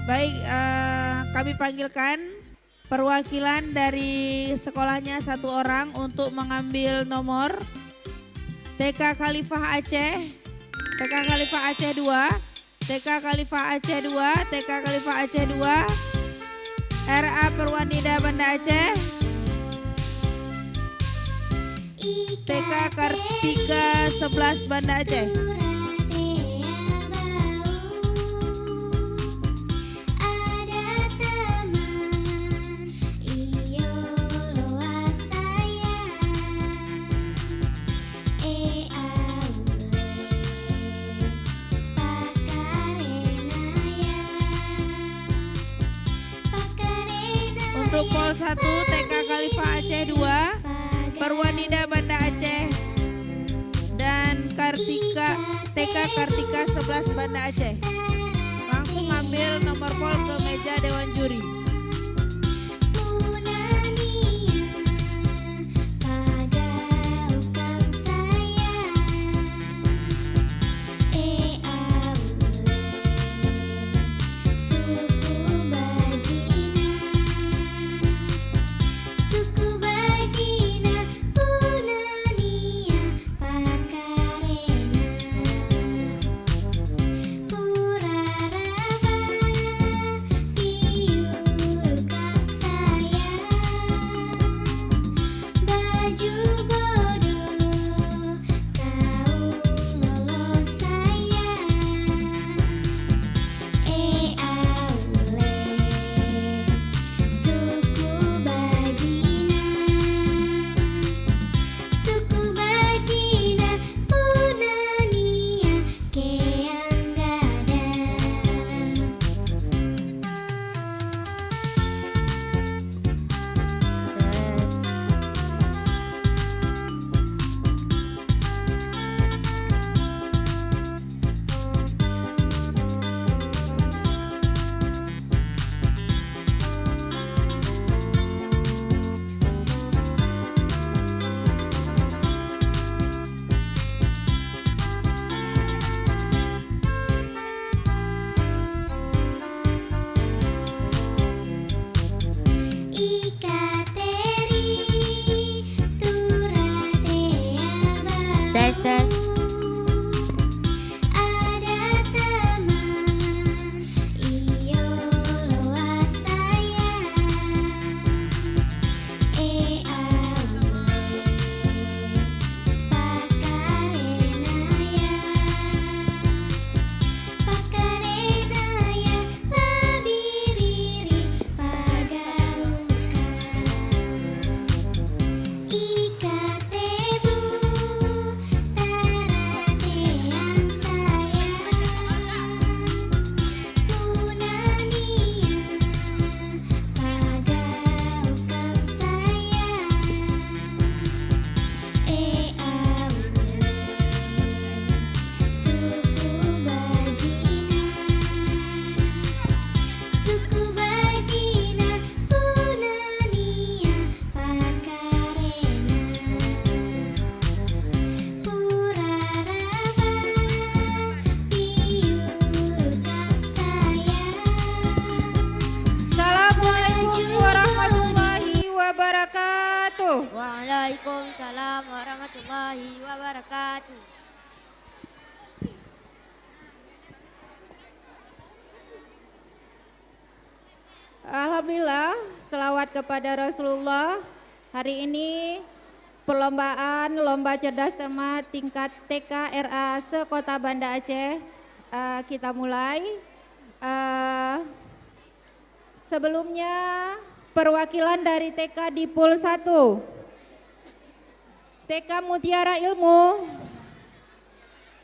Baik, kami panggilkan perwakilan dari sekolahnya satu orang untuk mengambil nomor. TK Khalifah Aceh, TK Khalifah Aceh 2, TK Khalifah Aceh 2, TK Khalifah Aceh 2, RA Perwanida Banda Aceh, TK Kartika 11 Banda Aceh. Untuk Pol 1 TK Khalifah Aceh 2, Perwanida Banda Aceh, dan TK Kartika 11 Banda Aceh. Langsung ambil nomor pol ke meja Dewan Juri. Waalaikumsalam warahmatullahi wabarakatuh. Alhamdulillah, selawat kepada Rasulullah. Hari ini perlombaan lomba cerdas cermat tingkat TK RA se-Kota Banda Aceh kita mulai. Sebelumnya perwakilan dari TK di Pul 1, TK Mutiara Ilmu,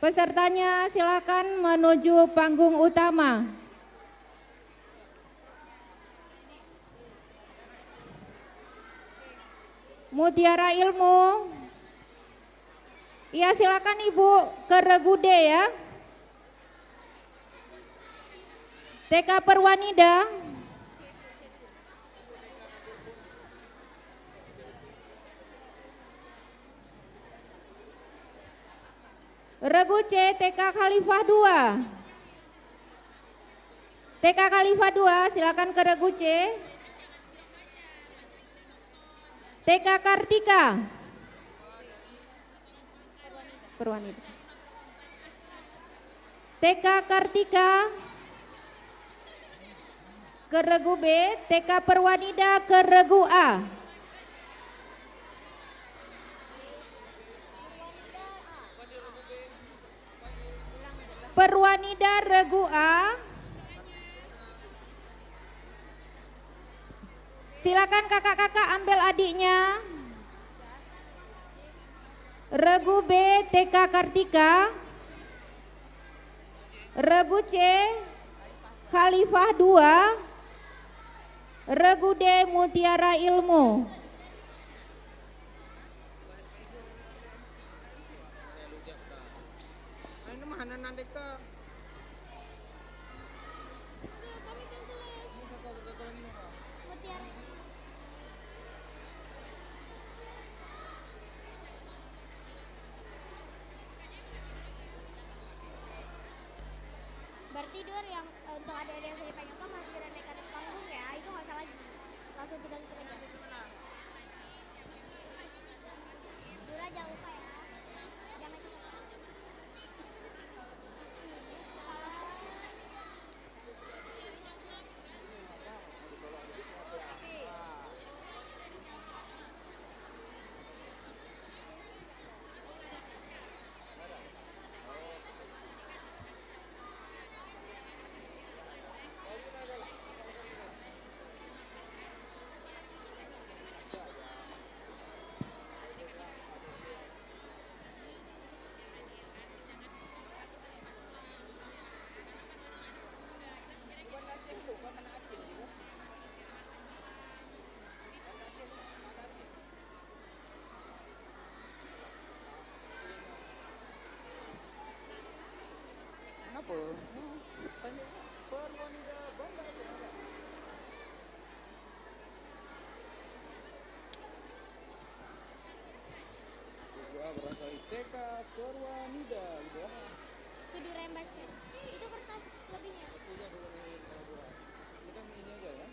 pesertanya silakan menuju panggung utama. Mutiara Ilmu, ya silakan Ibu ke Regude ya. TK Perwanida, Regu C TK Khalifah 2, TK Khalifah 2 silakan ke regu C. TK Kartika. Perwanita. TK Kartika ke regu B, TK Perwanida ke regu A. Perwanida regu A. Silakan kakak-kakak ambil adiknya. Regu B TK Kartika. Regu C Khalifah 2. Regu D Mutiara Ilmu. Bertidur yang untuk adik-adik yang sudah pengen masih naik ke atas panggung ya, itu nggak salah lagi. Langsung kita tutup aja. Dura jangan lupa ya. Jangan lupa. Berasal TK Perwanida gitu ya. Itu dirembak. Itu kertas lebihnya. Ini kan ini aja ya.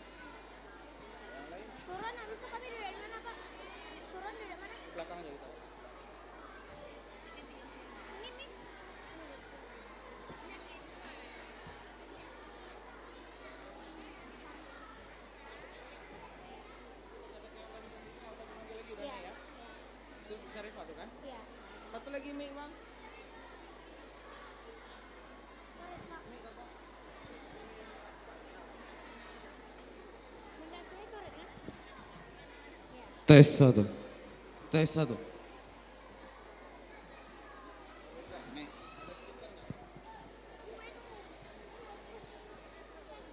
Yang lain Turun habis itu kami duduk di mana Pak? Turun duduk mana? belakang aja kita. Ini Mik. Iya. Itu Syarifah tuh kan? Iya. Satu lagi Mik, Bang. Tes satu. Tes satu.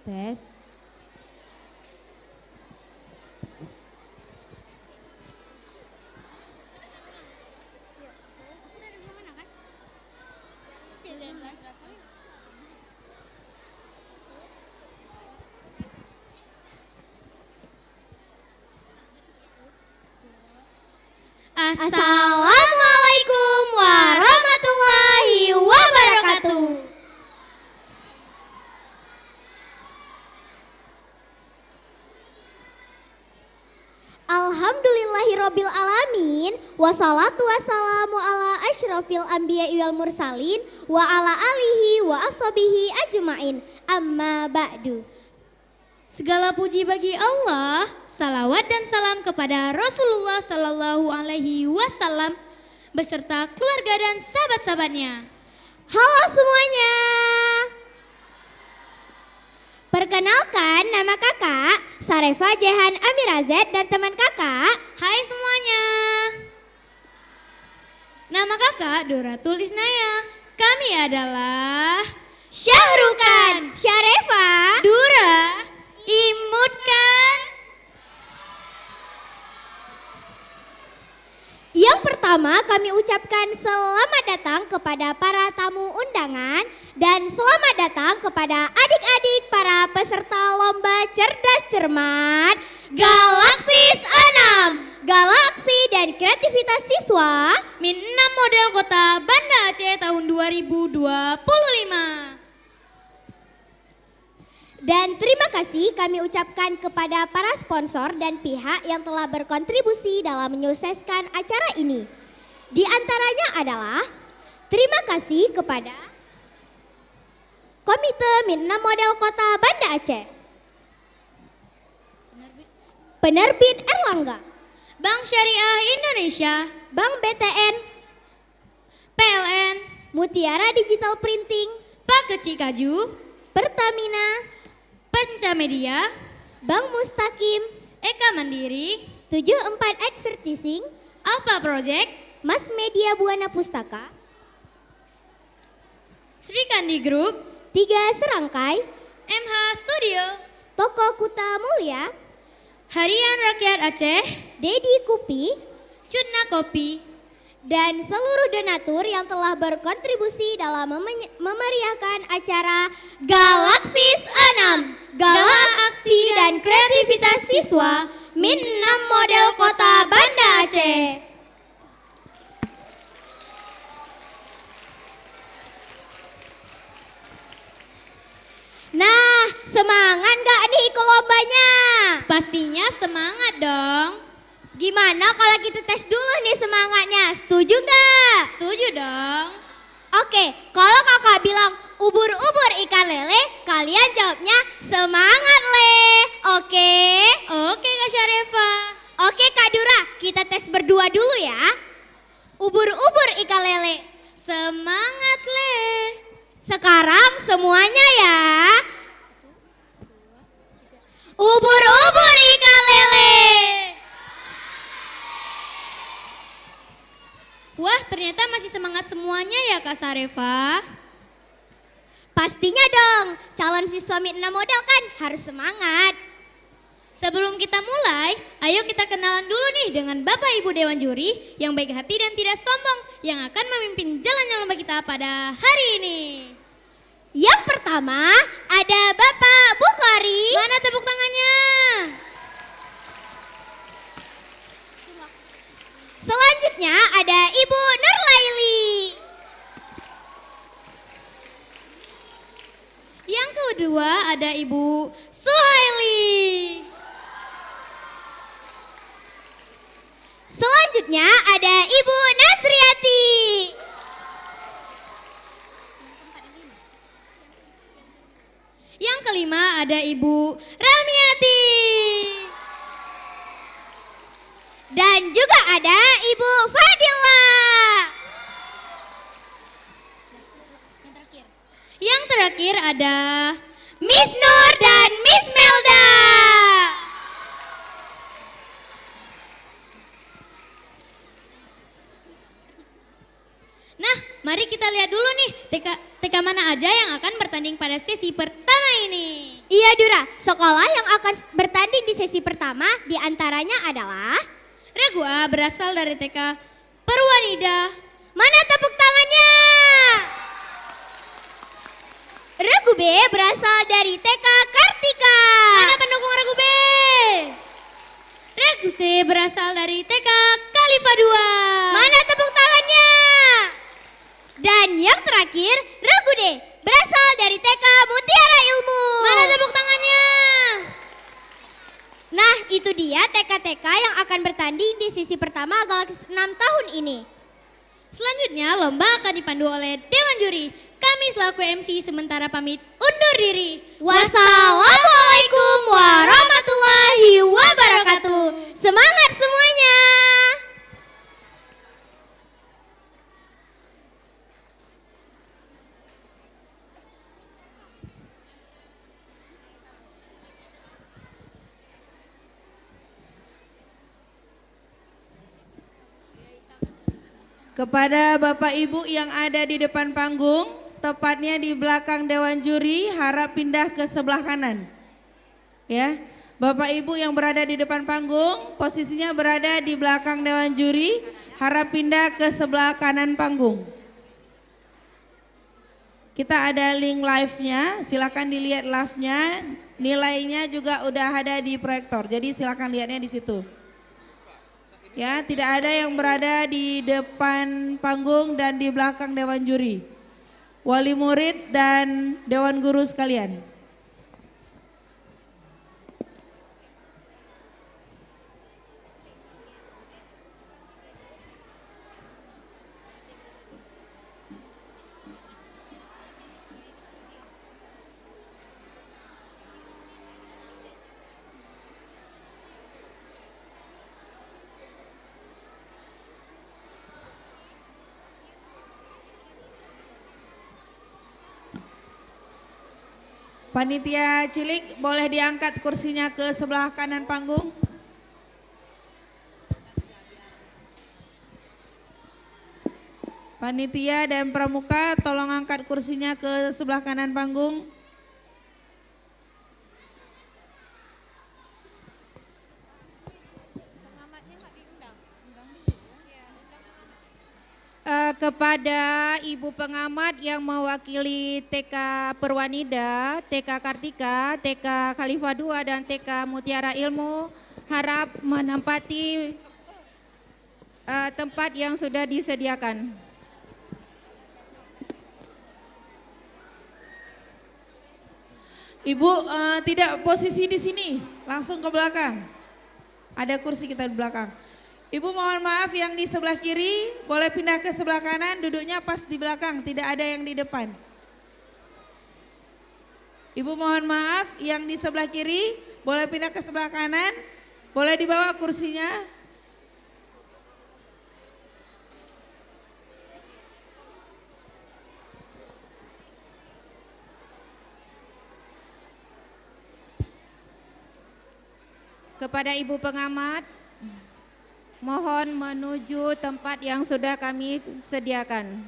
Tes. Assalamualaikum warahmatullahi wabarakatuh. Alhamdulillahirabbil alamin wassalatu wassalamu ala asyrafil anbiya'i wal mursalin wa ala alihi wa ashabihi ajmain amma ba'du. Segala puji bagi Allah, salawat dan salam kepada Rasulullah Sallallahu Alaihi Wasallam beserta keluarga dan sahabat-sahabatnya. Halo semuanya. Perkenalkan nama kakak Sarefa Jehan Amirazet dan teman kakak. Hai semuanya. Nama kakak Doratul Isnaya. Kami adalah Syahrukan, Syarefa, Dura, Imutkan. Yang pertama kami ucapkan selamat datang kepada para tamu undangan dan selamat datang kepada adik-adik para peserta lomba cerdas cermat Galaksis 6, Galaksi dan Kreativitas Siswa Min 6 model kota Banda Aceh tahun 2025. Dan terima kasih kami ucapkan kepada para sponsor dan pihak yang telah berkontribusi dalam menyukseskan acara ini. Di antaranya adalah terima kasih kepada Komite Mina Model Kota Banda Aceh, Penerbit Erlangga, Bank Syariah Indonesia, Bank BTN, PLN, Mutiara Digital Printing, Pak Kaju, Pertamina, Pencamedia, Bank Mustaqim, Eka Mandiri, 74 Advertising, Alpha Project, Mas Media Buana Pustaka, Sri Kandi Group, 3 Serangkai, MH Studio, Toko Kuta Mulia, Harian Rakyat Aceh, Dedi Kupi, Cutna Kopi, dan seluruh donatur yang telah berkontribusi dalam memeriahkan acara Galaksis 6, Gala Aksi dan Kreativitas Siswa Min 6 Model Kota Banda Aceh. Nah, semangat gak nih ikut lombanya? pastinya semangat dong. Gimana kalau kita tes dulu nih semangatnya? Setuju gak? Setuju dong. Oke, kalau kakak bilang ubur-ubur ikan lele, kalian jawabnya semangat le. Oke? Oke Kak Syarefa. Oke Kak Dura, kita tes berdua dulu ya. Ubur-ubur ikan lele. Semangat le. Sekarang semuanya ya. Ubur-ubur ikan lele. Wah, ternyata masih semangat semuanya ya Kak Sarefa. Pastinya dong, calon siswa Min 6 Model kan harus semangat. Sebelum kita mulai, ayo kita kenalan dulu nih dengan Bapak Ibu Dewan Juri yang baik hati dan tidak sombong yang akan memimpin jalannya lomba kita pada hari ini. Yang pertama ada Bapak Bukhari. Mana tepuk tangannya? Selanjutnya ada Ibu Nurlaili. Yang kedua ada Ibu Suhaili. Selanjutnya ada Ibu Nazriati. Yang kelima ada Ibu Rahmiati. Dan juga ada Ibu Fadila. Yang terakhir ada Miss Nur dan Miss Melda. Nah, mari kita lihat dulu nih TK mana aja yang akan bertanding pada sesi pertama ini. Iya Dura, sekolah yang akan bertanding di sesi pertama diantaranya adalah Regu A berasal dari TK Perwanida. mana tepuk tangannya? Regu B berasal dari TK Kartika. Mana pendukung Regu B? Regu C berasal dari TK Kalifa 2. Mana tepuk tangannya? Dan yang terakhir, Regu D berasal dari TK Mutiara Ilmu. Mana tepuk tangannya? Nah, itu dia TK-TK yang akan bertanding di sesi pertama Galaksis 6 tahun ini. Selanjutnya lomba akan dipandu oleh Dewan Juri. Kami selaku MC sementara pamit undur diri. Wassalamualaikum warahmatullahi wabarakatuh. Semangat semuanya. Kepada Bapak Ibu yang ada di depan panggung, tepatnya di belakang Dewan Juri, harap pindah ke sebelah kanan. Ya, Bapak Ibu yang berada di depan panggung, posisinya berada di belakang Dewan Juri, harap pindah ke sebelah kanan panggung. Kita ada link live-nya, silakan dilihat live-nya, nilainya juga udah ada di proyektor, jadi silakan lihatnya di situ. Ya, tidak ada yang berada di depan panggung dan di belakang Dewan Juri. Wali murid dan Dewan Guru sekalian. Panitia cilik boleh diangkat kursinya ke sebelah kanan panggung. Panitia dan pramuka tolong angkat kursinya ke sebelah kanan panggung. Kepada Ibu Pengamat yang mewakili TK Perwanida, TK Kartika, TK Khalifah II dan TK Mutiara Ilmu harap menempati tempat yang sudah disediakan. Ibu tidak posisi di sini, langsung ke belakang. Ada kursi kita di belakang. Ibu mohon maaf yang di sebelah kiri boleh pindah ke sebelah kanan, duduknya pas di belakang, tidak ada yang di depan. Ibu mohon maaf yang di sebelah kiri boleh pindah ke sebelah kanan, boleh dibawa kursinya. Kepada Ibu Pengamat, mohon menuju tempat yang sudah kami sediakan.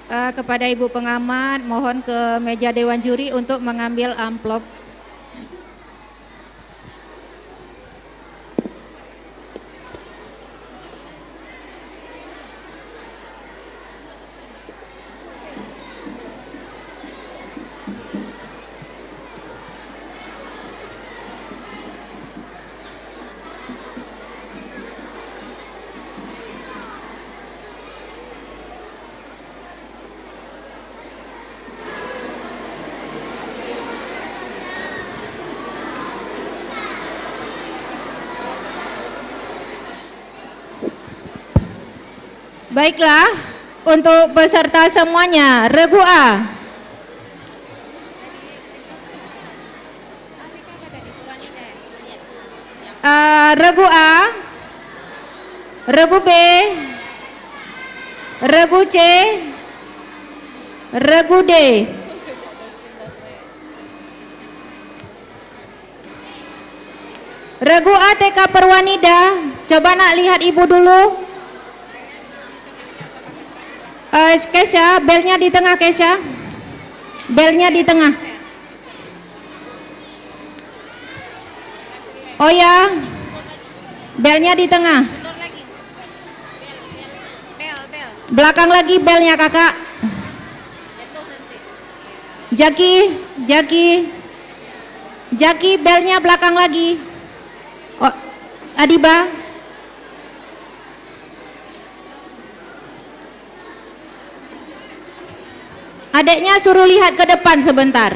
Kepada Ibu Pengamat, mohon ke meja Dewan Juri untuk mengambil amplop. Baiklah, untuk peserta semuanya, regu A. Regu A, regu B, regu C, regu D. Regu A TK Perwanida, coba nak lihat ibu dulu. Kesha, belnya di tengah Kesha. Belnya di tengah. Oh ya, belnya di tengah. Belakang lagi belnya kakak. Jaki, belnya belakang lagi. Adiba. Adiknya suruh lihat ke depan sebentar.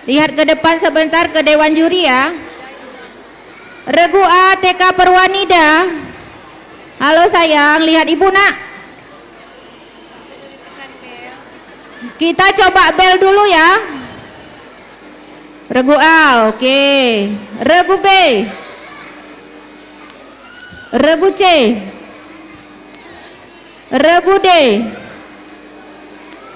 Lihat ke depan sebentar ke Dewan Juri ya. Regu A TK Perwanida. Halo sayang, lihat ibu nak. Kita coba bel dulu ya. Regu A, oke. Regu B. Regu C. Regu D.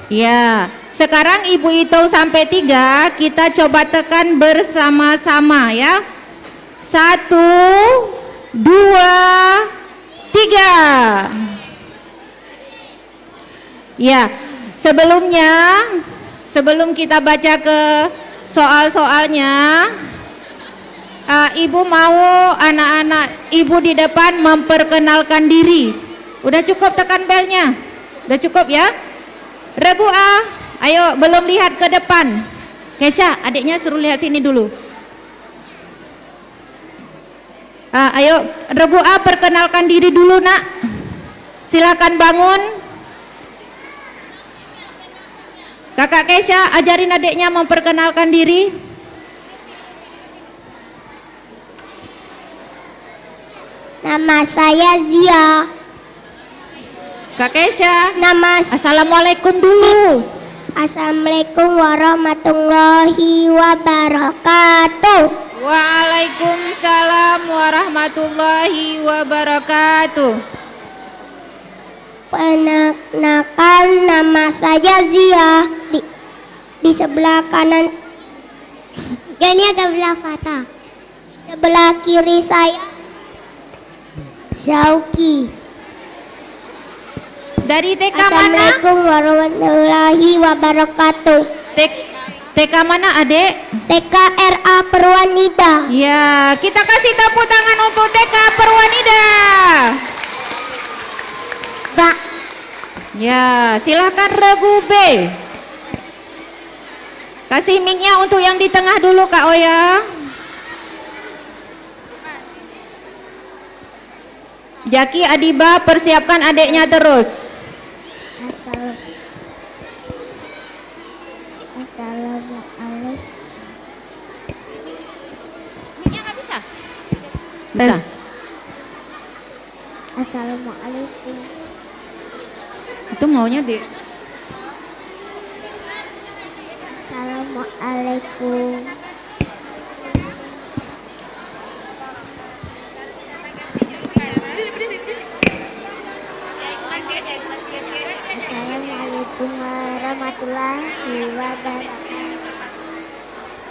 Ya, sekarang ibu hitung sampai 3, kita coba tekan bersama-sama ya. 1, 2, 3. Ya, sebelum kita baca ke soal-soalnya, ibu mau anak-anak ibu di depan memperkenalkan diri. Udah cukup tekan belnya? Udah cukup ya? Regu A, ayo belum lihat ke depan. Kesha, adiknya suruh lihat sini dulu. Ayo Regu A perkenalkan diri dulu nak. Silakan bangun. Kakak Kesha ajarin adiknya memperkenalkan diri. Nama saya Zia. Kak Kesha, Nama assalamualaikum dulu. Assalamualaikum warahmatullahi wabarakatuh. Waalaikumsalam warahmatullahi wabarakatuh. Perkenalkan, nama saya Zia. Di sebelah kanan, ini ada belah Fatah. Sebelah kiri saya Syauki. Dari TK mana? Assalamualaikum warahmatullahi wabarakatuh. TK mana adik? TK RA Perwanida. Ya, kita kasih tepuk tangan untuk TK Perwanida. Pak. Ya, silakan Regu B. Kasih mic-nya untuk yang di tengah dulu Kak Oya. Jaki Adiba persiapkan adiknya terus. Assalamualaikum. Mic-nya nggak bisa? Bisa. Assalamualaikum. Itu maunya di Assalamualaikum. Assalamualaikum warahmatullahi wabarakatuh.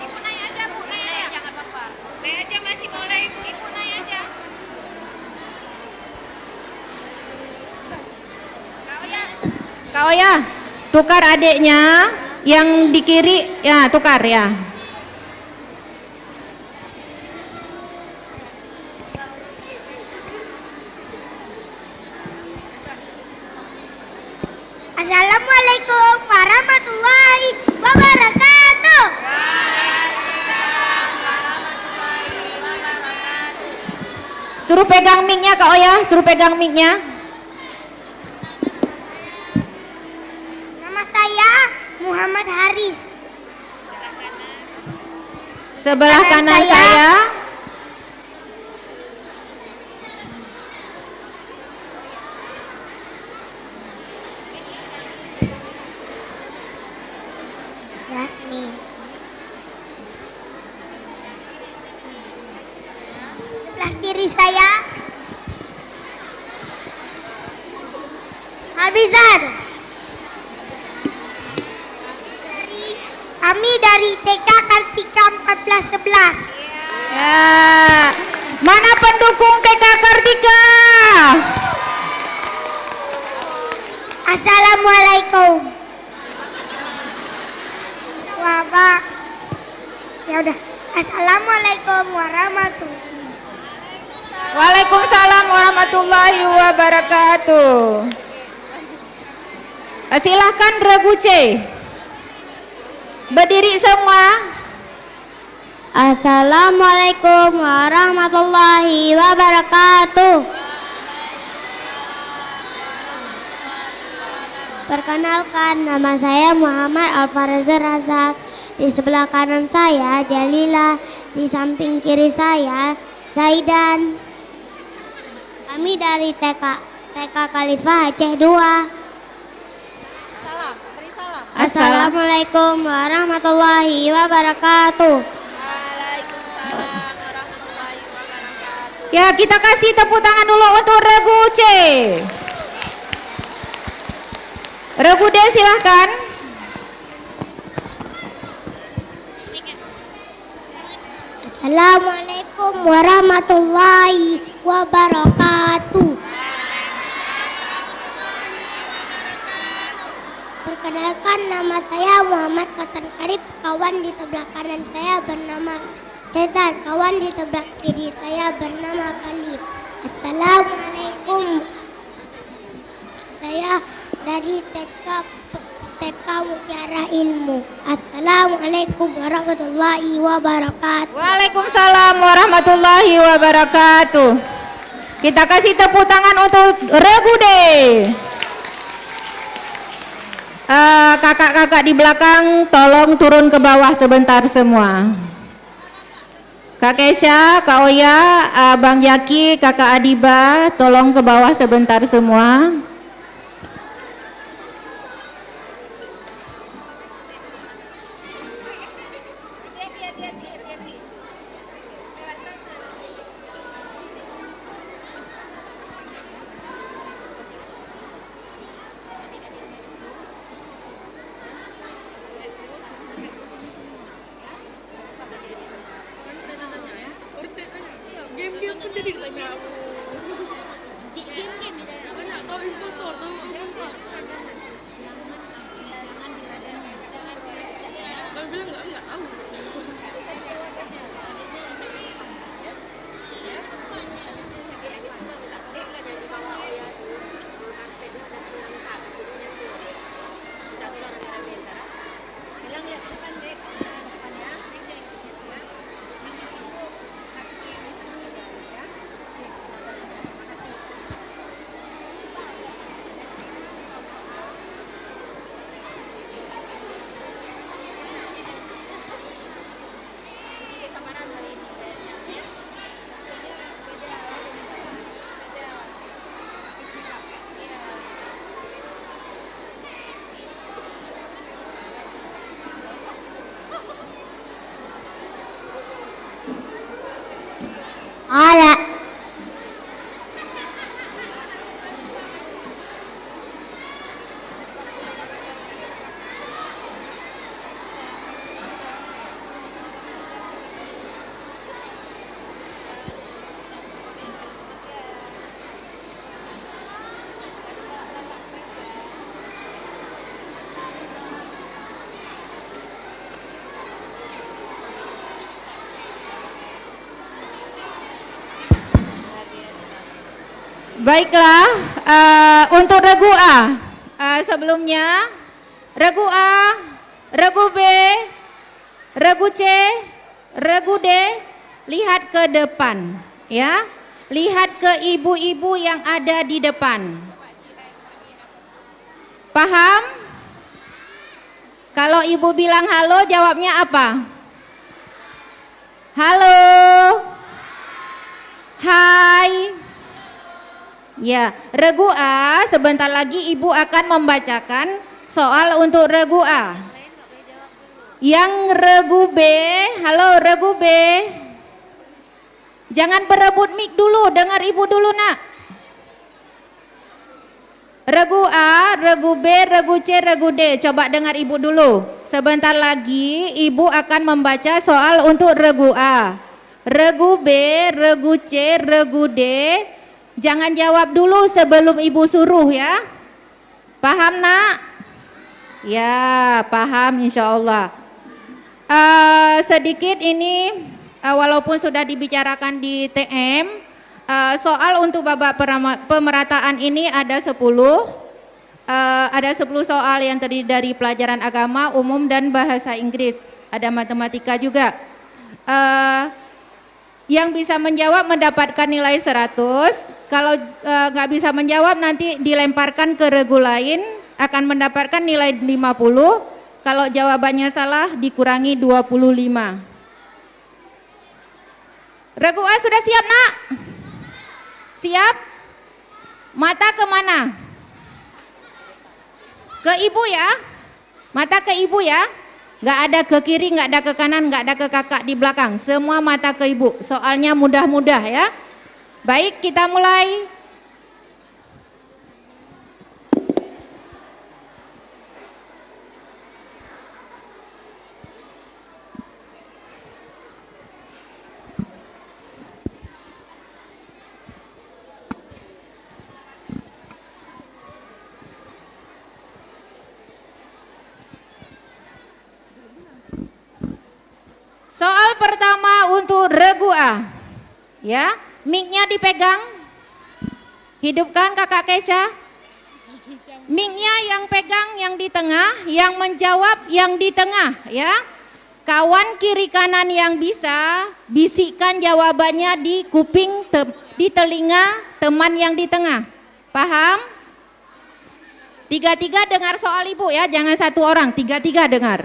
Ibu naik aja, Bu, naik aja. Jangan apa-apa. Naik aja masih boleh, Ibu. Ibu naik aja. Kak Oya, tukar adiknya yang di kiri, ya tukar ya. Assalamualaikum warahmatullahi wabarakatuh. Suruh pegang mic-nya Kak Oya, suruh pegang mic-nya. Nama saya Muhammad Haris. Sebelah kanan Kanan saya. Yasmin. Sebelah kiri saya Habizar. Kami dari TK Kartika 1411. Ya. Mana pendukung TK Kartika? Assalamualaikum. Wabah. Ya udah. Assalamualaikum warahmatullahi. Waalaikumsalam warahmatullahi wabarakatuh. Silahkan Regu C. Berdiri semua. Assalamualaikum warahmatullahi wabarakatuh. Perkenalkan, nama saya Muhammad Alfarazar Razak. Di sebelah kanan saya Jalila, di samping kiri saya Zaidan. Kami dari TK Khalifah Aceh 2. Assalamualaikum warahmatullahi wabarakatuh. Ya, kita kasih tepuk tangan dulu untuk regu C. Regu D silahkan. Assalamualaikum warahmatullahi wabarakatuh. Perkenalkan, nama saya Muhammad Fatan Karib. Kawan di sebelah kanan saya bernama Cesar. Kawan di sebelah kiri saya bernama Khalif. Assalamualaikum. Saya dari TK Mutiara Ilmu. Assalamualaikum warahmatullahi wabarakatuh. Waalaikumsalam warahmatullahi wabarakatuh. Kita kasih tepuk tangan untuk regu D. Kakak-kakak di belakang tolong turun ke bawah sebentar semua. Kak Kesha, Kak Oya, Bang Yaki, Kakak Adiba, tolong ke bawah sebentar semua. Ala. Baiklah, untuk regu A, sebelumnya regu A, regu B, regu C, regu D, lihat ke depan, ya, lihat ke ibu-ibu yang ada di depan. Paham? Kalau ibu bilang halo, jawabnya apa? Halo, hai. Ya, regu A, sebentar lagi ibu akan membacakan soal untuk regu A. Yang regu B, halo regu B. Jangan berebut mic dulu, dengar ibu dulu nak. Regu A, regu B, regu C, regu D. Coba dengar ibu dulu. Sebentar lagi ibu akan membaca soal untuk regu A. Regu B, regu C, regu D. Jangan jawab dulu sebelum ibu suruh ya. Paham nak? Ya, paham insya Allah. Sedikit ini walaupun sudah dibicarakan di TM, soal untuk babak pemerataan ini ada 10. Ada 10 soal yang terdiri dari pelajaran agama, umum dan bahasa Inggris. Ada matematika juga. Yang bisa menjawab mendapatkan nilai 100. Kalau nggak bisa menjawab nanti dilemparkan ke regu lain akan mendapatkan nilai 50. Kalau jawabannya salah dikurangi 25. Regu A sudah siap nak? Siap? Mata kemana? Ke ibu ya? Mata ke ibu ya? Nggak ada ke kiri, nggak ada ke kanan, nggak ada ke kakak di belakang. Semua mata ke ibu. Soalnya mudah-mudah ya. Baik, kita mulai. Soal pertama untuk regu A. Ya, mic-nya dipegang. Hidupkan Kakak Kesha. Mic-nya yang pegang yang di tengah, yang menjawab yang di tengah, ya. Kawan kiri kanan yang bisa bisikkan jawabannya di kuping di telinga teman yang di tengah. Paham? Tiga-tiga dengar soal ibu ya, jangan satu orang, tiga-tiga dengar.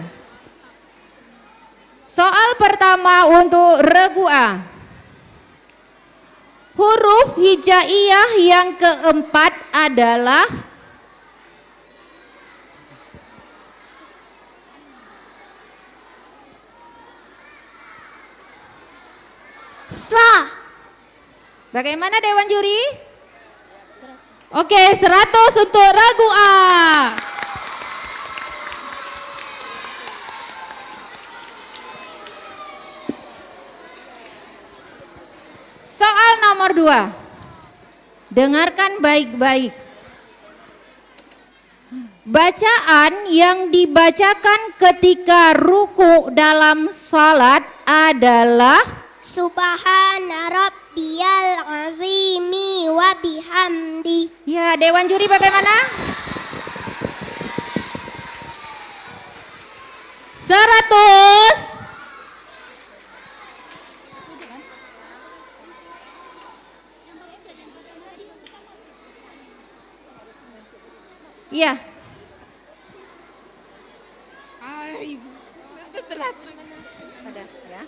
Soal pertama untuk regu A. Huruf hijaiyah yang keempat adalah Sa. Bagaimana Dewan Juri? Oke, 100 untuk regu A. Soal nomor 2. Dengarkan baik-baik. Bacaan yang dibacakan ketika ruku dalam salat adalah Subhana rabbiyal azimi wa bihamdi. ya, Dewan Juri bagaimana? 100. Iya. Ada ya.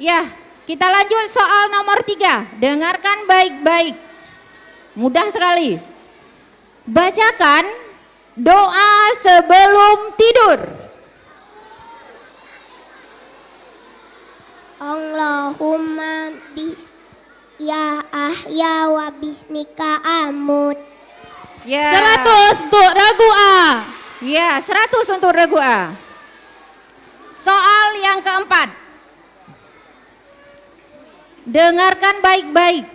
Ya, kita lanjut soal nomor 3. Dengarkan baik-baik. Mudah sekali. Bacakan doa sebelum tidur. Allahumma bis ya ahya wa bismika amut. Ya. 100 untuk regu A. Ya, 100 untuk regu A. Soal yang keempat. Dengarkan baik-baik.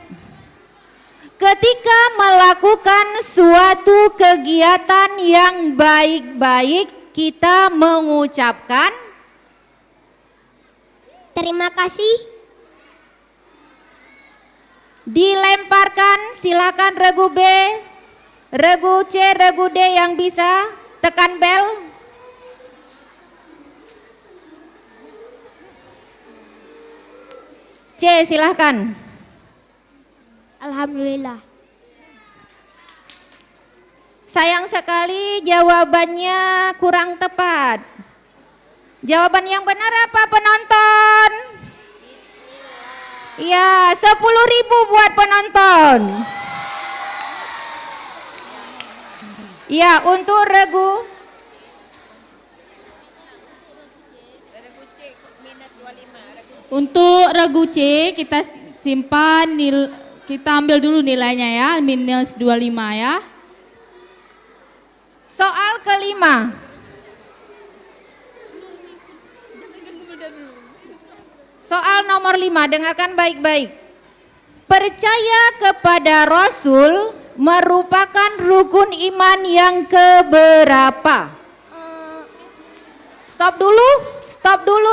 Ketika melakukan suatu kegiatan yang baik-baik, kita mengucapkan Terima kasih. dilemparkan, silakan regu B, regu C, regu D yang bisa tekan bel. C silahkan. Alhamdulillah. Sayang sekali jawabannya kurang tepat. Jawaban yang benar apa penonton? Ya, 10.000 buat penonton. Ya, untuk regu Untuk regu C kita simpan kita ambil dulu nilainya ya, minus 25 ya. soal kelima. Soal nomor 5, dengarkan baik-baik. Percaya kepada Rasul merupakan rukun iman yang keberapa? Stop dulu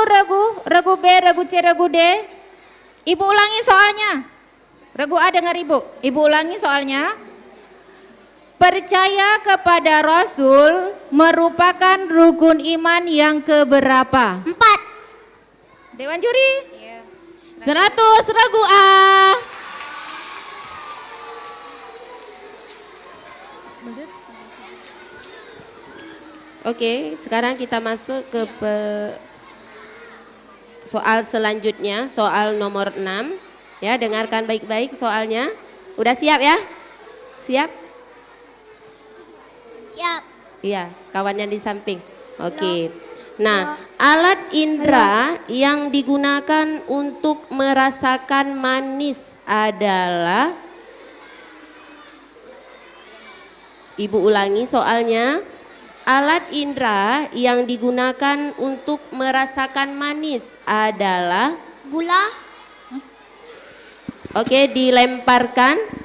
regu B, regu C, regu D. Ibu ulangi soalnya. Regu A dengar ibu ulangi soalnya. Percaya kepada Rasul merupakan rukun iman yang keberapa? 4. Dewan juri? 100 regu A. Oke, sekarang kita masuk ke soal selanjutnya, soal nomor 6. Ya, dengarkan baik-baik soalnya. Udah siap ya? Siap? Siap. Iya, kawannya di samping. Oke. Nah, alat indera yang digunakan untuk merasakan manis adalah, Ibu ulangi soalnya. Alat indera yang digunakan untuk merasakan manis adalah, Gula. oke, dilemparkan.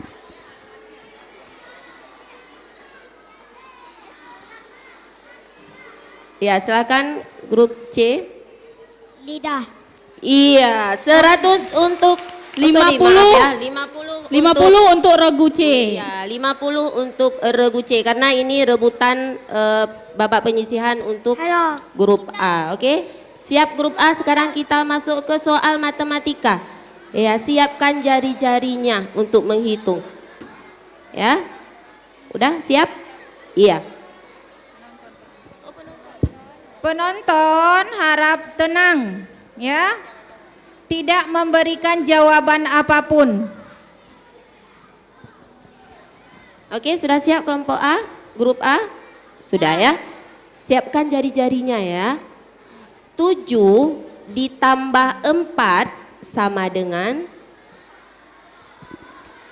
Ya, silakan grup C. Lidah. Iya, 100 untuk 50. ya, 50 50 untuk regu C. Ya, 50 untuk regu C karena ini rebutan babak penyisihan untuk Halo. grup A, oke? Siap grup A, sekarang kita masuk ke soal matematika. Ya, siapkan jari-jarinya untuk menghitung. Ya. Udah siap? Iya. Penonton harap tenang, ya. Tidak memberikan jawaban apapun. Oke, sudah siap kelompok A? Grup A? Sudah ya? Siapkan jari-jarinya ya. 7 ditambah 4 sama dengan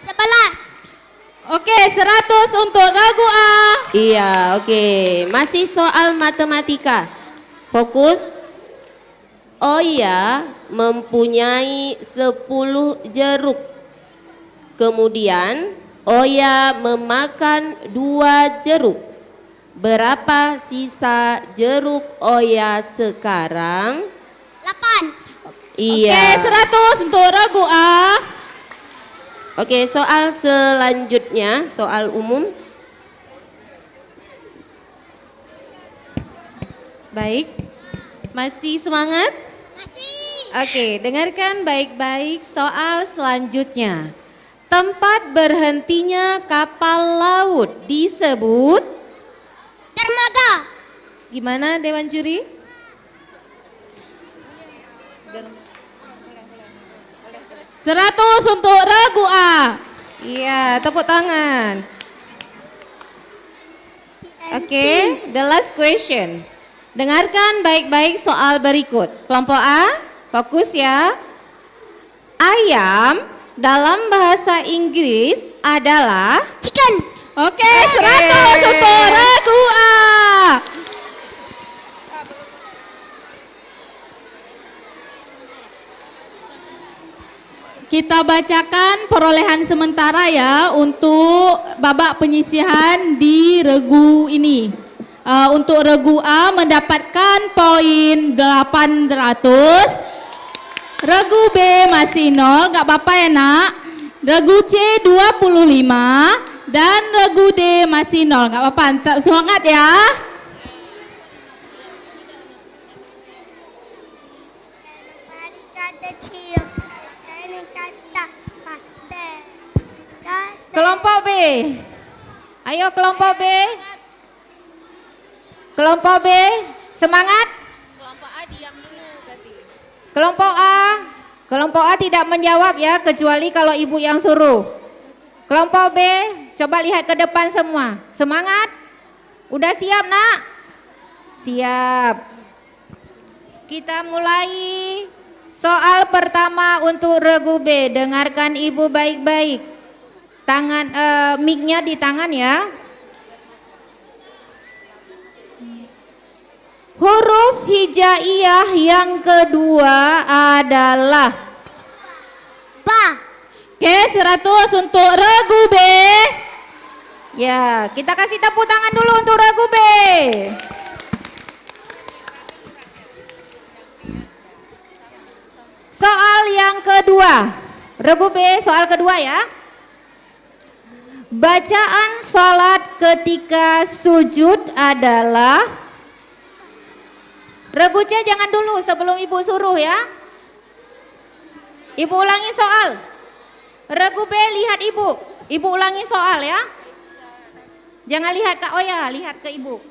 11. Oke, 100 untuk regu A. Iya, oke. Masih soal matematika. Fokus. Oya mempunyai 10 jeruk. Kemudian Oya memakan 2 jeruk. Berapa sisa jeruk Oya sekarang? 8. Iya. Oke, 100 untuk regu A. Oke, soal selanjutnya, soal umum. Baik, masih semangat? Masih. Oke, dengarkan baik-baik soal selanjutnya. Tempat berhentinya kapal laut disebut? Dermaga. Gimana Dewan Juri? Seratus untuk regu A. Iya, tepuk tangan. Oke, the last question. Dengarkan baik-baik soal berikut. Kelompok A, fokus ya. Ayam dalam bahasa Inggris adalah Chicken. Oke, 100 untuk regu A. Kita bacakan perolehan sementara ya untuk babak penyisihan di regu ini. Untuk regu A mendapatkan poin 800. Regu B masih 0, gak apa-apa ya nak. Regu C 25 dan regu D masih 0, gak apa-apa. Tetap semangat ya. Kelompok B. Ayo kelompok B. Kelompok B, semangat. Kelompok A diam dulu berarti. Kelompok A tidak menjawab ya, kecuali kalau ibu yang suruh. Kelompok B, coba lihat ke depan semua. Semangat. Udah siap nak? Siap. Kita mulai soal pertama untuk regu B. Dengarkan ibu baik-baik. Tangan mic-nya di tangan ya. Huruf hijaiyah yang kedua adalah Ba. Oke, 100 untuk regu B. ya, kita kasih tepuk tangan dulu untuk regu B. Soal yang kedua. Regu B soal kedua ya. Bacaan sholat ketika sujud adalah, Regu C jangan dulu sebelum ibu suruh ya. Ibu ulangi soal. Regu B lihat ibu. Ibu ulangi soal ya. Jangan lihat Kak Oya, lihat ke ibu.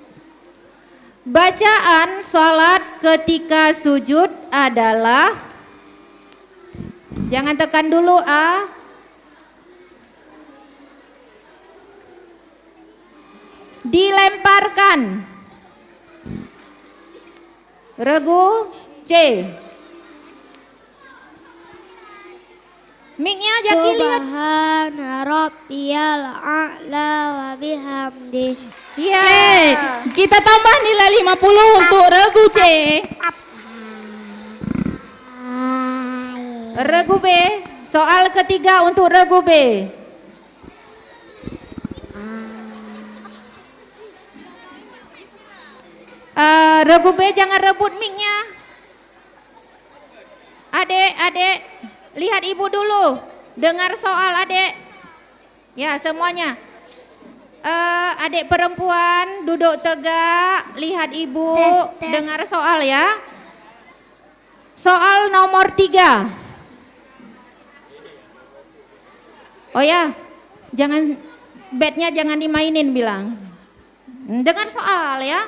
Bacaan sholat ketika sujud adalah, jangan tekan dulu A. Dilemparkan. Regu C. Mic-nya Jaki lihat. Subhana rabbiyal a'la wa bihamdi. Iya. Oke, kita tambah nilai 50 untuk Regu C. Regu B, soal ketiga untuk Regu B. Regu B jangan rebut mic-nya. Adek, lihat ibu dulu. Dengar soal adek. Ya semuanya. Adik perempuan duduk tegak, lihat ibu, dengar soal ya. Soal nomor 3. Oh ya, jangan bednya jangan dimainin bilang. Dengar soal ya.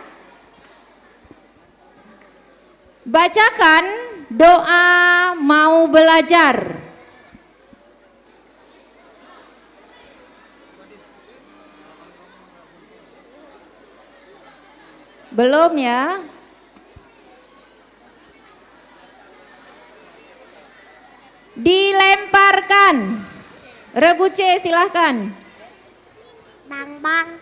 Bacakan doa mau belajar. Belum ya? Dilemparkan. Regu C silahkan. Bang.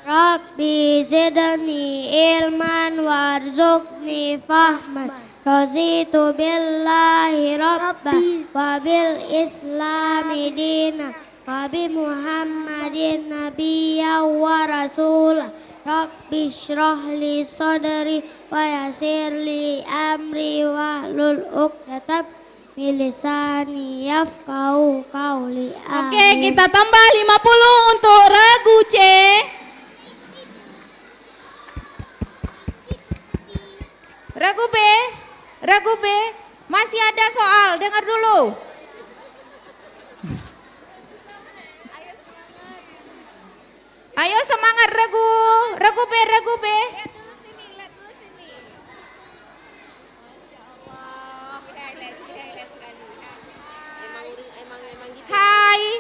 Rabbi zidni ilman warzuqni fahman. Raditu billahi rabban wa bil islami dina wa bi Muhammadin nabiyyan wa rasulah. Rabbi shrah li sadri wa yassir li amri wahlul 'uqdatam min lisani yafqahu qawli. Oke, kita tambah 50 untuk Regu C. Regu B, masih ada soal, dengar dulu. Ayo semangat Regu B.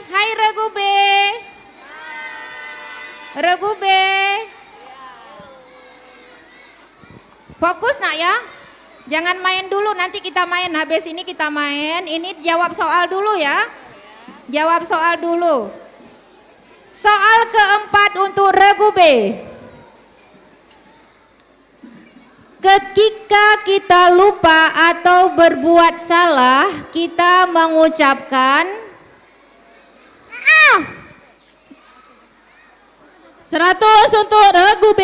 Hai Regu B. Regu B. Fokus nak ya. Jangan main dulu, nanti kita main. Habis ini kita main. Ini jawab soal dulu ya. Jawab soal dulu. Soal keempat untuk Regu B. Ketika kita lupa atau berbuat salah, kita mengucapkan 100 untuk Regu B.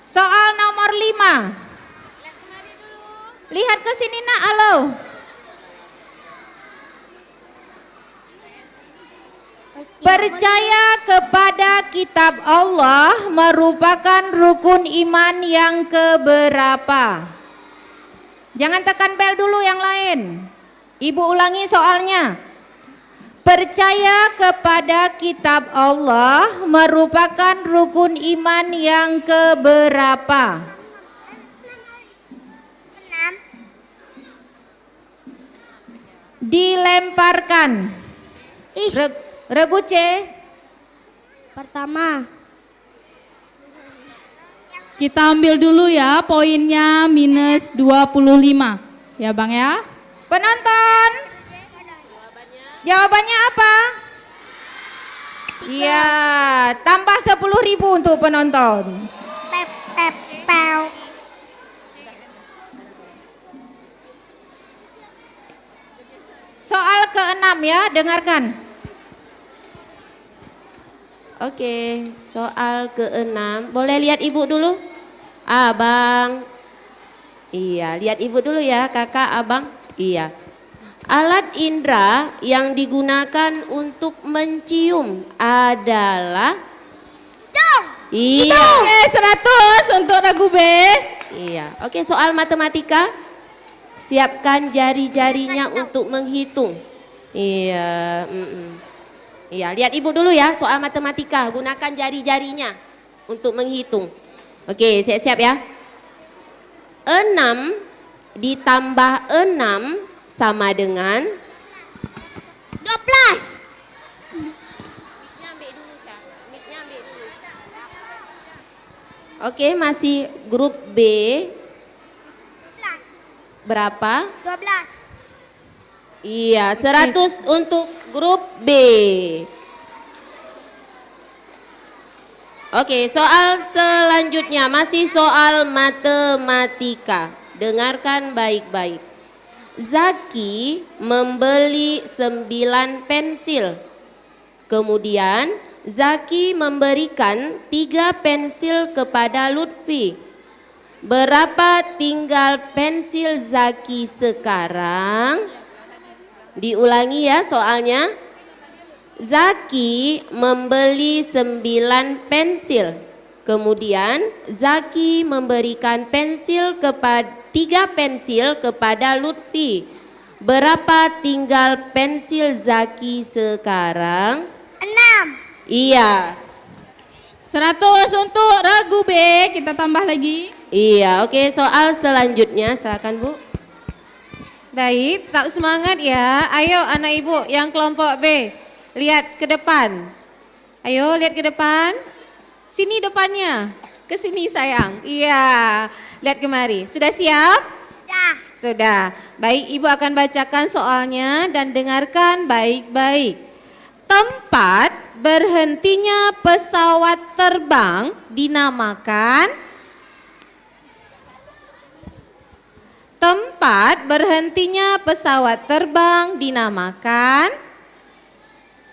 Soal nomor 5. Lihat ke sini nak, halo. Percaya kepada kitab Allah merupakan rukun iman yang keberapa? Jangan tekan bel dulu yang lain. Ibu ulangi soalnya. Percaya kepada kitab Allah merupakan rukun iman yang keberapa? 6. Dilemparkan. Regu C. Pertama. Kita ambil dulu ya, poinnya minus 25. Ya Bang ya. Penonton. Jawabannya apa? Iya, tambah 10.000 untuk penonton. Soal ke-6 ya, dengarkan. Oke, soal ke-6. Boleh lihat ibu dulu? Abang. Iya, lihat ibu dulu ya, kakak, abang. Iya. Alat indera yang digunakan untuk mencium adalah Iya. Oke, 100 untuk regu B. Iya. Oke, soal matematika. Siapkan jari-jarinya untuk menghitung. Iya. Iya, lihat ibu dulu ya soal matematika. Gunakan jari-jarinya untuk menghitung. Oke, siap-siap ya. 6 ditambah 6 sama dengan 12. Mic-nya ambil dulu, Cak. Mic-nya ambil dulu. Oke, masih grup B. Berapa? 12. Iya, 100 untuk grup B. Oke, soal selanjutnya masih soal matematika. Dengarkan baik-baik. Zaki membeli 9 pensil. Kemudian Zaki memberikan 3 pensil kepada Lutfi. Berapa tinggal pensil Zaki sekarang? Diulangi ya soalnya. Zaki membeli 9 pensil. Kemudian Zaki memberikan 3 pensil kepada Lutfi. Berapa tinggal pensil Zaki sekarang? 6. Iya. 100 untuk regu B, kita tambah lagi. Iya, oke, soal selanjutnya silakan Bu. Baik, tak semangat ya. Ayo anak ibu yang kelompok B, lihat ke depan. Ayo lihat ke depan. Sini depannya. Ke sini sayang. Iya, lihat kemari. Sudah siap? Sudah. Sudah. Baik, ibu akan bacakan soalnya dan dengarkan baik-baik. Tempat berhentinya pesawat terbang dinamakan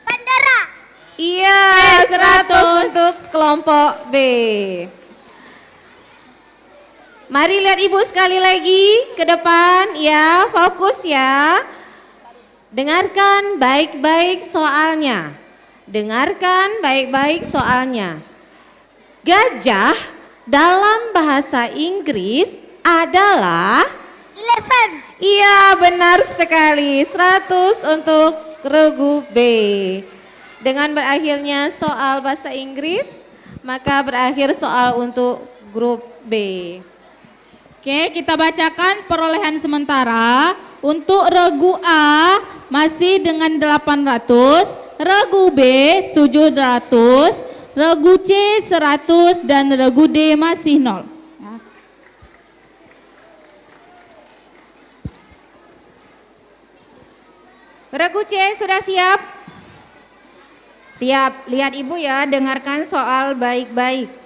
Bandara. Iya, 100 untuk kelompok B. Mari lihat ibu sekali lagi ke depan ya, fokus ya. Dengarkan baik-baik soalnya. Dengarkan baik-baik soalnya. Gajah dalam bahasa Inggris adalah 11. Iya, benar sekali. 100 untuk regu B. Dengan berakhirnya soal bahasa Inggris, maka berakhir soal untuk grup B. Oke, kita bacakan perolehan sementara. Untuk regu A masih dengan 800, regu B 700, regu C 100 dan regu D masih 0. Regu C sudah siap? Siap, lihat ibu ya, dengarkan soal baik-baik.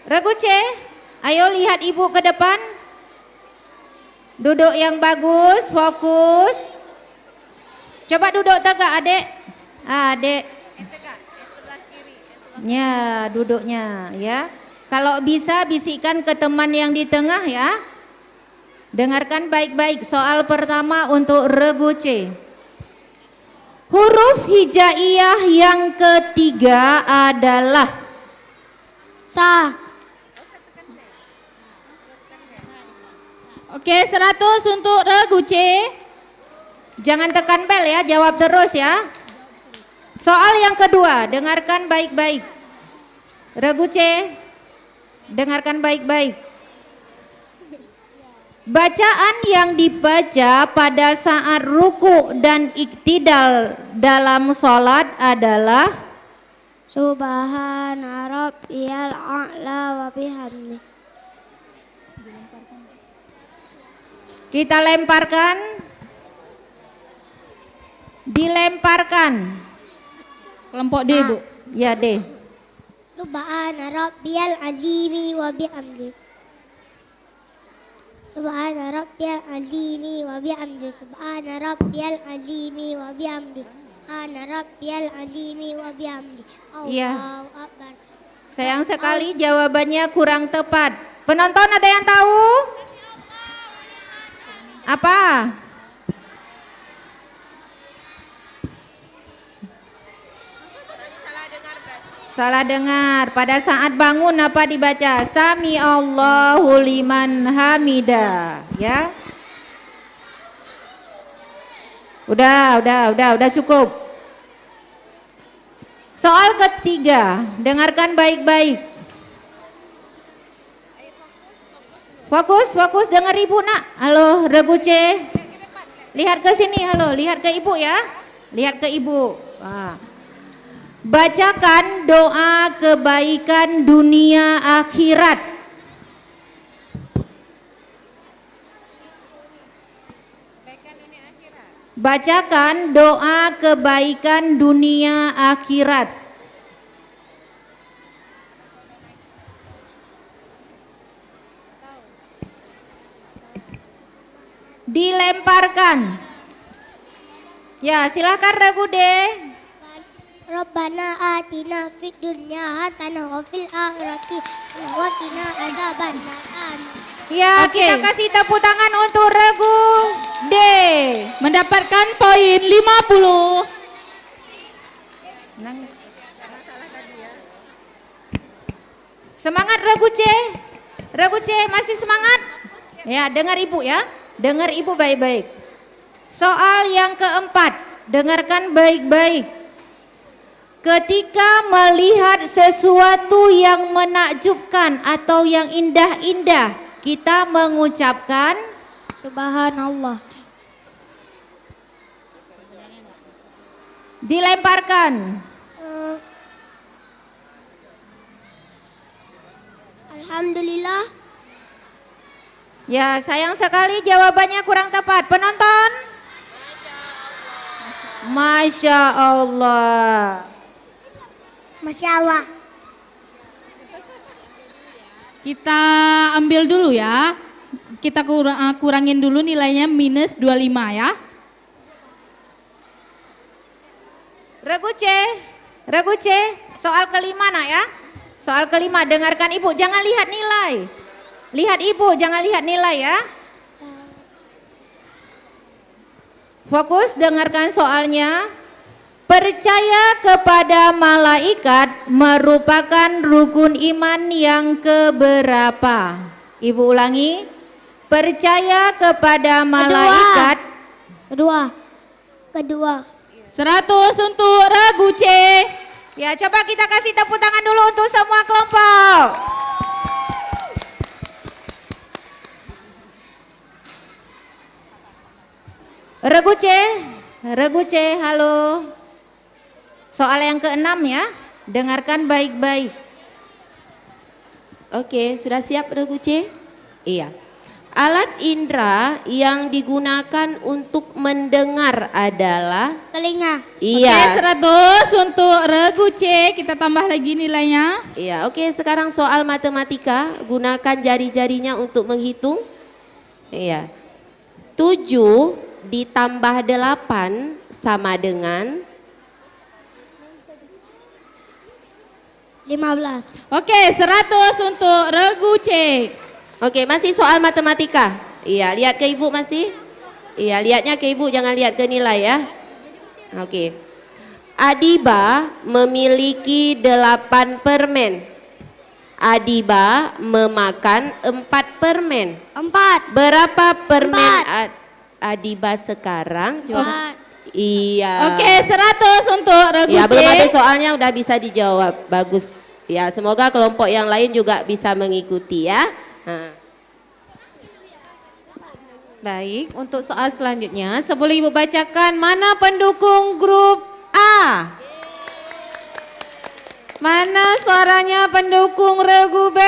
Regu C, ayo lihat ibu ke depan. Duduk yang bagus, fokus. Coba duduk tegak adik. Adik. Ya, duduknya ya. Kalau bisa bisikkan ke teman yang di tengah ya. Dengarkan baik-baik soal pertama untuk regu C. Huruf hijaiyah yang ketiga adalah Sa. Oke, 100 untuk regu C. Jangan tekan bel ya, jawab terus ya. Soal yang kedua, dengarkan baik-baik. Regu C, dengarkan baik-baik. Bacaan yang dibaca pada saat ruku dan iktidal dalam sholat adalah Subhana rabbiyal a'la wa bihamdi. kita lemparkan. Dilemparkan. Kelompok D, Bu. Ya deh. Subhana rabbiyal azimi wa bihamdi. Subhana rabbiyal azimi wa bihamdi. Subhana rabbiyal azimi wa bihamdi. Subhana rabbiyal azimi wa bihamdi. Iya. Allahu akbar. Sayang sekali jawabannya kurang tepat. Penonton ada yang tahu? Apa? Salah dengar. Pada saat bangun apa dibaca? Sami Allahu liman hamida. Ya. Udah cukup. Soal ketiga, dengarkan baik-baik. Fokus, dengar ibu nak. Halo, Regu C. Lihat ke sini, halo, lihat ke ibu ya. Lihat ke ibu. Bacakan doa kebaikan dunia akhirat. Bacakan doa kebaikan dunia akhirat. Dilemparkan. Ya, silakan Regu D. Rabbana atina fid dunya hasanah wa fil akhirati hasanah wa qina adzabannar. Amin. Ya, Oke. kita kasih tepuk tangan untuk Regu D. Mendapatkan poin 50. Semangat Regu C. Regu C masih semangat? Ya, dengar ibu ya. Dengar ibu baik-baik. Soal yang keempat, dengarkan baik-baik. Ketika melihat sesuatu yang menakjubkan atau yang indah-indah, kita mengucapkan Subhanallah. dilemparkan. Alhamdulillah. Ya, sayang sekali jawabannya kurang tepat. Penonton? Masya Allah. Masya Allah. Kita ambil dulu ya. Kita kurangin dulu nilainya minus 25 ya. Regu C, soal kelima nak ya. Soal kelima, dengarkan ibu, jangan lihat nilai. Lihat ibu, jangan lihat nilai ya. Fokus, dengarkan soalnya. Percaya kepada malaikat merupakan rukun iman yang keberapa? Ibu ulangi. Percaya kepada malaikat. Kedua. 100 untuk Regu C. Ya, coba kita kasih tepuk tangan dulu untuk semua kelompok. Regu C, halo. Soal yang keenam ya, dengarkan baik-baik. Oke, sudah siap Regu C? Iya. Alat indera yang digunakan untuk mendengar adalah Telinga. iya. Oke, 100 untuk Regu C. Kita tambah lagi nilainya. Iya, oke, sekarang soal matematika, gunakan jari-jarinya untuk menghitung. Iya. 7 ditambah 8 sama dengan 15. Oke, 100 untuk Regu C. Oke, masih soal matematika. Iya, lihat ke ibu masih. Iya, lihatnya ke ibu, jangan lihat ke nilai ya. Oke. Adiba memiliki 8 permen. Adiba memakan 4 permen. 4. Berapa permen Adiba sekarang? Empat. Iya. Oke, 100 untuk Regu Ya, C. belum ada soalnya udah bisa dijawab. Bagus. Ya, semoga kelompok yang lain juga bisa mengikuti ya. Nah. Baik, untuk soal selanjutnya, sebelum Ibu bacakan, mana pendukung grup A? Mana suaranya pendukung Regu B?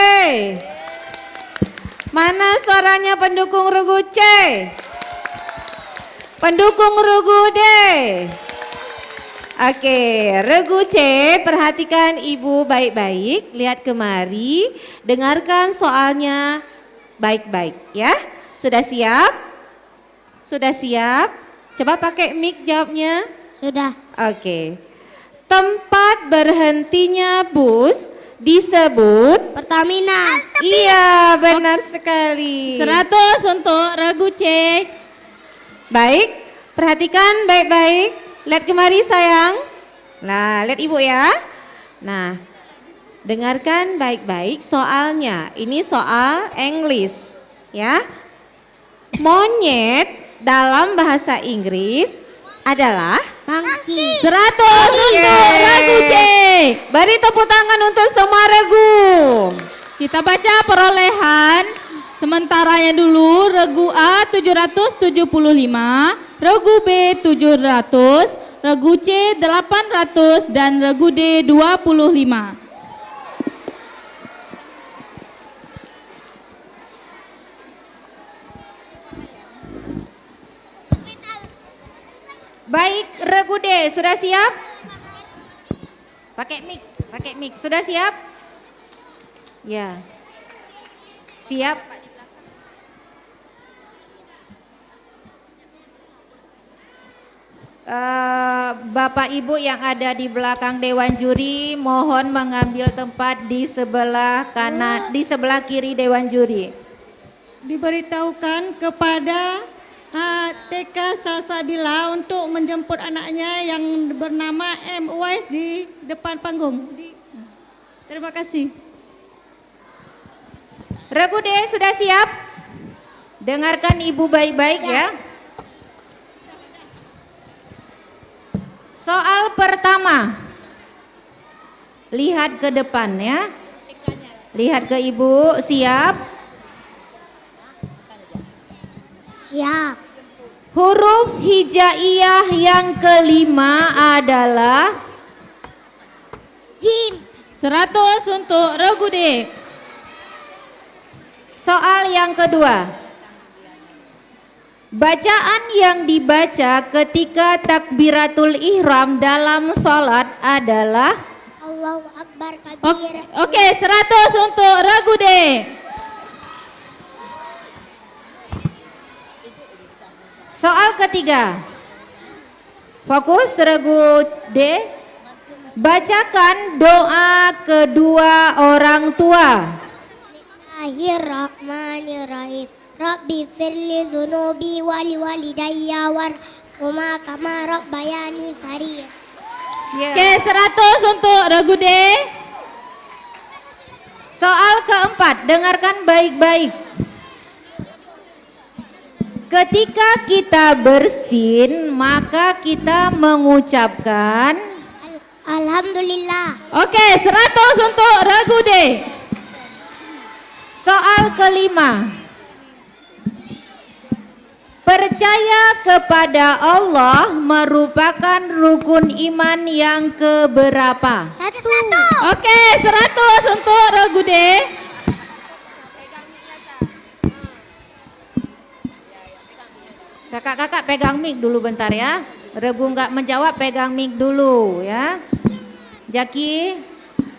Mana suaranya pendukung Regu C? Pendukung Regu D? Oke, Regu C, perhatikan Ibu baik-baik, lihat kemari, dengarkan soalnya baik-baik ya. Sudah siap? Sudah siap? Coba pakai mic jawabnya. Sudah. Oke. Tempat berhentinya bus disebut Pertamina. Iya, benar sekali. 100 untuk regu C. Baik, perhatikan baik-baik. Lihat kemari sayang. Nah, lihat ibu ya. Nah, dengarkan baik-baik soalnya. Ini soal English ya. Monyet dalam bahasa Inggris adalah Monkey. 100 untuk regu C. Beri tepuk tangan untuk semua regu. Kita baca perolehan sementaranya dulu. Regu A 775, regu B 700, regu C 800 dan regu D 25. Baik, regu D, sudah siap? Pakai mic. Sudah siap? Ya. Siap. Bapak Ibu yang ada di belakang Dewan Juri mohon mengambil tempat di sebelah kanan, di sebelah kiri Dewan Juri. Diberitahukan kepada TK Salsabila untuk menjemput anaknya yang bernama M. Uwais di depan panggung. Terima kasih. Regu D sudah siap? Dengarkan Ibu baik-baik ya. Soal pertama. Lihat ke depan ya. Lihat ke Ibu, siap? Siap. Huruf hijaiyah yang kelima adalah Jim. 100 untuk regu D. soal yang kedua. Bacaan yang dibaca ketika takbiratul ihram dalam sholat adalah Allahu Akbar kabir. Oke, 100 untuk regu D. soal ketiga. Fokus regu D. Bacakan doa kedua orang tua. Bismillahirrahmanirrahim. Rabbi firli zunubi wali walidayya warhumma kama rabbayani saghira. Oke, 100 untuk regu D. Soal keempat, dengarkan baik-baik. Ketika kita bersin, maka kita mengucapkan Alhamdulillah. Oke, 100 untuk regu D. soal kelima. Percaya kepada Allah merupakan rukun iman yang keberapa? 1. Oke, 100 untuk regu D. Kakak-kakak pegang mic dulu bentar ya. Regu nggak menjawab, pegang mic dulu ya. Jaki,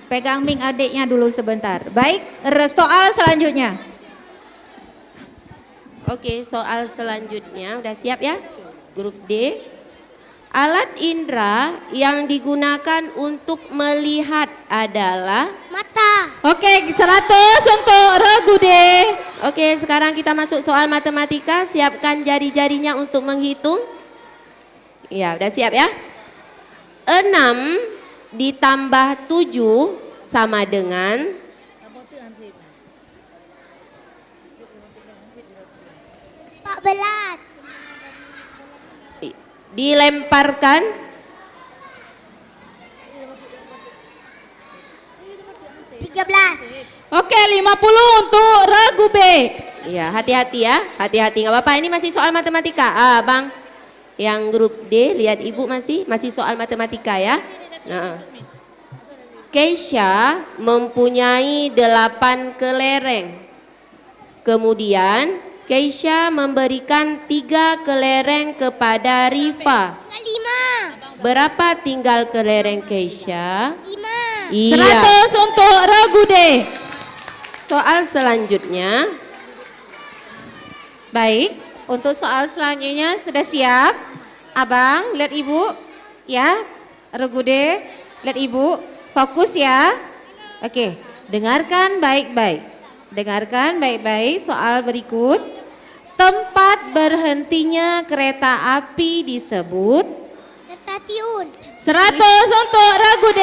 pegang mic adiknya dulu sebentar. Baik, soal selanjutnya. Oke, soal selanjutnya udah siap ya? Grup D. Alat indera yang digunakan untuk melihat adalah Mata. Oke, 100 untuk regu D. Oke, sekarang kita masuk soal matematika. Siapkan jari-jarinya untuk menghitung. Iya, udah siap ya? 6 ditambah 7 sama dengan 14. dilemparkan 13. Oke, 50 untuk regu B. Iya, hati-hati ya, hati-hati nggak apa-apa. Ini masih soal matematika, Bang. Yang grup D, lihat Ibu masih soal matematika ya. Nah, Keisha mempunyai 8 kelereng. Kemudian Keisha memberikan 3 kelereng kepada Rifa. 5. Berapa tinggal kelereng Keisha? 5. Iya. 100 untuk regu D. Soal selanjutnya. Baik, untuk soal selanjutnya sudah siap? Abang, lihat ibu, ya. Regu D, lihat ibu, fokus ya. Oke, dengarkan baik-baik. Dengarkan baik-baik soal berikut. Tempat berhentinya kereta api disebut Stasiun. 100 untuk Regu D.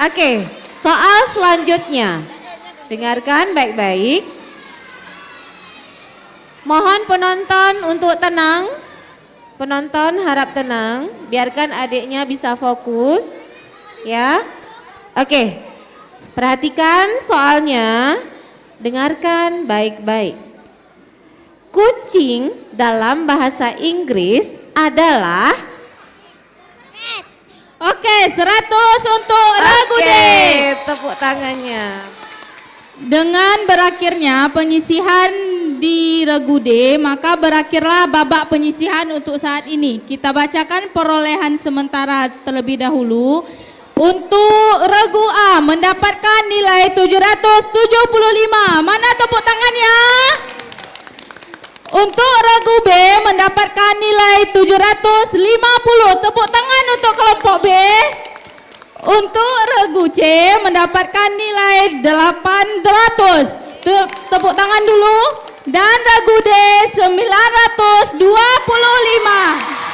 Oke, soal selanjutnya. Dengarkan baik-baik. Mohon penonton untuk tenang. Penonton harap tenang, biarkan adiknya bisa fokus. Ya. Oke. Perhatikan soalnya. Dengarkan baik-baik. Kucing dalam bahasa Inggris adalah Oke, 100 untuk Regu D. Tepuk tangannya. Dengan berakhirnya penyisihan di Regu D, maka berakhirlah babak penyisihan untuk saat ini. Kita bacakan perolehan sementara terlebih dahulu. Untuk Regu A mendapatkan nilai 775. Mana tepuk tangannya? Untuk Regu B mendapatkan nilai 750. Tepuk tangan untuk kelompok B. Untuk Regu C mendapatkan nilai 800. Tepuk tangan dulu. Dan Regu D 925.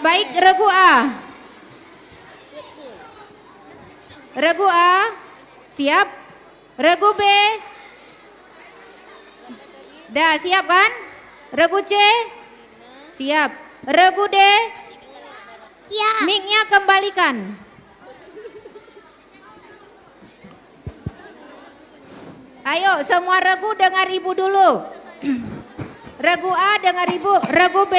Baik, Regu A. Regu A, siap? Regu B, dah siap kan? Regu C, siap. Regu D, Siap. mic-nya kembalikan. Ayo semua regu dengar ibu dulu. Regu A dengar ibu, Regu B,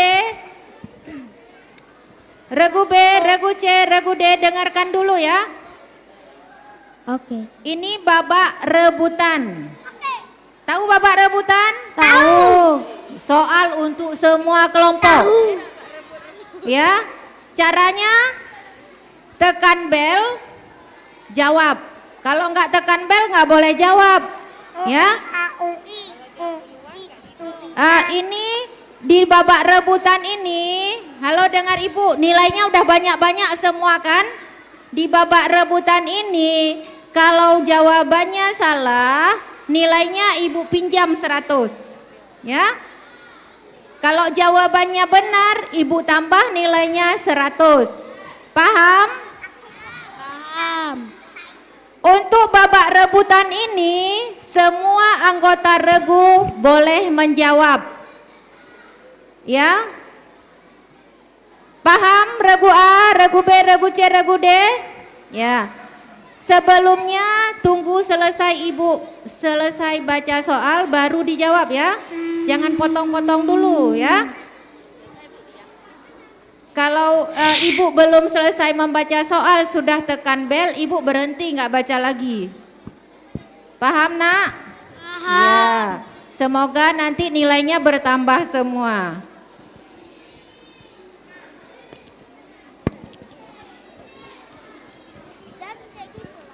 Regu B, Regu C, Regu D dengarkan dulu ya. Oke. Ini babak rebutan. Tahu babak rebutan? Tahu. Soal untuk semua kelompok. Ya, caranya tekan bel, jawab. Kalau nggak tekan bel nggak boleh jawab. Ya. Ini di babak rebutan ini, halo dengar ibu, nilainya udah banyak-banyak semua kan? Di babak rebutan ini, kalau jawabannya salah, nilainya ibu pinjam 100. Ya. Kalau jawabannya benar, ibu tambah nilainya 100. Paham? Paham. Untuk babak rebutan ini, semua anggota regu boleh menjawab. Ya. Paham regu A, regu B, regu C, regu D? Ya. Sebelumnya tunggu selesai ibu selesai baca soal baru dijawab ya. Jangan potong-potong dulu ya. Kalau ibu belum selesai membaca soal sudah tekan bel, ibu berhenti nggak baca lagi. Paham nak? Paham. Ya. Semoga nanti nilainya bertambah semua.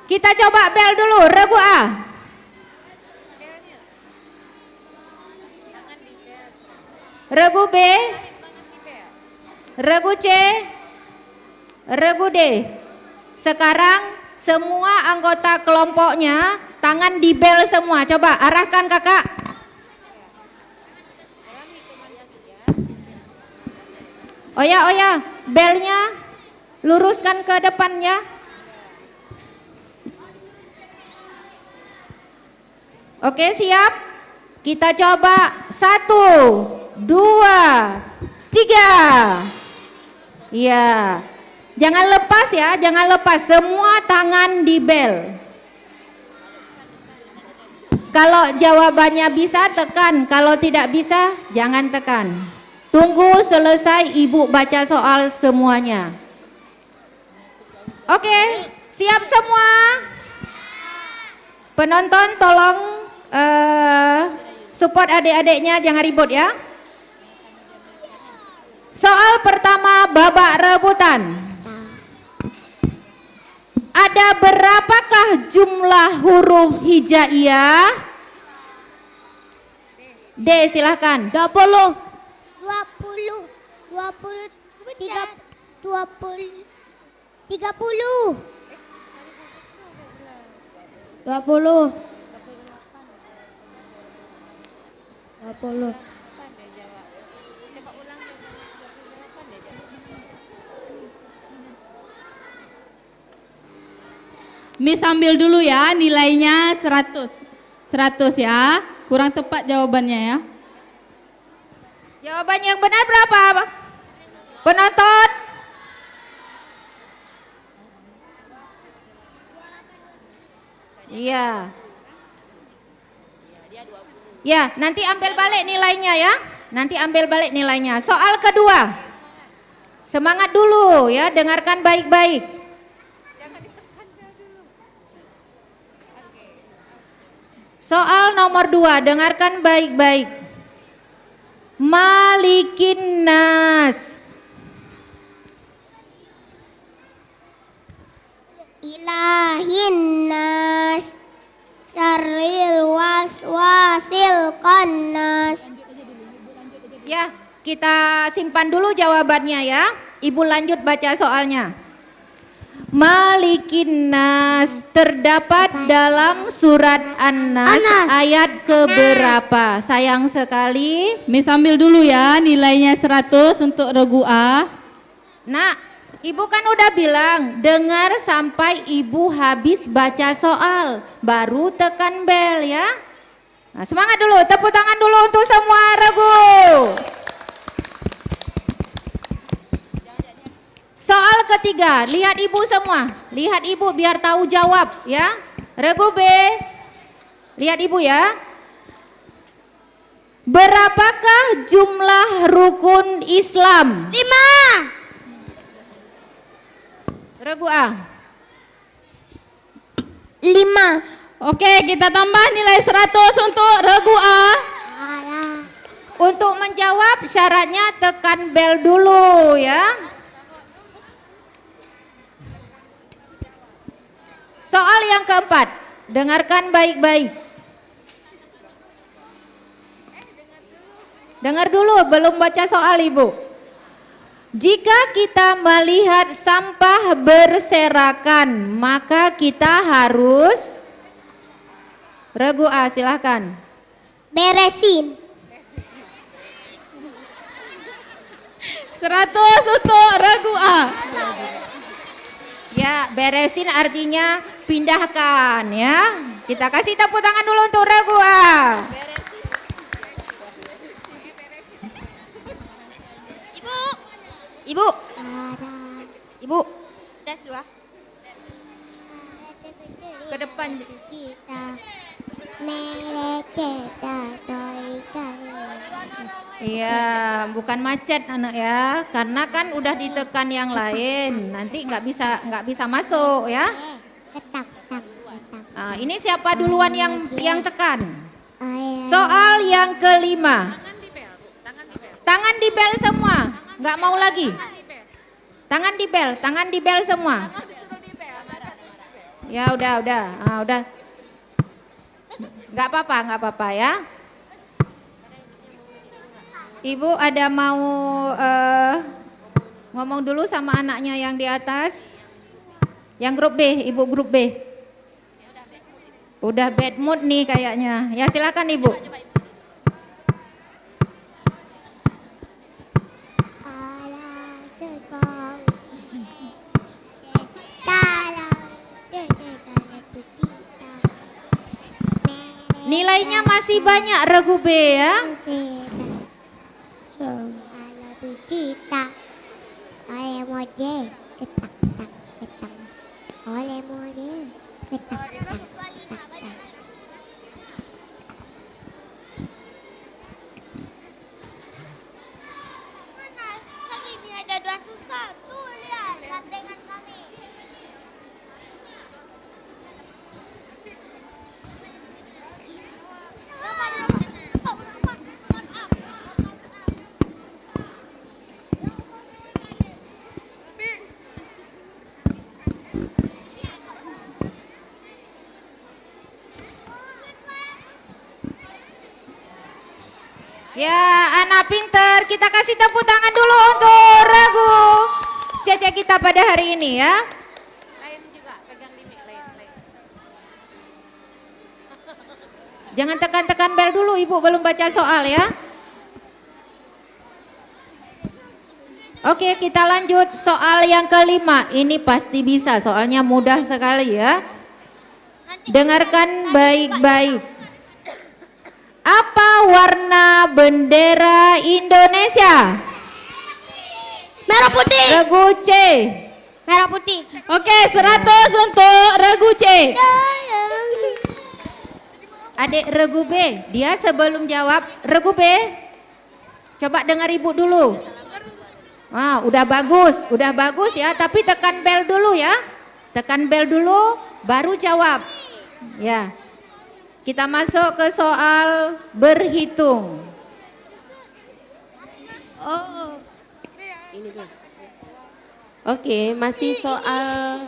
Kita coba bel dulu, regu A. Regu B. Regu C. Regu D. Sekarang semua anggota kelompoknya tangan di bel semua. Coba arahkan kakak. Oh ya, belnya luruskan ke depan ya. Oke siap? Kita coba 1, 2, 3. Iya. Jangan lepas ya, jangan lepas. Semua tangan di bel. Kalau jawabannya bisa tekan, kalau tidak bisa jangan tekan. Tunggu selesai ibu baca soal semuanya. Oke, siap semua? Penonton tolong support adik-adiknya, jangan ribut ya. Soal pertama babak rebutan. Ada berapakah jumlah huruf hijaiyah? D, silahkan. 20. 20. Miss ambil dulu ya, nilainya 100. 100 ya. Kurang tepat jawabannya ya. Jawaban yang benar berapa? Penonton? Iya. Ya, nanti ambil balik nilainya ya. Nanti ambil balik nilainya. Soal kedua. Semangat dulu ya, dengarkan baik-baik. Soal nomor 2, dengarkan baik-baik. Malikin nas. Ilahin nas. Syarril waswasil khannas. Ya, kita simpan dulu jawabannya ya. Ibu lanjut baca soalnya. Malikin nas terdapat dalam surat An-Nas ayat keberapa? Sayang sekali. Miss ambil dulu ya, nilainya 100 untuk regu A. Nak, ibu kan udah bilang dengar sampai ibu habis baca soal, baru tekan bel ya. Nah, semangat dulu, tepuk tangan dulu untuk semua regu. Soal ketiga, lihat ibu semua, lihat ibu biar tahu jawab ya. Regu B, lihat ibu ya. Berapakah jumlah rukun Islam? 5. Regu A. 5. Oke, kita tambah nilai 100 untuk regu A. Untuk menjawab syaratnya tekan bel dulu ya. Soal yang keempat, dengarkan baik-baik. Dengar dulu, belum baca soal ibu. Jika kita melihat sampah berserakan, maka kita harus... Regu A, silahkan. Beresin. 100 untuk regu A. Ya, beresin artinya pindahkan ya. Kita kasih tepuk tangan dulu untuk regu A. Ibu. Tes 2. Ke depan. Iya, bukan macet anak ya, karena kan udah ditekan yang lain, nanti nggak bisa masuk ya. Nah, ini siapa duluan yang tekan? Soal yang kelima. Tangan di bel semua, nggak mau lagi. Tangan di bel semua. Ya udah, udah. Nggak apa-apa ya. Ibu ada mau ngomong dulu sama anaknya yang di atas? Yang grup B, ibu grup B. Udah bad mood nih kayaknya. Ya silakan ibu. Nilainya masih banyak regu B ya. Ya, anak pinter. Kita kasih tepuk tangan dulu untuk regu Cece kita pada hari ini ya. Lain juga pegang di mic, lain. Jangan tekan-tekan bel dulu, Ibu belum baca soal ya. Oke, kita lanjut soal yang kelima. Ini pasti bisa, soalnya mudah sekali ya. Dengarkan baik-baik. Apa warna bendera Indonesia? Merah putih. Regu C. Merah putih. Oke, 100 untuk regu C. Adik regu B, dia sebelum jawab regu B. Coba dengar Ibu dulu. Wah, udah bagus ya, tapi tekan bel dulu ya. Tekan bel dulu, baru jawab. Ya, kita masuk ke soal berhitung. Oke, masih soal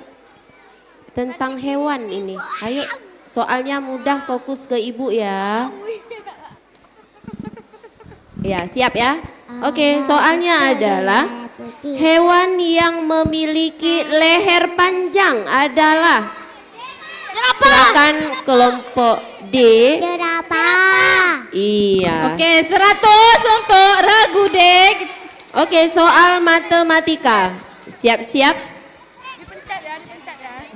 tentang hewan ini. Ayo, soalnya mudah, fokus ke Ibu ya. Ya, siap ya? Oke, soalnya adalah hewan yang memiliki leher panjang adalah, silakan kelompok D. Jerapah. Iya. Oke, 100 untuk regu D. Oke, soal matematika. Siap-siap.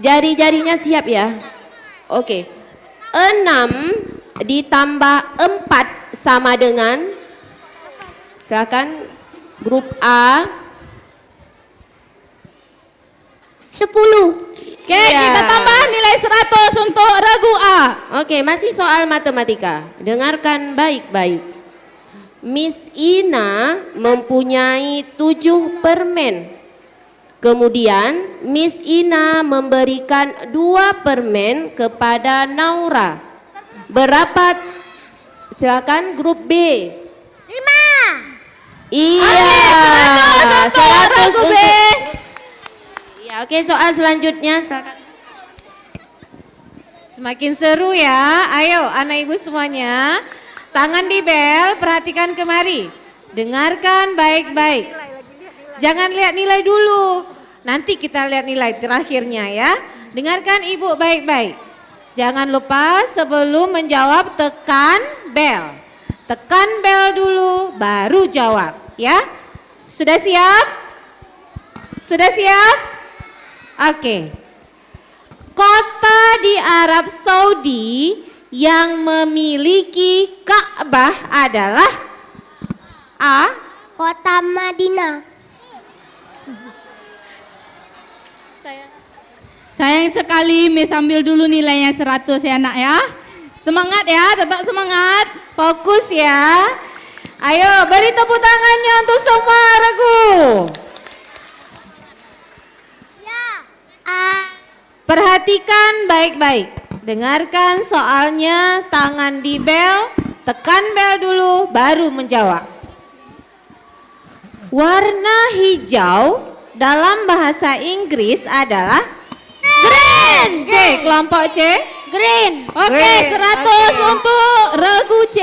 Jari-jarinya siap ya. Oke. 6 ditambah 4 sama dengan, silakan grup A. 10. Oke, Iya. kita tambah nilai 100 untuk regu A. Oke, masih soal matematika. Dengarkan baik-baik. Miss Ina mempunyai 7 permen. Kemudian Miss Ina memberikan 2 permen kepada Naura. Berapa? Silakan grup B. 5. Iya. 100 regu B. untuk. Ya, oke, soal selanjutnya silakan. Semakin seru ya. Ayo anak ibu semuanya. Tangan di bel, perhatikan kemari. Dengarkan baik-baik. Jangan lihat nilai dulu. Nanti kita lihat nilai terakhirnya ya. Dengarkan ibu baik-baik. Jangan lupa sebelum menjawab tekan bel. Tekan bel dulu baru jawab ya. Sudah siap? Sudah siap? Oke. Kota di Arab Saudi yang memiliki Ka'bah adalah A. Kota Madinah. Sayang sekali, Miss ambil dulu nilainya 100 ya nak ya. Semangat ya, tetap semangat. Fokus ya. Ayo beri tepuk tangannya untuk semua regu. Perhatikan baik-baik. Dengarkan soalnya, tangan di bel, tekan bel dulu baru menjawab. Warna hijau dalam bahasa Inggris adalah green. C, kelompok C. Green. Oke, 100 untuk regu C.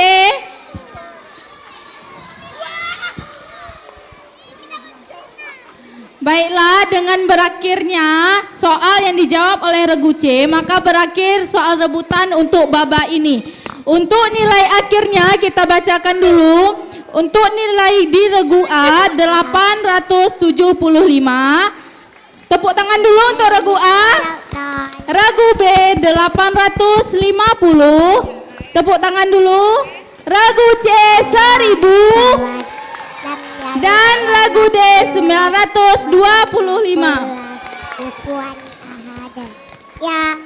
Baiklah, dengan berakhirnya soal yang dijawab oleh regu C, maka berakhir soal rebutan untuk babak ini. Untuk nilai akhirnya kita bacakan dulu. Untuk nilai di regu A 875. Tepuk tangan dulu untuk regu A. Regu B 850. Tepuk tangan dulu. Regu C 1000. Dan regu D 925. Ya.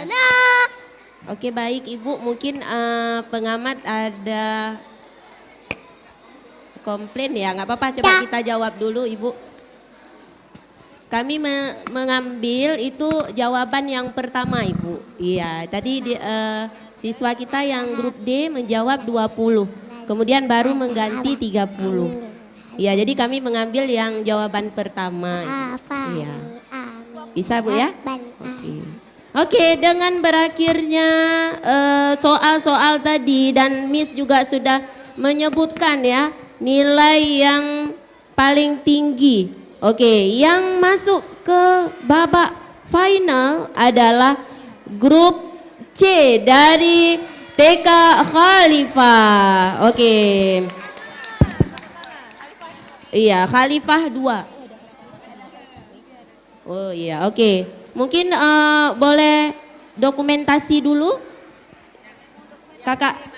Nah. Oke, baik Ibu, mungkin pengamat ada komplain ya, nggak apa-apa, coba kita jawab dulu Ibu. Kami mengambil itu jawaban yang pertama Ibu. Iya, tadi siswa kita yang grup D menjawab 20, kemudian baru mengganti 30. Iya, jadi kami mengambil yang jawaban pertama. Iya. Bisa Bu ya? Oke, dengan berakhirnya soal-soal tadi dan Miss juga sudah menyebutkan ya nilai yang paling tinggi. Oke, yang masuk ke babak final adalah grup C dari TK Khalifah. Oke. Iya, Khalifah 2. Oh iya, oke. Mungkin boleh dokumentasi dulu, Kakak.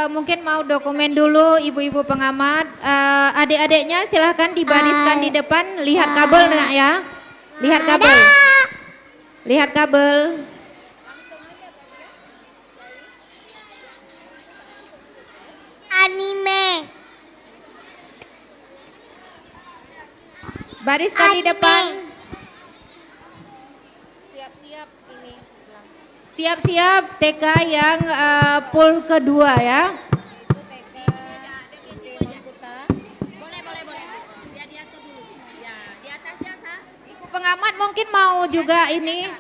Mungkin mau dokumen dulu ibu-ibu pengamat. Adik-adiknya silahkan dibariskan di depan. Lihat kabel nak ya. Lihat kabel. Lihat kabel. Anime. Bariskan di depan. Siap-siap TK yang pool kedua ya. Ibu pengamat mungkin mau juga ini.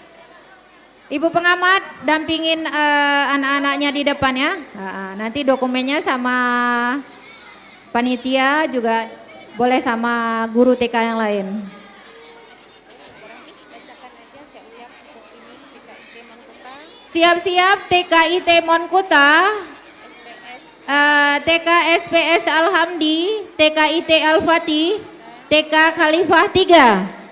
Ibu pengamat dampingin anak-anaknya di depan ya. Nanti dokumennya sama panitia juga boleh sama guru TK yang lain. Siap-siap TKIT Monkuta, TK SPS Alhamdi, TKIT Al-Fatih, TK Khalifah 3.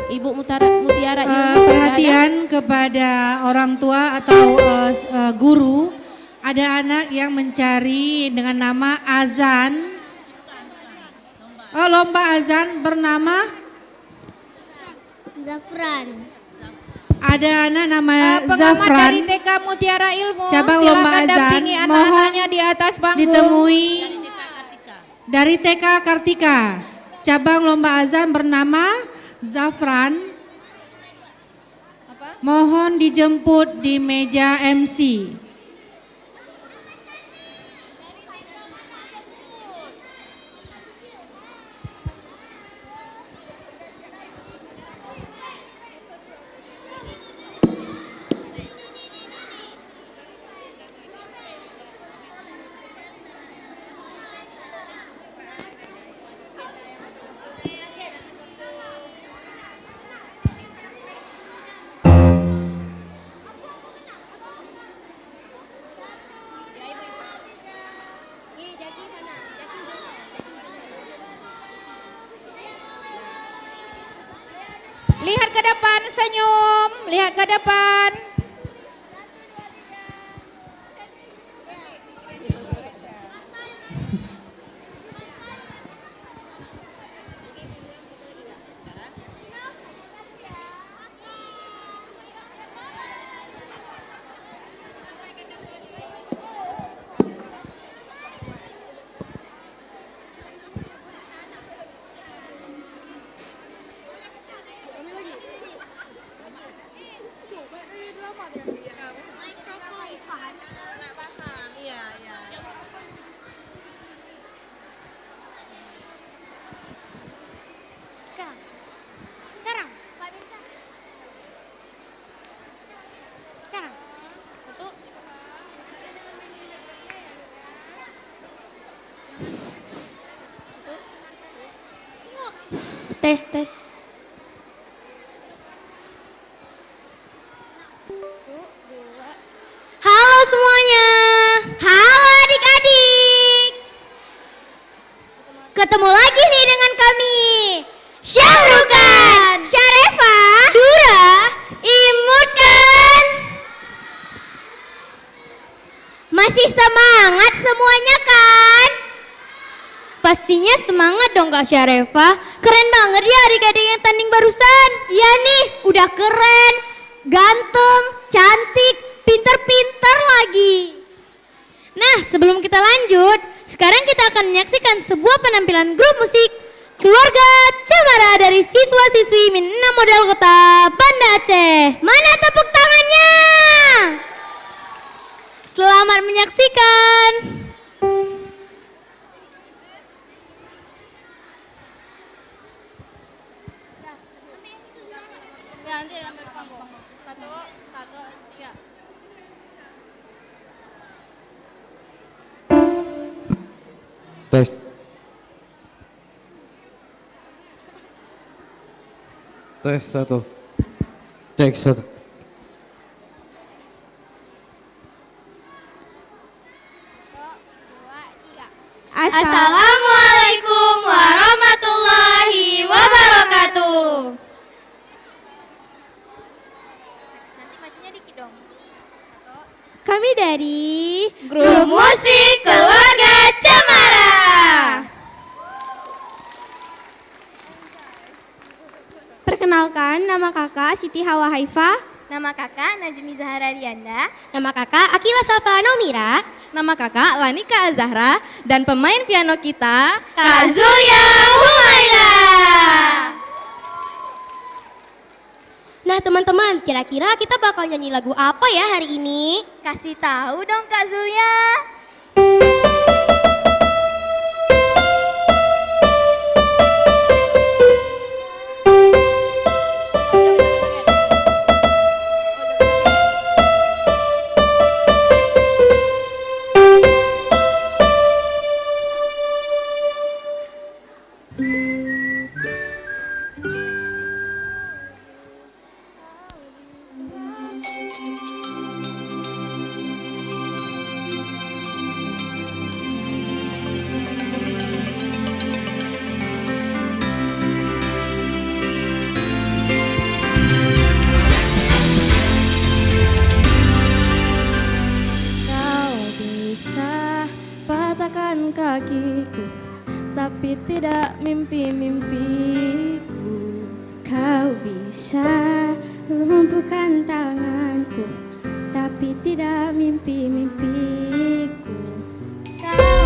Ibu Mutiara perhatian kepada orang tua atau guru, ada anak yang mencari dengan nama azan. Lomba azan bernama Zafran. Ada anak nama pengamat Zafran. dari TK Mutiara Ilmu, cabang lomba silakan azan, dampingi anak-anaknya di atas panggung. Ditemui dari TK Kartika. Cabang lomba azan bernama Zafran. Mohon dijemput di meja MC. Lihat ke depan, senyum. Lihat ke depan. Sekarang. Satu. Tes. Halo semuanya. Halo adik-adik. Ketemu lagi nih dengan kami. Syahrukan, Syarefa, Dura, Imut dan masih semangat semuanya kan? pastinya semangat dong Kak Syarefa. Keren banget ya adik-adik yang tanding barusan. Iya nih, udah keren, ganteng, cantik, pinter-pinter lagi. Nah, sebelum kita lanjut, sekarang kita akan menyaksikan sebuah penampilan grup musik Keluarga Cemara dari siswa-siswi Min 6 Model Kota Banda Aceh. Mana tepuk tangannya? Selamat menyaksikan. Nanti ambil panggung. 1, 3. Tes. Tes 1. Cek 1. Assalamualaikum warahmatullahi wabarakatuh. Kami dari Grup Musik Keluarga Cemara. Perkenalkan, nama kakak Siti Hawa Haifa. Nama kakak Najmi Zahara Rianda. Nama kakak Akila Safa Nomira. Nama kakak Lanika Azahra. Dan pemain piano kita Kak Zulya Humaira. Nah teman-teman, kira-kira kita bakal nyanyi lagu apa ya hari ini? Kasih tahu dong Kak Zulya. Kakiku, tapi tidak mimpi-mimpiku. Kau bisa melumpuhkan tanganku, tapi tidak mimpi-mimpiku. Kau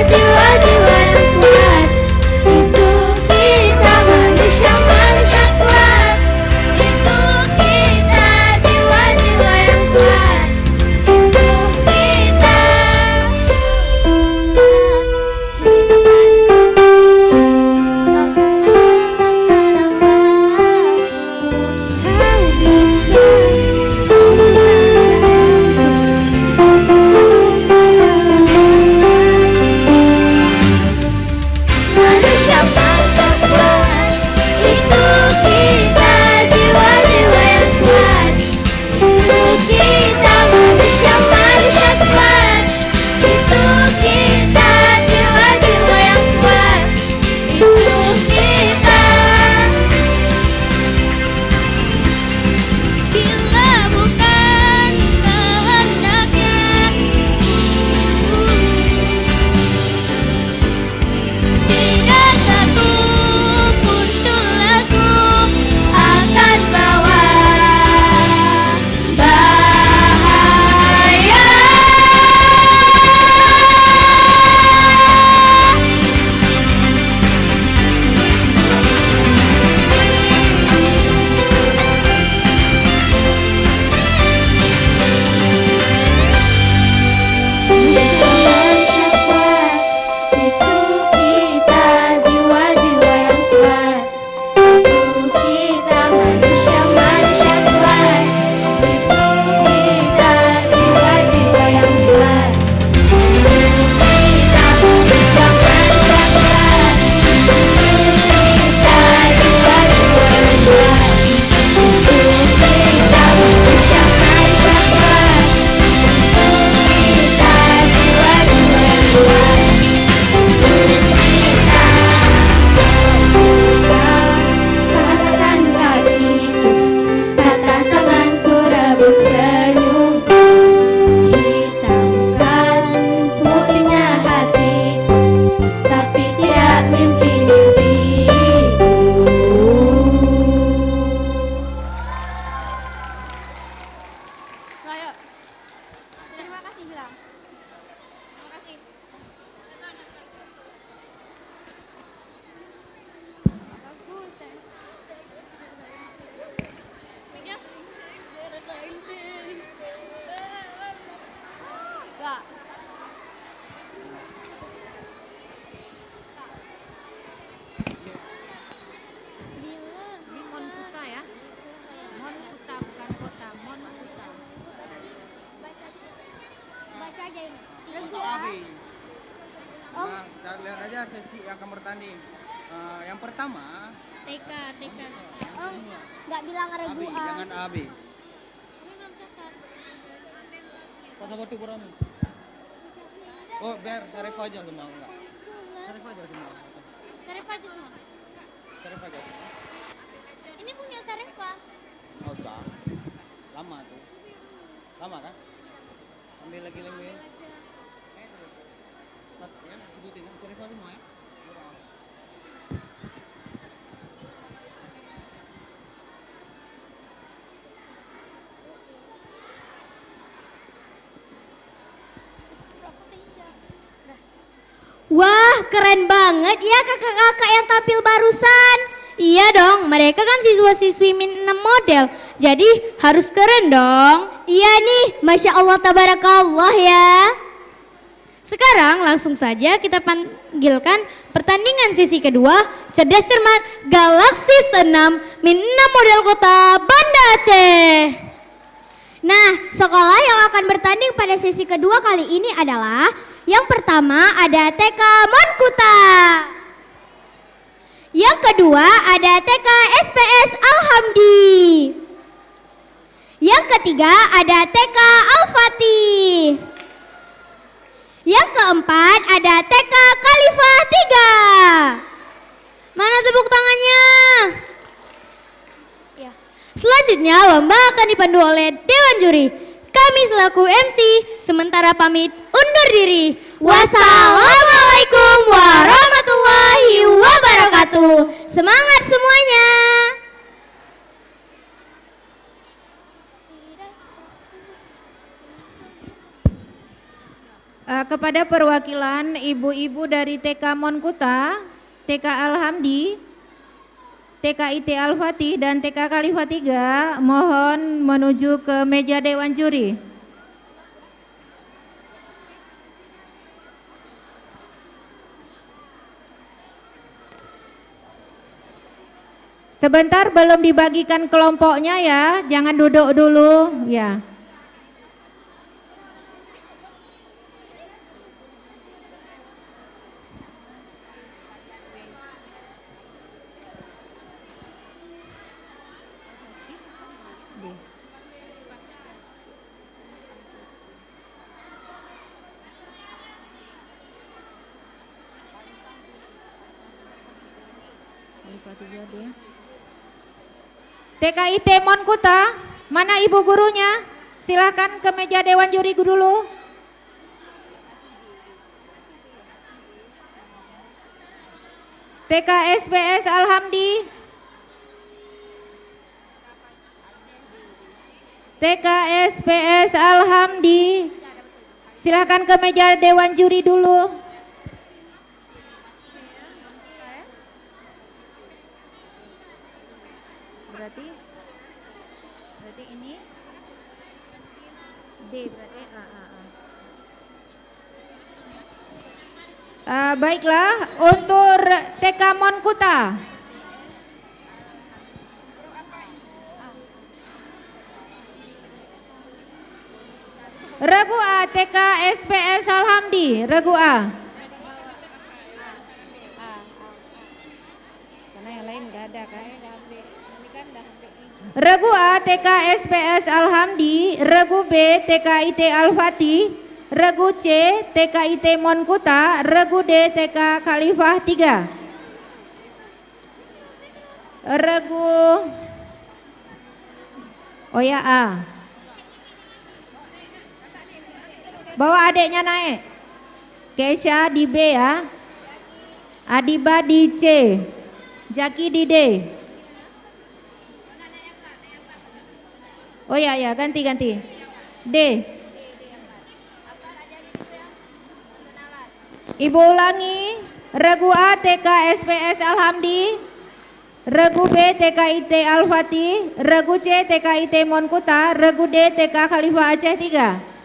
jiwa-jiwa yang kuat, itu kita manusia. bilang. Terima kasih. Bagus. Mega. Enggak. Di Monkuta ya. Monkuta bukan kota, Monkuta. Baca aja ini. Masuk AB. Nah, kita lihat aja sesi yang akan bertanding. Yang pertama, TK. Oh, nggak bilang AB, regu A. jangan AB. Pas apa tuh berani? Oh, biar Syarif aja semua enggak. Syarif aja semua. Sarefa aja semua. Syarif aja. Ini punya Sarefa. Enggak usah. Lama tuh. Lama kan? Ambil lagi. Ya, sebutin Syarif aja semua ya. Wah, keren banget ya kakak-kakak yang tampil barusan. Iya dong, mereka kan siswa-siswi min 6 model. Jadi harus keren dong. Iya nih, Masya Allah tabarakallah ya. Sekarang langsung saja kita panggilkan pertandingan sesi kedua Cerdas Cermat Galaksi 6 min 6 model kota Banda Aceh. Nah, sekolah yang akan bertanding pada sesi kedua kali ini adalah yang pertama ada TK Monkuta. Yang kedua ada TK SPS Alhamdi. Yang ketiga ada TK Al-Fatih. Yang keempat ada TK Khalifah 3. Mana tepuk tangannya? Ya. Selanjutnya lomba akan dipandu oleh Dewan Juri. Kami selaku MC sementara pamit undur diri. Wassalamualaikum warahmatullahi wabarakatuh. Semangat semuanya. Kepada perwakilan ibu-ibu dari TK Monkuta, TK Alhamdi, TK IT Al-Fatih dan TK Khalifah 3 mohon menuju ke meja Dewan Juri. Sebentar belum dibagikan kelompoknya ya, jangan duduk dulu ya. TKIT Monkuta, mana ibu gurunya? Silahkan ke meja Dewan Juri dulu. TK SPS Alhamdi, TK SPS Alhamdi, silahkan ke meja Dewan Juri dulu. Berarti ini D berarti baiklah untuk TK Monkuta. Regu A TK SPS Alhamdi, Regu A. Karena yang lain enggak ada kan? Regu A TK SPS Alhamdi, Regu B TKIT Al-Fatih, Regu C TKIT Monkuta, Regu D TK Khalifah 3. Regu oh ya A. Bawa adiknya naik. Kesha di B ya. Adiba di C. Jaki di D. Oh ya, ganti. D. Ibu ulangi. Regu A TK SPS Alhamdi, Regu B TKIT Al-Fatih, Regu C TKIT Monkuta, Regu D TK Khalifah Aceh 3.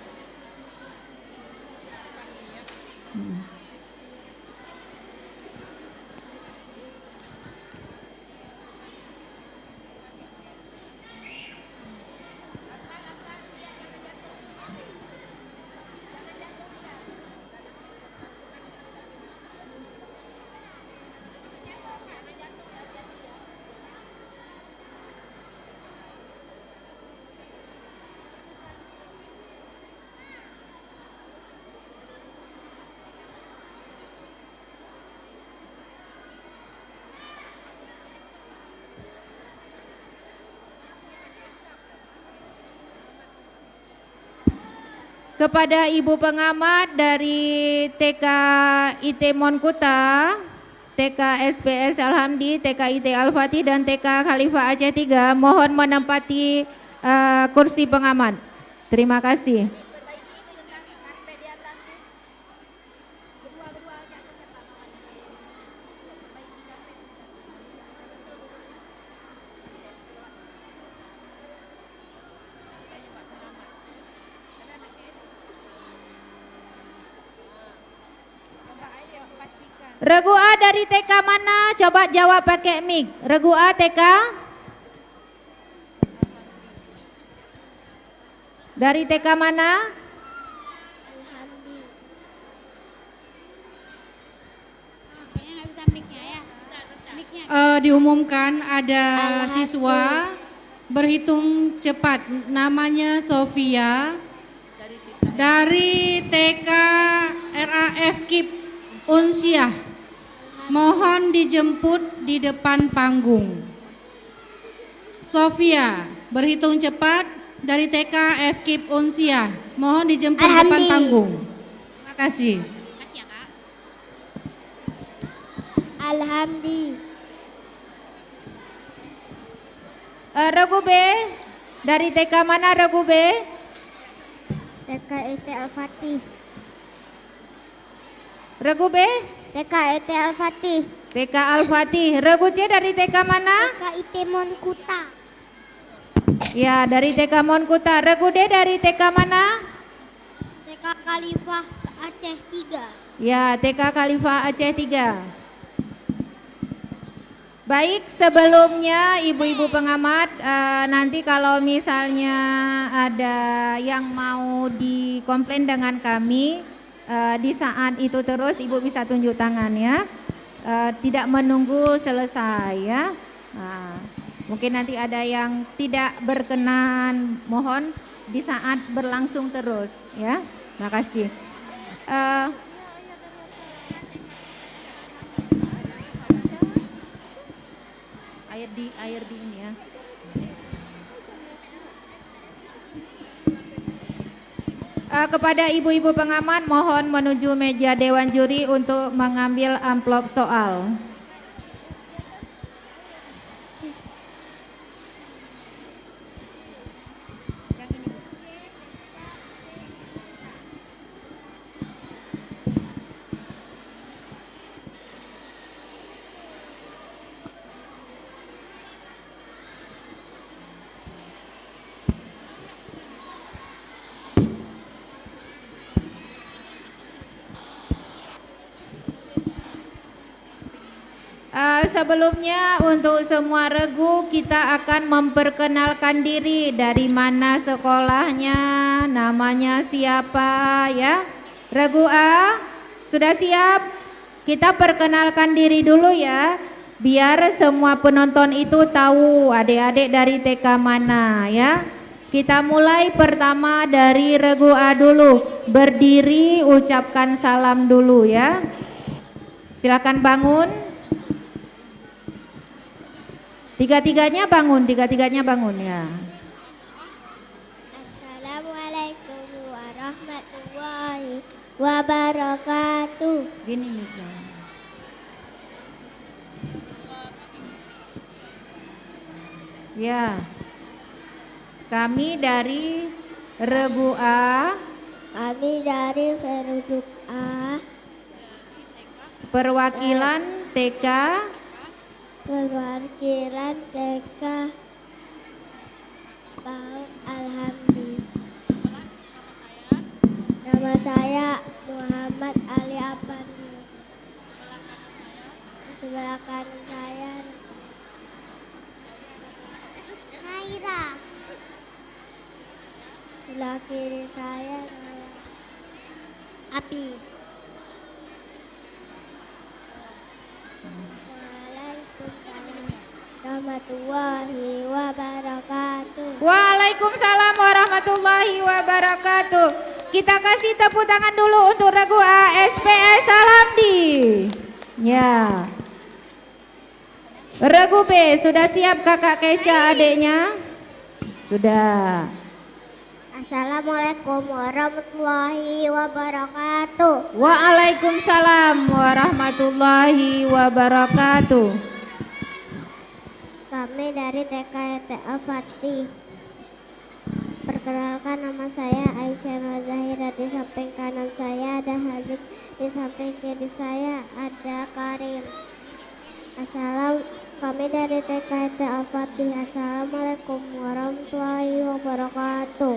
Kepada Ibu pengamat dari TK IT Monkuta, TK SPS Alhamdi, TK IT Al-Fatih dan TK Khalifah Aceh 3 mohon menempati kursi pengamat. Terima kasih. Regu A dari TK mana? Coba jawab pakai mic. Regu A TK? Dari TK mana? Diumumkan ada siswa berhitung cepat, namanya Sofia dari TK RAF KIP Unsiah. Mohon dijemput di depan panggung. Sofia berhitung cepat dari TK FKIP Unsiah. Mohon dijemput di depan panggung. Terima kasih. Alhamdi. Regu B dari TK mana Regu B? TK IT Al-Fatih. Regu B? TK IT Al-Fatih. TK Al-Fatih. Regu C dari TK mana? TK IT Monkuta. Ya, dari TK Monkuta. Regu D dari TK mana? TK Khalifah Aceh 3. Ya, TK Khalifah Aceh 3. Baik, sebelumnya ibu-ibu pengamat, nanti kalau misalnya ada yang mau dikomplain dengan kami, di saat itu terus ibu bisa tunjuk tangan ya, tidak menunggu selesai ya. Nah, mungkin nanti ada yang tidak berkenan, mohon di saat berlangsung terus ya. Terima kasih. Air di ini ya. Kepada ibu-ibu pengamat mohon menuju meja dewan juri untuk mengambil amplop soal. Sebelumnya untuk semua regu kita akan memperkenalkan diri, dari mana sekolahnya, namanya siapa ya. Regu A sudah siap? Kita perkenalkan diri dulu ya, biar semua penonton itu tahu adik-adik dari TK mana ya. Kita mulai pertama dari regu A dulu, berdiri ucapkan salam dulu ya. Silakan bangun. Tiga-tiganya bangun ya. Assalamualaikum warahmatullahi wabarakatuh. Gini Mika. Ya. Kami dari regu A. Kami dari Feruduk A. Perwakilan TK. Perwakilan TK Paut Alhamdi. Nama saya Muhammad Ali Apandi. Sebelah kanan saya Naira. Sebelah kiri saya Api. Waalaikumsalam warahmatullahi wabarakatuh. Waalaikumsalam warahmatullahi wabarakatuh. Kita kasih tepuk tangan dulu untuk regu A SPS Alhamdi. Ya. Regu B sudah siap kakak Kesha adiknya? Sudah. Assalamualaikum warahmatullahi wabarakatuh. Waalaikumsalam warahmatullahi wabarakatuh. Kami dari TKTA Fatih. Perkenalkan, nama saya Aisyah Mazahira. Di samping kanan saya ada Hazik, di samping kiri saya ada Karim. Kami dari TKTA Fatih. Assalamualaikum warahmatullahi wabarakatuh.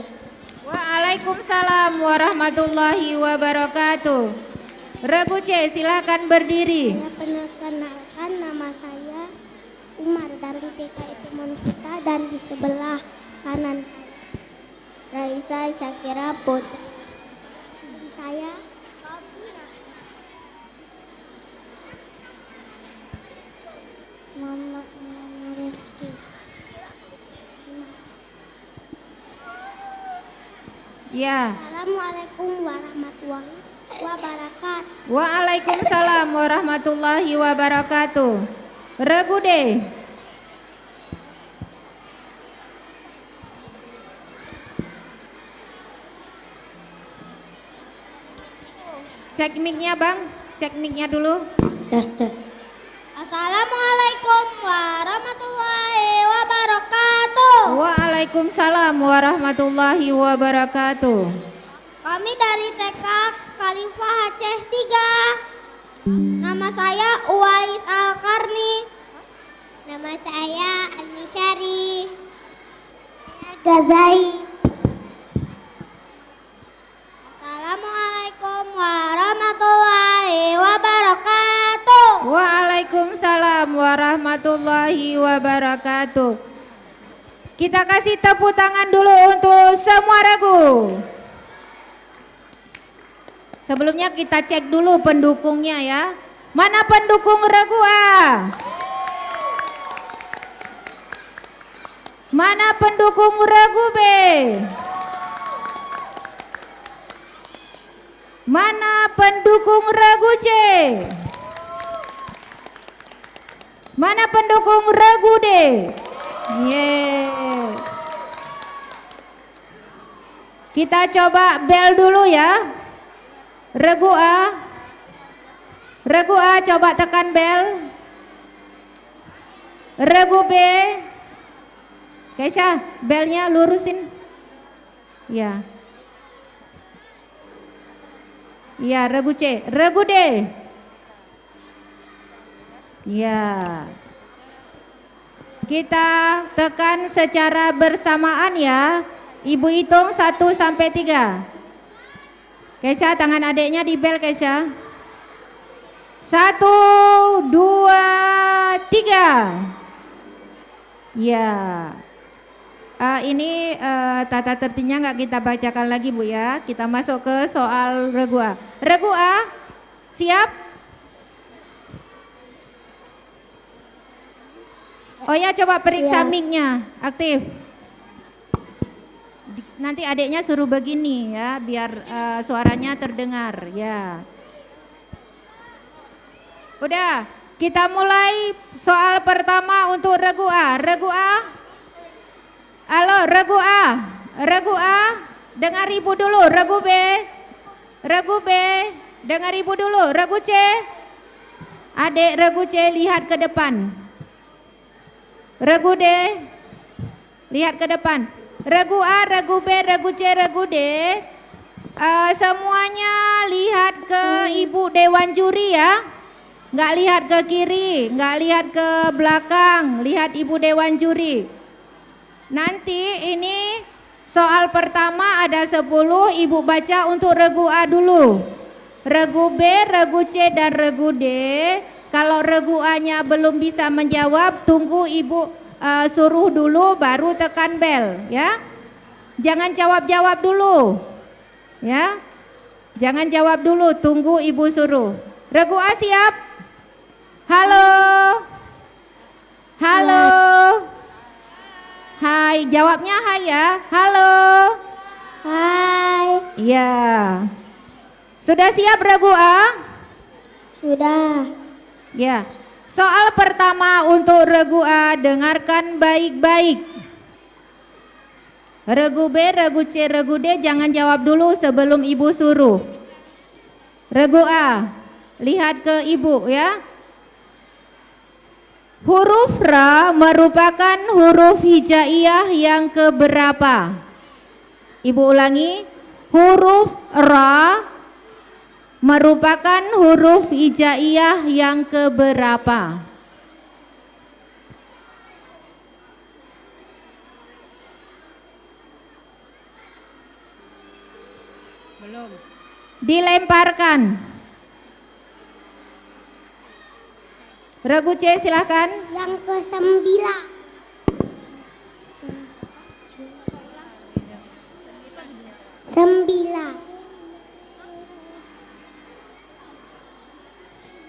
Waalaikumsalam warahmatullahi wabarakatuh. Regu C silakan berdiri. Saya perkenalkan, nama saya Umar dari TKT Monita, dan di sebelah kanan Raisa Syakira Putri. Saya Mama Rizky. Ya. Assalamualaikum warahmatullahi wabarakatuh. Waalaikumsalam warahmatullahi wabarakatuh. Regu D. Cek mic-nya bang, cek mic-nya dulu. Tes. Assalamualaikum warahmatullahi wabarakatuh. Waalaikumsalam warahmatullahi wabarakatuh. Kami dari TK Khalifah Aceh 3. Nama saya Uwais Al-Karni. Nama saya Al-Nishari Gazai. Assalamualaikum warahmatullahi wabarakatuh. Waalaikumsalam warahmatullahi wabarakatuh. Kita kasih tepuk tangan dulu untuk semua regu. Sebelumnya kita cek dulu pendukungnya ya. Mana pendukung regu A? Mana pendukung regu B? Mana pendukung regu C? Mana pendukung regu D? Yeay. Kita coba bel dulu ya. Regu A. Regu A coba tekan bel. Regu B. Kesha, belnya lurusin. Ya. Ya, regu C. Regu D. Ya. Kita tekan secara bersamaan ya. Ibu hitung 1 sampai 3. Kesha, tangan adiknya di bel Kesha. 1, 2, 3. Ya. Ini tata tertibnya nggak kita bacakan lagi Bu ya. Kita masuk ke soal regu A. Regu A, siap? Oh ya, coba periksa mic-nya, aktif. Nanti adiknya suruh begini ya, biar suaranya terdengar ya. Udah, kita mulai soal pertama untuk regu A. Regu A. Halo, regu A. Regu A, dengar ibu dulu. Regu B. Regu B, dengar ibu dulu. Regu C. Adik regu C lihat ke depan. Regu D, lihat ke depan. Regu A, regu B, regu C, regu D. Semuanya lihat ke ibu dewan juri ya. nggak lihat ke kiri, nggak lihat ke belakang, lihat Ibu Dewan Juri. Nanti ini soal pertama ada 10, Ibu baca untuk regu A dulu. Regu B, regu C, dan regu D. Kalau regu A-nya belum bisa menjawab, tunggu Ibu suruh dulu baru tekan bel ya. Jangan jawab-jawab dulu. Ya. Jangan jawab dulu, tunggu Ibu suruh. Regu A siap? Halo. Halo. Hai, jawabnya hai ya. Halo. Hai. Iya. Sudah siap regu A? Sudah. Ya. Soal pertama untuk regu A, dengarkan baik-baik. Regu B, regu C, regu D jangan jawab dulu sebelum Ibu suruh. Regu A, lihat ke Ibu ya. Huruf Ra merupakan huruf hijaiyah yang keberapa? Ibu ulangi. Huruf Ra merupakan huruf hijaiyah yang keberapa? Belum. Dilemparkan. Regu C silahkan. Yang ke-9.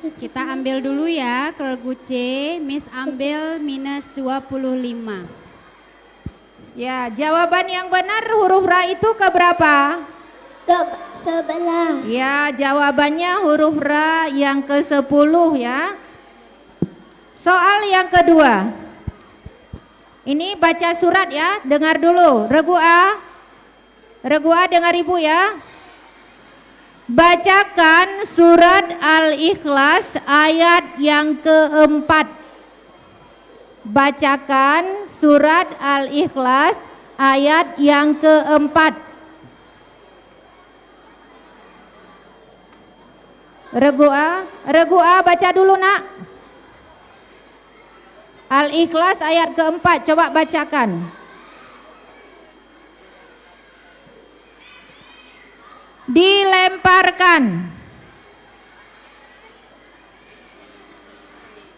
Kita ambil dulu ya regu C, Miss ambil minus 25. Ya, jawaban yang benar huruf Ra itu keberapa? Ke-11. Ya, jawabannya huruf Ra yang ke-10 ya. Soal yang kedua. Ini baca surat ya, dengar dulu. Regu A. Regu A dengar Ibu ya. Bacakan surat Al-Ikhlas ayat yang keempat. Bacakan surat Al-Ikhlas ayat yang keempat. Regu A baca dulu nak. Al-Ikhlas ayat keempat, coba bacakan. Dilemparkan.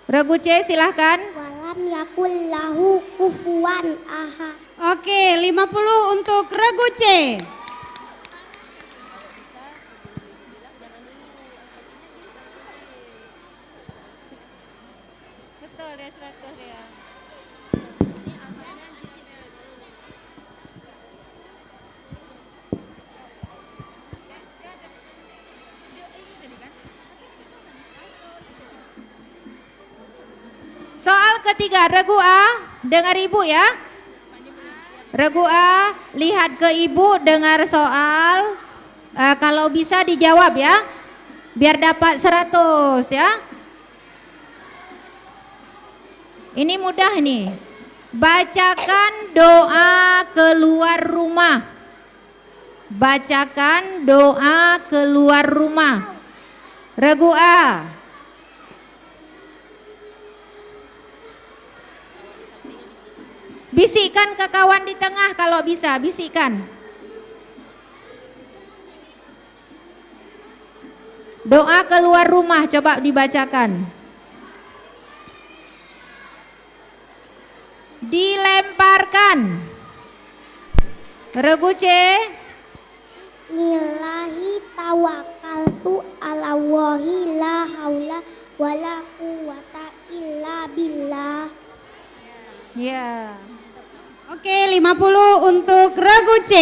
Regu C silahkan. Walam yakul lahu kufuwan ahad. Oke, 50 untuk regu C. Betul dia 100 ya. Soal ketiga, regu A, dengar Ibu ya. Regu A, lihat ke Ibu, dengar soal. Kalau bisa dijawab ya, biar dapat 100 ya. Ini mudah nih. Bacakan doa keluar rumah. Bacakan doa keluar rumah. Regu A. Bisikkan ke kawan di tengah kalau bisa, bisikkan. Doa keluar rumah coba dibacakan. Dilemparkan. Regu C. Bismillahi tawakkaltu ala Allahi la haula wala quwata illa billah. Ya. Oke, 50 untuk regu C.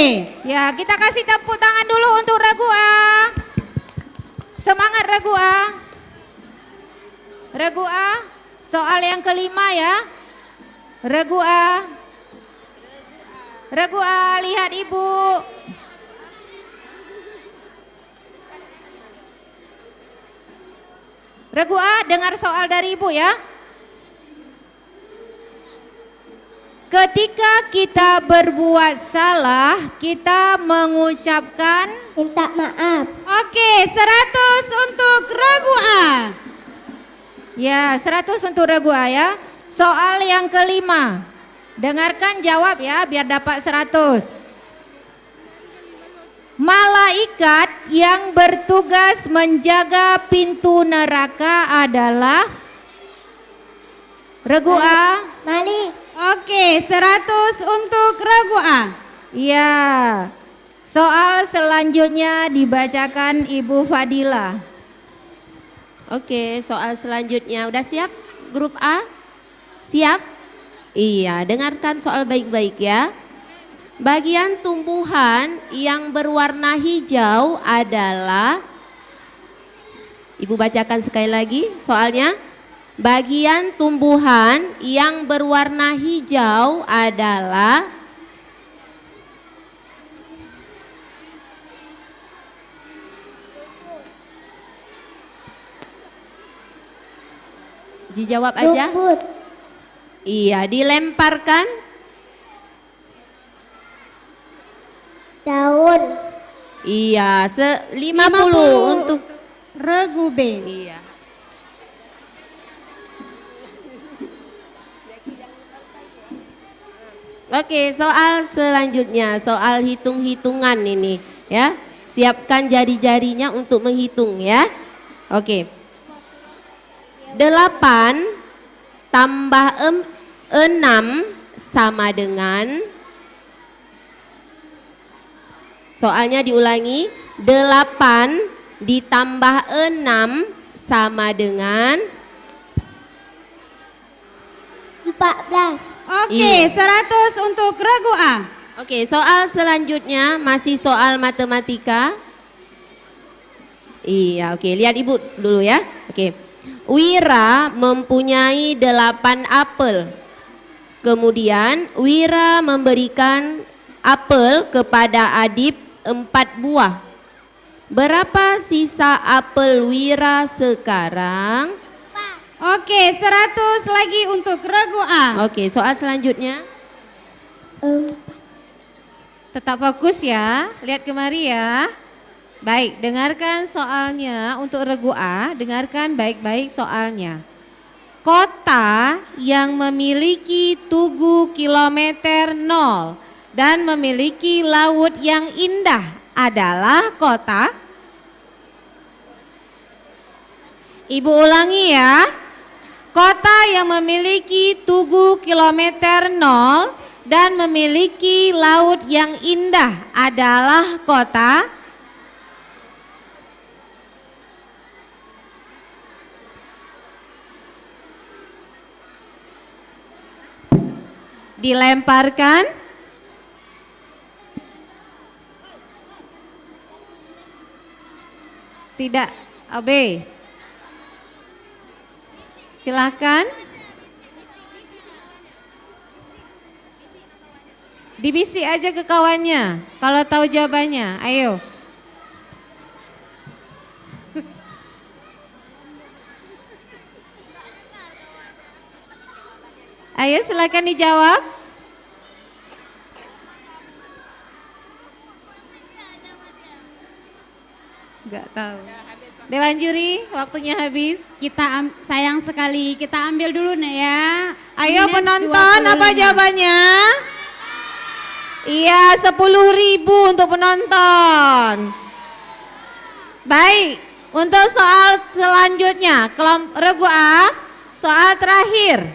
Ya, kita kasih tepuk tangan dulu untuk regu A. Semangat regu A. Regu A, soal yang kelima ya. Regu A. Regu A, lihat Ibu. Regu A, dengar soal dari Ibu ya. Ketika kita berbuat salah, kita mengucapkan minta maaf. Oke, 100 untuk regu A. Ya, 100 untuk regu A ya. Soal yang kelima. Dengarkan jawab ya biar dapat 100. Malaikat yang bertugas menjaga pintu neraka adalah regu A. Malik. Oke, 100 untuk regu A. Ya. Soal selanjutnya dibacakan Ibu Fadila. Oke, soal selanjutnya udah siap grup A? Siap? Iya, dengarkan soal baik-baik ya. Bagian tumbuhan yang berwarna hijau adalah, Ibu bacakan sekali lagi soalnya. Bagian tumbuhan yang berwarna hijau adalah dijawab aja. Rumput. Iya, dilemparkan. Daun. Iya, 50 untuk regu B. Iya. Oke, soal selanjutnya, soal hitung-hitungan ini ya. Siapkan jari-jarinya untuk menghitung ya. Oke. 8 tambah 6 sama dengan, soalnya diulangi, 8 ditambah 6 sama dengan 14. Oke, 100 untuk regu A. Oke, soal selanjutnya masih soal matematika. Iya, oke, lihat Ibu dulu ya. Oke. Wira mempunyai 8 apel. Kemudian Wira memberikan apel kepada Adib 4 buah. Berapa sisa apel Wira sekarang? Oke, 100 lagi untuk regu A. Oke, soal selanjutnya. Tetap fokus ya, lihat kemari ya. Baik, dengarkan soalnya untuk regu A, dengarkan baik-baik soalnya. Kota yang memiliki tugu kilometer 0 dan memiliki laut yang indah adalah kota. Ibu ulangi ya. Kota yang memiliki tugu kilometer 0 dan memiliki laut yang indah adalah kota. Dilemparkan. Tidak, AB. Silakan. Dibisik aja ke kawannya kalau tahu jawabannya. Ayo. Ayo silakan dijawab. Enggak tahu. Dewan juri, waktunya habis. Sayang sekali, kita ambil dulu nih ya. Ayo penonton, apa jawabannya? Iya, 10.000 untuk penonton. Baik, untuk soal selanjutnya, regu A, soal terakhir.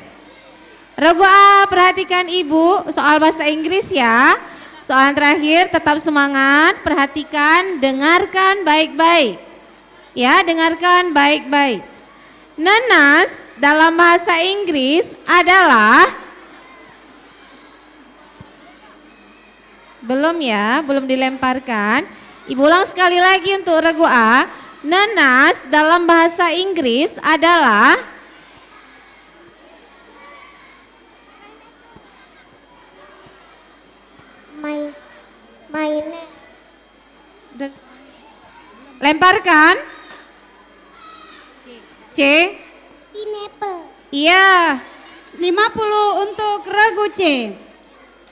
Regu A, perhatikan Ibu, soal bahasa Inggris ya. Soal terakhir, tetap semangat, perhatikan, dengarkan baik-baik. Ya, dengarkan baik-baik. Nanas dalam bahasa Inggris adalah, belum ya, belum dilemparkan. Ibu ulang sekali lagi untuk regu A. Nanas dalam bahasa Inggris adalah, Mainnya. lemparkan. C. Pineapple. Iya. 50 untuk regu C.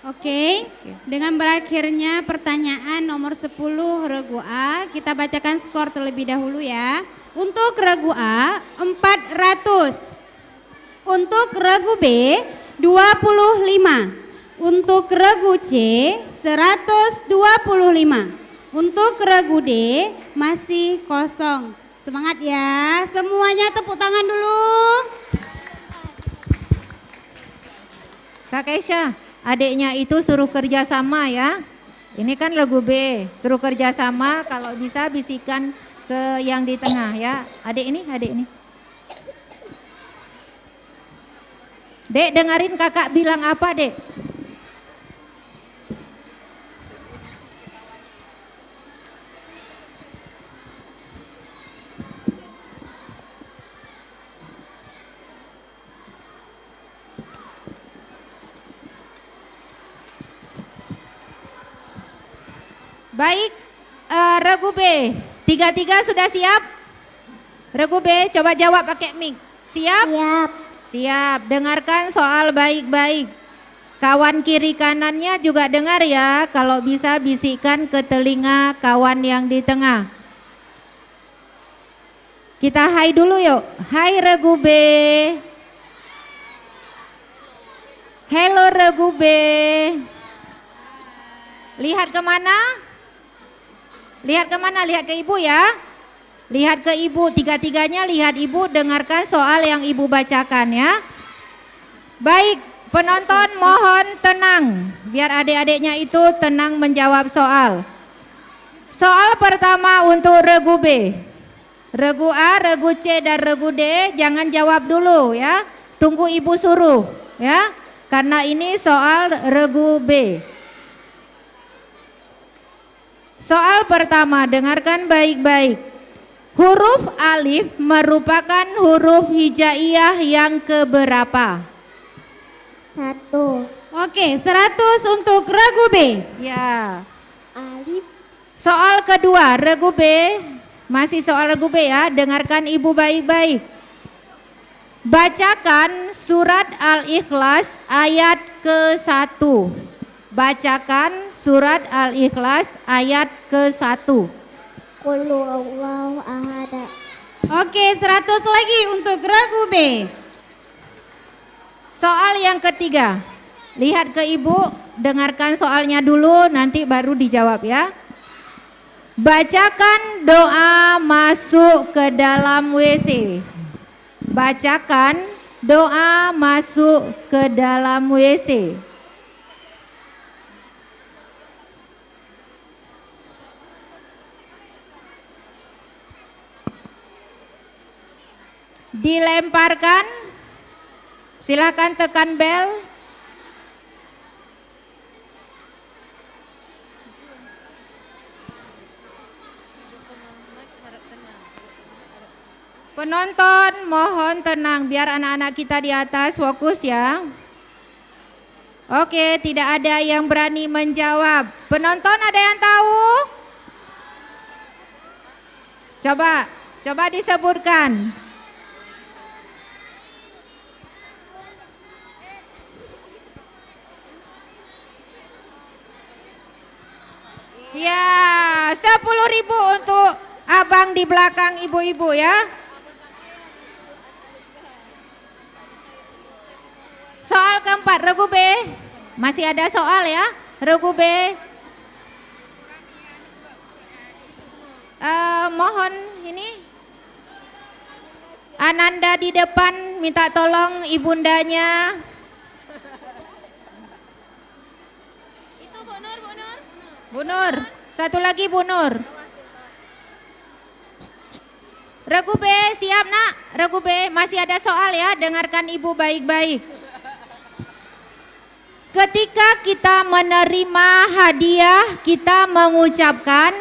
Oke, dengan berakhirnya pertanyaan nomor 10 regu A, kita bacakan skor terlebih dahulu ya. Untuk regu A 400. Untuk regu B 25. Untuk regu C 125. Untuk regu D masih kosong. Semangat ya, semuanya tepuk tangan dulu. Kak Keisha, adiknya itu suruh kerja sama ya. Ini kan regu B, suruh kerja sama, kalau bisa bisikan ke yang di tengah ya. Adik ini. Dek, dengerin kakak bilang apa, Dek? Baik, regu B, tiga sudah siap? Regu B, coba jawab pakai mic. Siap? Siap, dengarkan soal baik-baik. Kawan kiri kanannya juga dengar ya, kalau bisa bisikkan ke telinga kawan yang di tengah. Kita hai dulu yuk, hai regu B. Hello regu B. Lihat kemana? Lihat kemana? Lihat ke ibu ya. Lihat ke ibu, tiga-tiganya lihat ibu, dengarkan soal yang ibu bacakan ya. Baik, penonton mohon tenang, biar adik-adiknya itu tenang menjawab soal. Soal pertama untuk regu B. Regu A, regu C, dan regu D jangan jawab dulu ya. Tunggu ibu suruh ya. Karena ini soal regu B. Soal pertama, dengarkan baik-baik. Huruf alif merupakan huruf hijaiyah yang keberapa? 1. Oke, 100 untuk regu B. Ya. Alif. Soal kedua, regu B. Masih soal regu B ya, dengarkan ibu baik-baik. Bacakan surat Al-Ikhlas ayat ke-1. Bacakan surat Al-Ikhlas ayat ke-1. Qul huwallahu ahad. Oke, 100 lagi untuk regu B. Soal yang ketiga. Lihat ke ibu, dengarkan soalnya dulu, nanti baru dijawab ya. Bacakan doa masuk ke dalam WC. Bacakan doa masuk ke dalam WC. Dilemparkan, silakan tekan bel. Penonton mohon tenang biar anak-anak kita di atas fokus ya. Oke, tidak ada yang berani menjawab. Penonton ada yang tahu? Coba disebutkan. Ya, 10.000 untuk abang di belakang ibu-ibu ya. Soal keempat, regu B. Masih ada soal ya, regu B. Mohon ini. Ananda di depan minta tolong ibundanya. Bu Nur, satu lagi Bu Nur. Regu B, siap nak? Regu B, masih ada soal ya, dengarkan ibu baik-baik. Ketika kita menerima hadiah, kita mengucapkan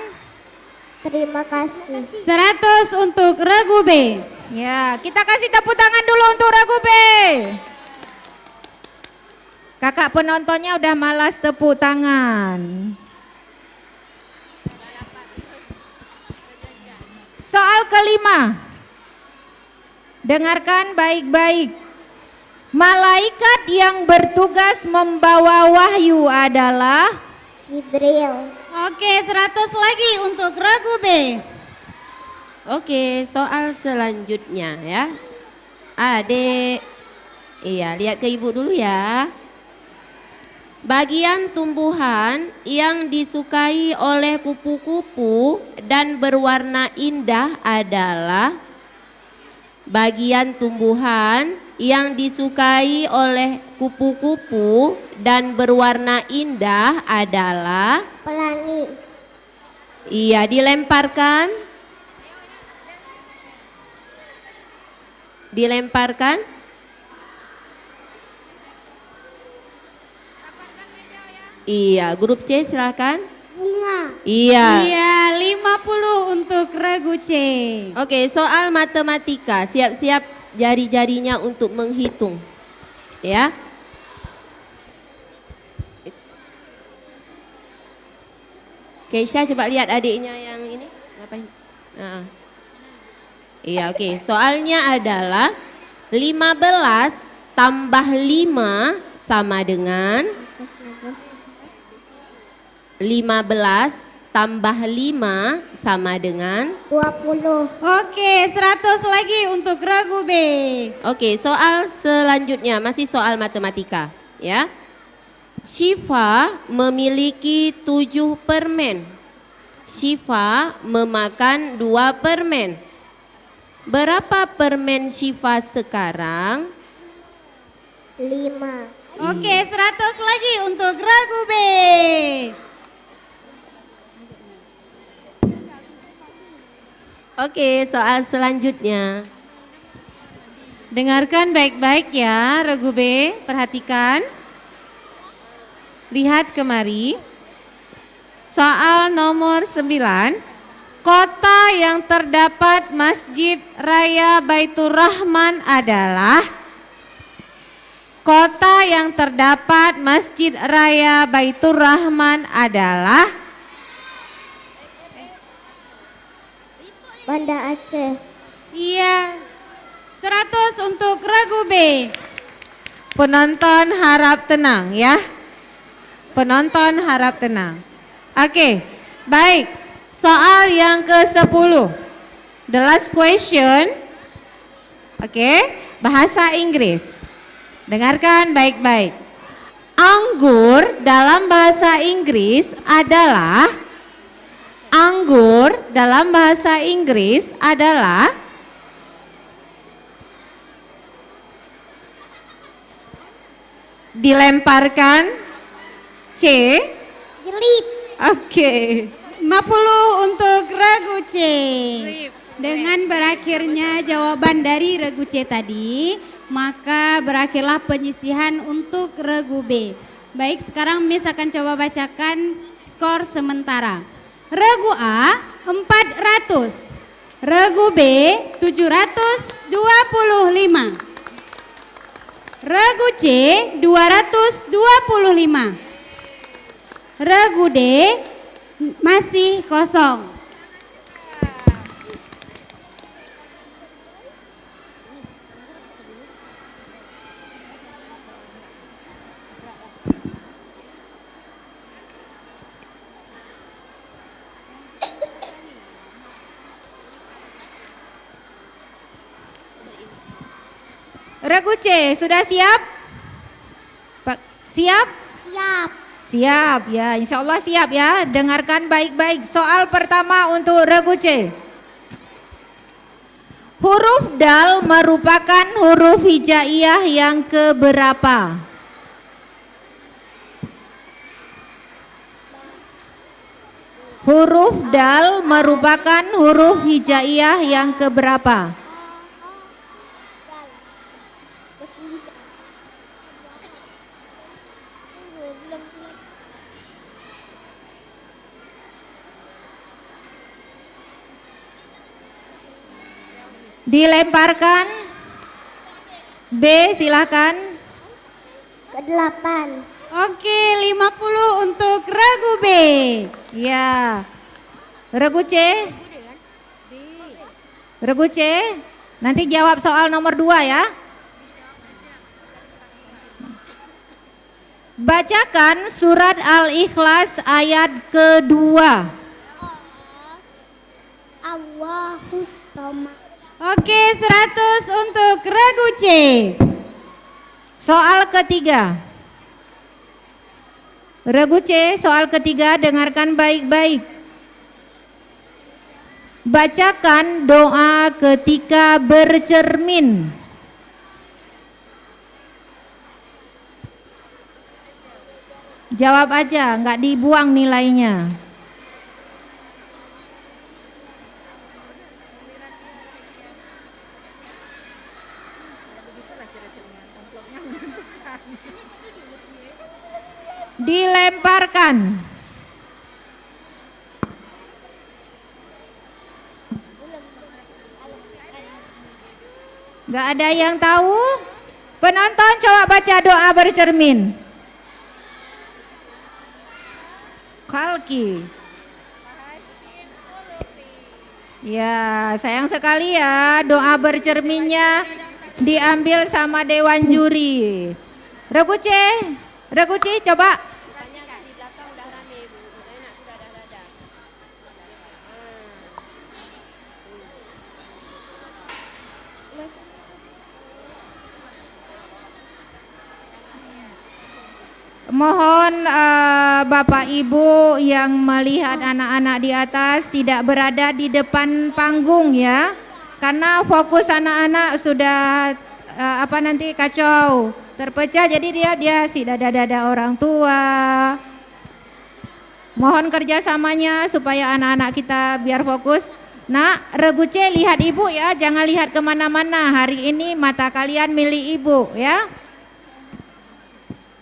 terima kasih. 100 untuk regu B. Ya, kita kasih tepuk tangan dulu untuk regu B. Kakak penontonnya udah malas tepuk tangan. Soal kelima, dengarkan baik-baik. Malaikat yang bertugas membawa wahyu adalah Jibril. Oke, 100 lagi untuk regu B. Oke, soal selanjutnya ya. Adik, iya lihat ke ibu dulu ya. Bagian tumbuhan yang disukai oleh kupu-kupu dan berwarna indah adalah bagian tumbuhan yang disukai oleh kupu-kupu dan berwarna indah adalah Pelangi. iya, dilemparkan. Dilemparkan. Iya, grup C silakan. Bunga. Iya. Iya, 50 untuk regu C. Oke, soal matematika. Siap-siap jari-jarinya untuk menghitung. Ya. Keisha coba lihat adiknya yang ini. Ngapain? Iya, oke. Soalnya adalah 15 tambah 5 sama dengan 15 tambah 5 sama dengan 20. Oke, 100 lagi untuk regu B. Oke, soal selanjutnya masih soal matematika, ya. Syifa memiliki 7 permen. Syifa memakan 2 permen. Berapa permen Syifa sekarang? 5. Oke, 100 lagi untuk regu B. Oke, soal selanjutnya. Dengarkan baik-baik ya, regu B, perhatikan. Lihat kemari. Soal nomor 9. Kota yang terdapat Masjid Raya Baitur Rahman adalah kota yang terdapat Masjid Raya Baitur Rahman adalah Banda Aceh. Iya, 100 untuk regu B. penonton harap tenang ya. Penonton harap tenang. Oke, baik. Soal yang ke-10. The last question. Oke, bahasa Inggris. Dengarkan baik-baik. Anggur dalam bahasa Inggris adalah dilemparkan C. Jelip. Oke. 50 untuk regu C. Dengan berakhirnya jawaban dari regu C tadi, maka berakhirlah penyisihan untuk regu B. Baik, sekarang Miss akan coba bacakan skor sementara. Regu A 400, regu B 725, regu C 225, regu D masih kosong. Regu C, sudah siap? Siap? Siap. Siap ya, insya Allah siap ya. Dengarkan baik-baik. Soal pertama untuk regu C. Huruf dal merupakan huruf hijaiyah yang keberapa? Huruf dal merupakan huruf hijaiyah yang keberapa? Dilemparkan. B, silakan. Ke-8. Oke, 50 untuk regu B. Ya. Regu C. Regu C. Nanti jawab soal nomor 2 ya. Bacakan surat Al-Ikhlas ayat kedua. Allahus Oke, 100 untuk regu C. Soal ketiga. Regu C, soal ketiga, dengarkan baik-baik. Bacakan doa ketika bercermin. Jawab aja, nggak dibuang nilainya. Dilemparkan. Gak ada yang tahu? Penonton coba baca doa bercermin. Kalki. Ya, sayang sekali ya, doa bercerminnya diambil sama dewan juri. Regu C coba. Mohon Bapak Ibu yang melihat anak-anak di atas tidak berada di depan panggung ya, karena fokus anak-anak sudah nanti kacau, terpecah, jadi dia si dada-dada orang tua. Mohon kerjasamanya supaya anak-anak kita biar fokus. Nah, Regu C, lihat ibu ya, jangan lihat kemana-mana. Hari ini mata kalian milik ibu ya.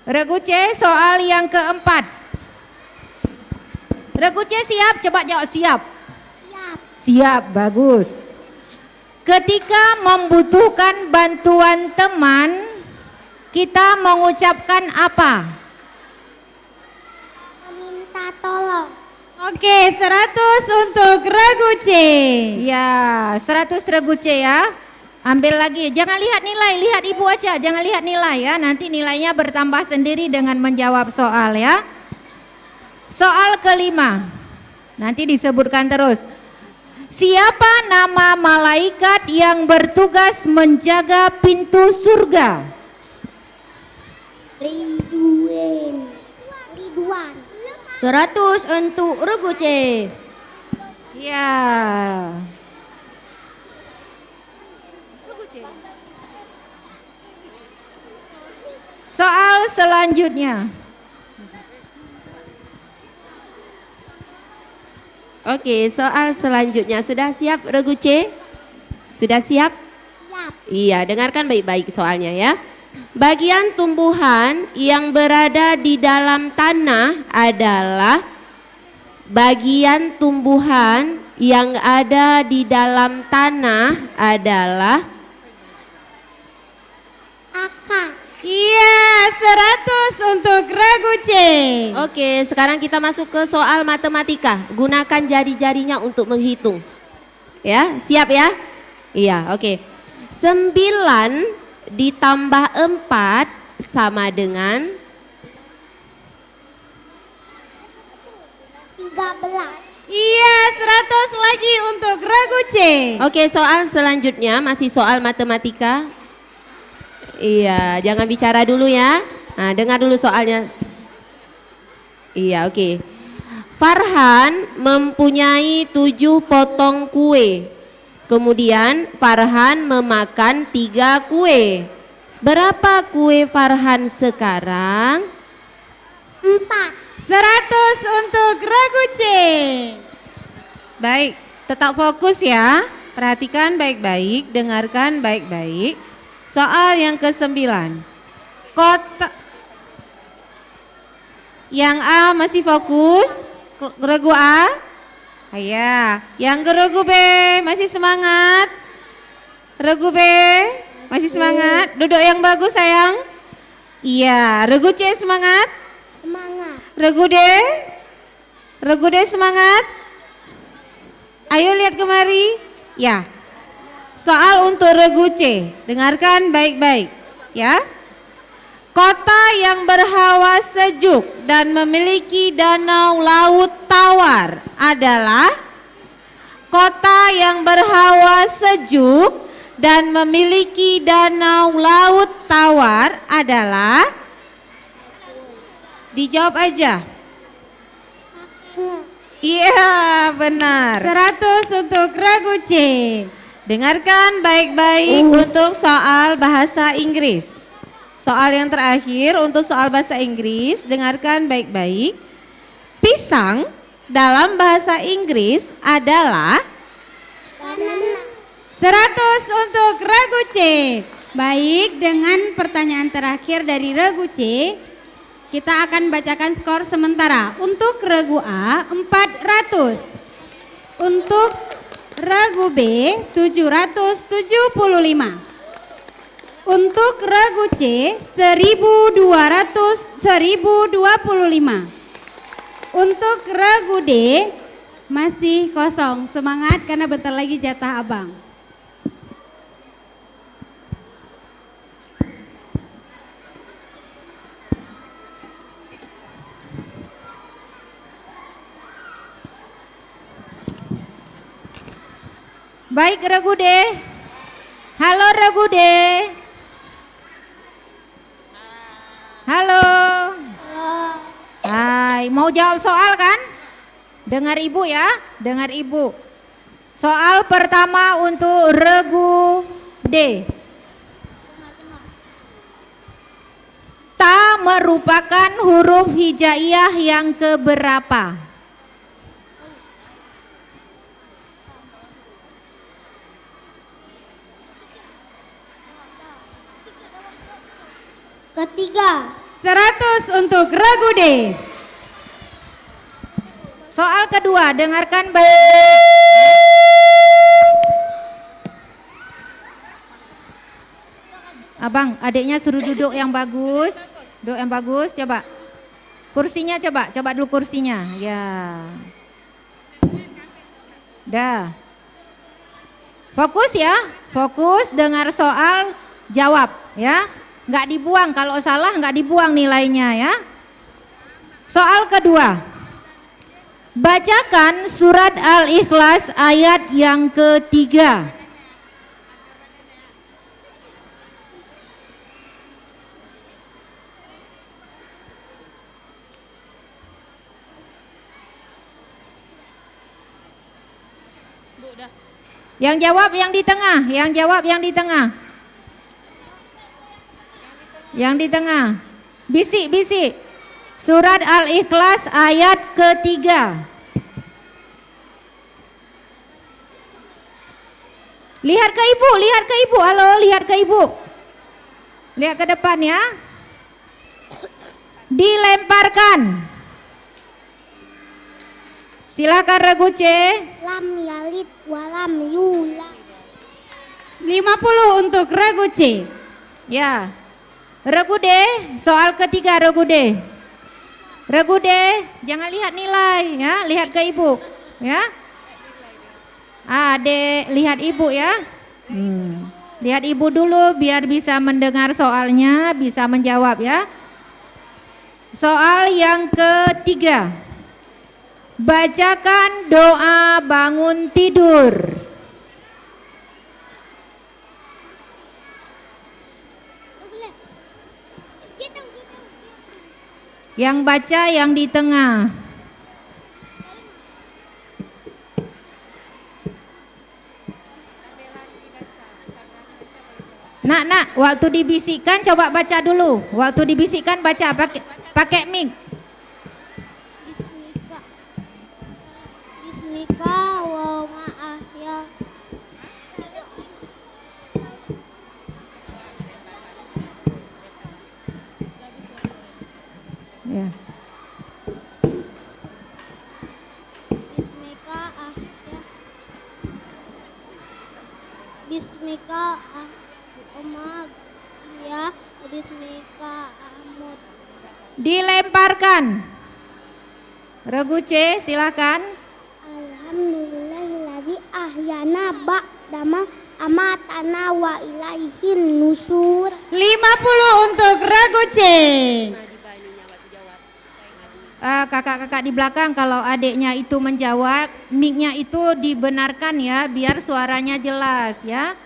Regu C, soal yang keempat. Regu C siap? Coba jawab siap. Siap, bagus. Ketika membutuhkan bantuan teman, kita mengucapkan apa? Minta tolong. Oke, 100 untuk Regu C. Ya, 100 Regu C ya. Ambil lagi, jangan lihat nilai, lihat ibu aja, jangan lihat nilai ya. Nanti nilainya bertambah sendiri dengan menjawab soal ya. Soal kelima, nanti disebutkan terus. Siapa nama malaikat yang bertugas menjaga pintu surga? Ridwan. 100 untuk Regu C. Ya. Soal selanjutnya. Oke, soal selanjutnya sudah siap Regu C? Sudah siap? Siap. Iya, dengarkan baik-baik soalnya ya. Bagian tumbuhan yang berada di dalam tanah adalah bagian tumbuhan yang ada di dalam tanah adalah Akar. Iya, 100 untuk Regu C. Oke, sekarang kita masuk ke soal matematika. Gunakan jari-jarinya untuk menghitung. Ya, siap ya? Iya, oke. 9 ditambah 4 sama dengan 13. Iya, 100 lagi untuk Regu C. Oke, soal selanjutnya masih soal matematika. Iya, jangan bicara dulu ya. Nah, dengar dulu soalnya. Iya, oke. Farhan mempunyai 7 potong kue. Kemudian Farhan memakan 3 kue. Berapa kue Farhan sekarang? 4. 100 untuk Regu C. Baik, tetap fokus ya. Perhatikan baik-baik, dengarkan baik-baik. Soal yang ke-9. Kota yang A masih fokus, Regu A. Ya, yang ke Regu B masih semangat. Regu B masih semangat. Duduk yang bagus sayang. Iya, Regu C semangat. Semangat. Regu D. Regu D semangat. Ayo lihat kemari. Ya. Soal untuk Regu C, dengarkan baik-baik ya. Kota yang berhawa sejuk dan memiliki danau laut tawar adalah kota yang berhawa sejuk dan memiliki danau laut tawar adalah? Dijawab aja. Iya, benar. 100 untuk regu C. Dengarkan baik-baik untuk soal bahasa Inggris. Soal yang terakhir untuk soal bahasa Inggris, dengarkan baik-baik. Pisang dalam bahasa Inggris adalah? 100 untuk regu C. Baik, dengan pertanyaan terakhir dari regu C, kita akan bacakan skor sementara. Untuk regu A 400. Untuk regu B 775. Untuk regu C 1025. Untuk regu D masih kosong. Semangat karena bentar lagi jatah abang. Baik regu D. Halo regu D. Halo. Hai, mau jawab soal kan? Dengar ibu ya, dengar ibu. Soal pertama untuk regu D. Ta merupakan huruf hijaiyah yang keberapa? Ketiga. 100 untuk regu D. Soal kedua, dengarkan baik. Abang, adiknya suruh duduk yang bagus. Duduk yang bagus, coba. Kursinya coba dulu kursinya. Ya. Dah. Fokus ya, fokus dengar soal, jawab ya. Nggak dibuang, kalau salah nggak dibuang nilainya ya. Soal kedua. Bacakan surat Al-Ikhlas ayat yang ketiga. Yang jawab yang di tengah, yang jawab yang di tengah. Yang di tengah. Bisik-bisik. Surat Al-Ikhlas ayat ketiga. Lihat ke ibu, lihat ke ibu. Halo, lihat ke ibu. Lihat ke depan ya. Dilemparkan. Silakan regu C. Lam yalid walam yulad. 50 untuk regu C. Ya. Regu D, soal ketiga regu D. Regu D, jangan lihat nilai ya, lihat ke ibu ya. Adek, lihat ibu ya. Lihat ibu dulu biar bisa mendengar soalnya, bisa menjawab ya. Soal yang ketiga. Bacakan doa bangun tidur. Yang baca yang di tengah. Nak, waktu dibisikkan coba baca dulu. Waktu dibisikkan baca pakai mic. Bismika wa ma'ahya. Ya. Bismika ahya. Bismika Umar ya. Bismika amut. Dilemparkan. Regu C, silakan. Alhamdulillahilladzi ahyana ba'dama amatana wa ilaihin nusur. 50 untuk regu C. kakak-kakak di belakang kalau adiknya itu menjawab, mic-nya itu dibenarkan ya, biar suaranya jelas ya.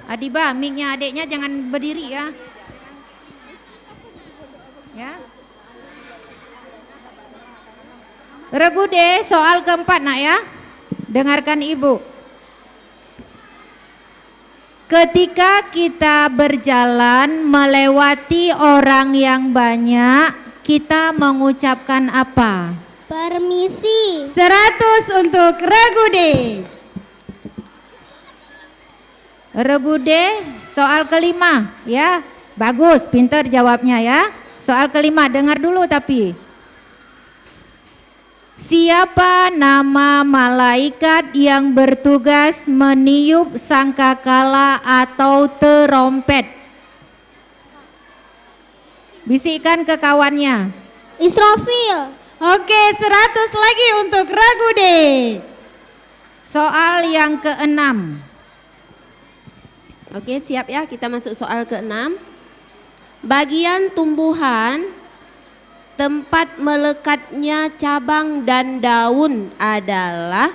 Adiba, mic-nya adiknya jangan berdiri ya. Ya. Regu D, soal keempat nak ya. Dengarkan ibu. Ketika kita berjalan melewati orang yang banyak, kita mengucapkan apa? Permisi. 100 untuk Regu D. Regu D, soal kelima ya. Bagus, pintar jawabnya ya. Soal kelima, dengar dulu tapi. Siapa nama malaikat yang bertugas meniup sangkakala atau terompet? Bisikkan ke kawannya. Israfil. Oke, 100 lagi untuk Regu D. Soal yang keenam. Oke, siap ya, kita masuk soal ke-6. Bagian tumbuhan tempat melekatnya cabang dan daun adalah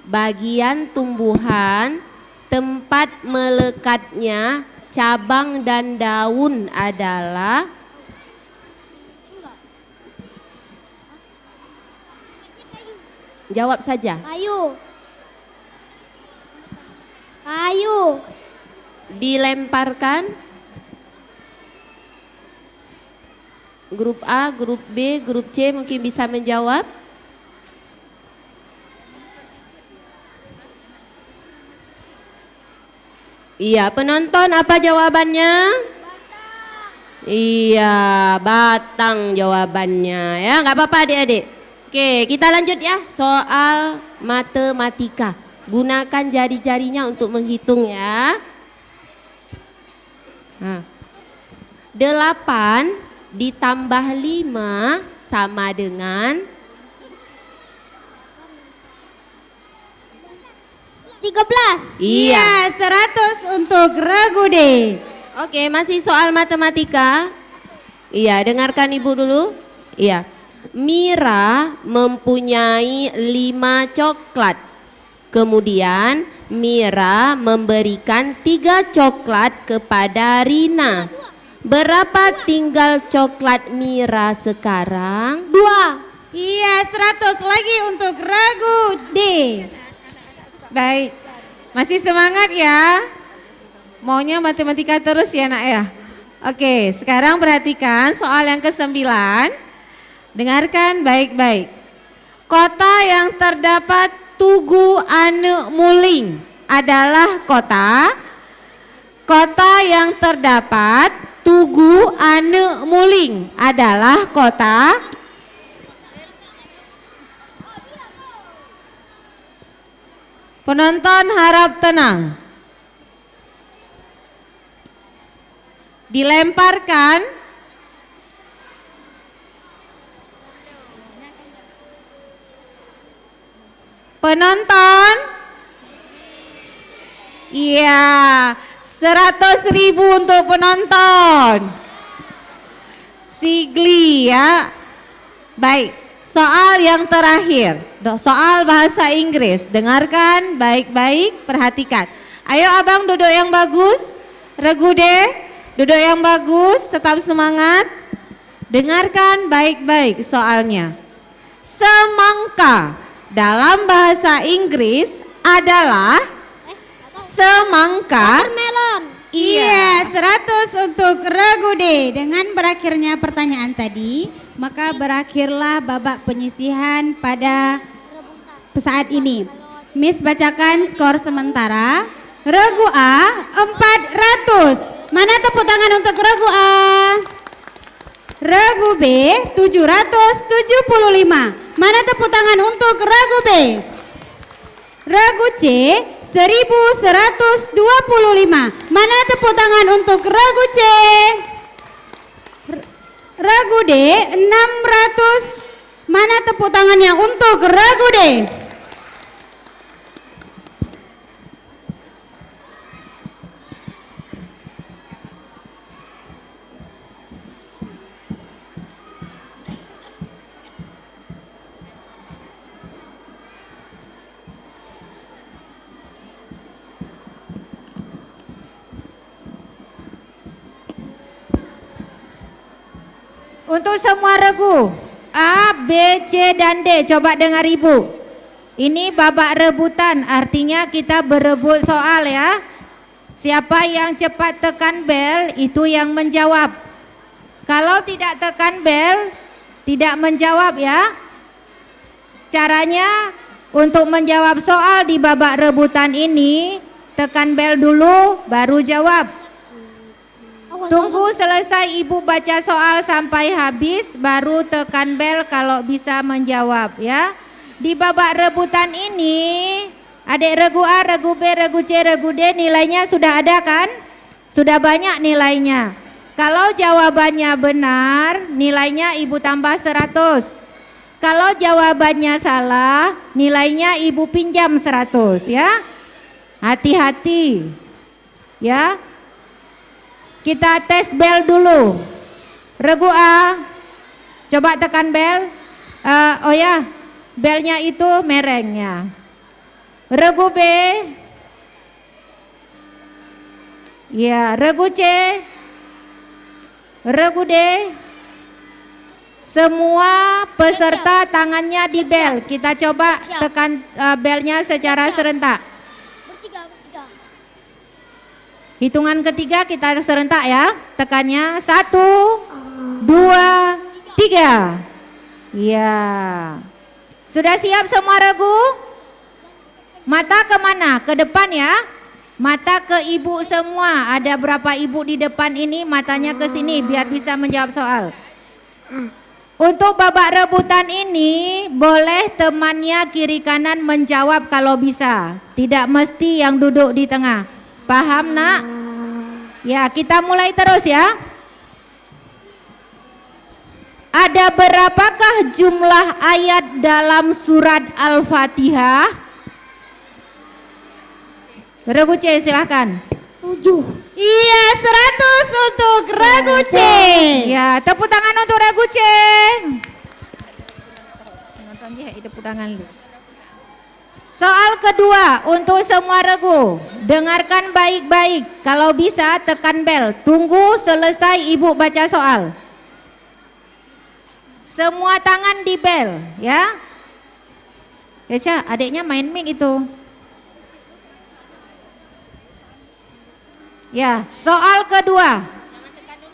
bagian tumbuhan tempat melekatnya cabang dan daun adalah jawab saja. Kayu. Kayu. Dilemparkan. Grup A, grup B, grup C mungkin bisa menjawab. Iya, penonton apa jawabannya? Iya, batang jawabannya ya, nggak apa-apa adik-adik. Oke, kita lanjut ya, soal matematika. Gunakan jari-jarinya untuk menghitung ya. Nah, 8 ditambah 5 sama dengan 13. Iya, 100 untuk Regu D. Oke, masih soal matematika. Iya, dengarkan ibu dulu. Iya, Mira mempunyai 5 coklat. Kemudian Mira memberikan 3 coklat kepada Rina. Berapa tinggal coklat Mira sekarang? 2. Iya, 100 lagi untuk Regu D. Baik, masih semangat ya. Maunya matematika terus ya nak ya. Oke, sekarang perhatikan soal yang ke-9. Dengarkan baik-baik. Kota yang terdapat Tugu Ane Muling adalah kota. Kota yang terdapat Tugu Ane Muling adalah kota. Penonton harap tenang. Dilemparkan. Penonton. Iya, 100.000 untuk penonton. Sigli ya. Baik, soal yang terakhir. Soal bahasa Inggris. Dengarkan baik-baik, perhatikan. Ayo abang duduk yang bagus. Regu D, duduk yang bagus, tetap semangat. Dengarkan baik-baik soalnya. Semangka dalam bahasa Inggris adalah semangka. Watermelon. Iya, 100 untuk Regu D. Dengan berakhirnya pertanyaan tadi, maka berakhirlah babak penyisihan pada saat ini. Miss bacakan skor sementara. Regu A 400. Mana tepuk tangan untuk Regu A? Regu B 775. Mana tepuk tangan untuk Regu B? Regu C 1125. Mana tepuk tangan untuk Regu C? Regu D 600. Mana tepuk tangannya untuk Regu D? Untuk semua regu A, B, C, dan D, coba dengar Ibu. Ini babak rebutan, artinya kita berebut soal ya. Siapa yang cepat tekan bel, itu yang menjawab. Kalau tidak tekan bel, tidak menjawab ya. Caranya untuk menjawab soal di babak rebutan ini, tekan bel dulu, baru jawab. Tunggu selesai Ibu baca soal sampai habis, baru tekan bel kalau bisa menjawab ya. Di babak rebutan ini, adik regu A, regu B, regu C, regu D nilainya sudah ada kan? Sudah banyak nilainya. Kalau jawabannya benar, nilainya Ibu tambah 100. Kalau jawabannya salah, nilainya Ibu pinjam 100 ya. Hati-hati ya. Kita tes bel dulu. Regu A, coba tekan bel. Oh ya, belnya itu merengnya. Regu B, ya. Regu C, regu D. Semua peserta tangannya di bel. Kita coba tekan belnya secara serentak. Hitungan ketiga kita serentak ya. Tekannya 1, 2, 3. Ya. Sudah siap semua regu? Mata kemana? Ke depan ya. Mata ke Ibu semua. Ada berapa Ibu di depan ini? Matanya ke sini biar bisa menjawab soal. Untuk babak rebutan ini boleh temannya kiri kanan menjawab kalau bisa. Tidak mesti yang duduk di tengah. Paham nak? Ya, kita mulai terus ya. Ada berapakah jumlah ayat dalam surat Al-Fatihah? Regu C silahkan. 7. Iya, 100 untuk regu C. Ya, tepuk tangan untuk regu C. Nonton dia, tepuk tangan lu. Soal kedua untuk semua regu. Dengarkan baik-baik. Kalau bisa tekan bel. Tunggu selesai Ibu baca soal. Semua tangan di bel ya. Yesha, adiknya main mic itu. Ya, soal kedua.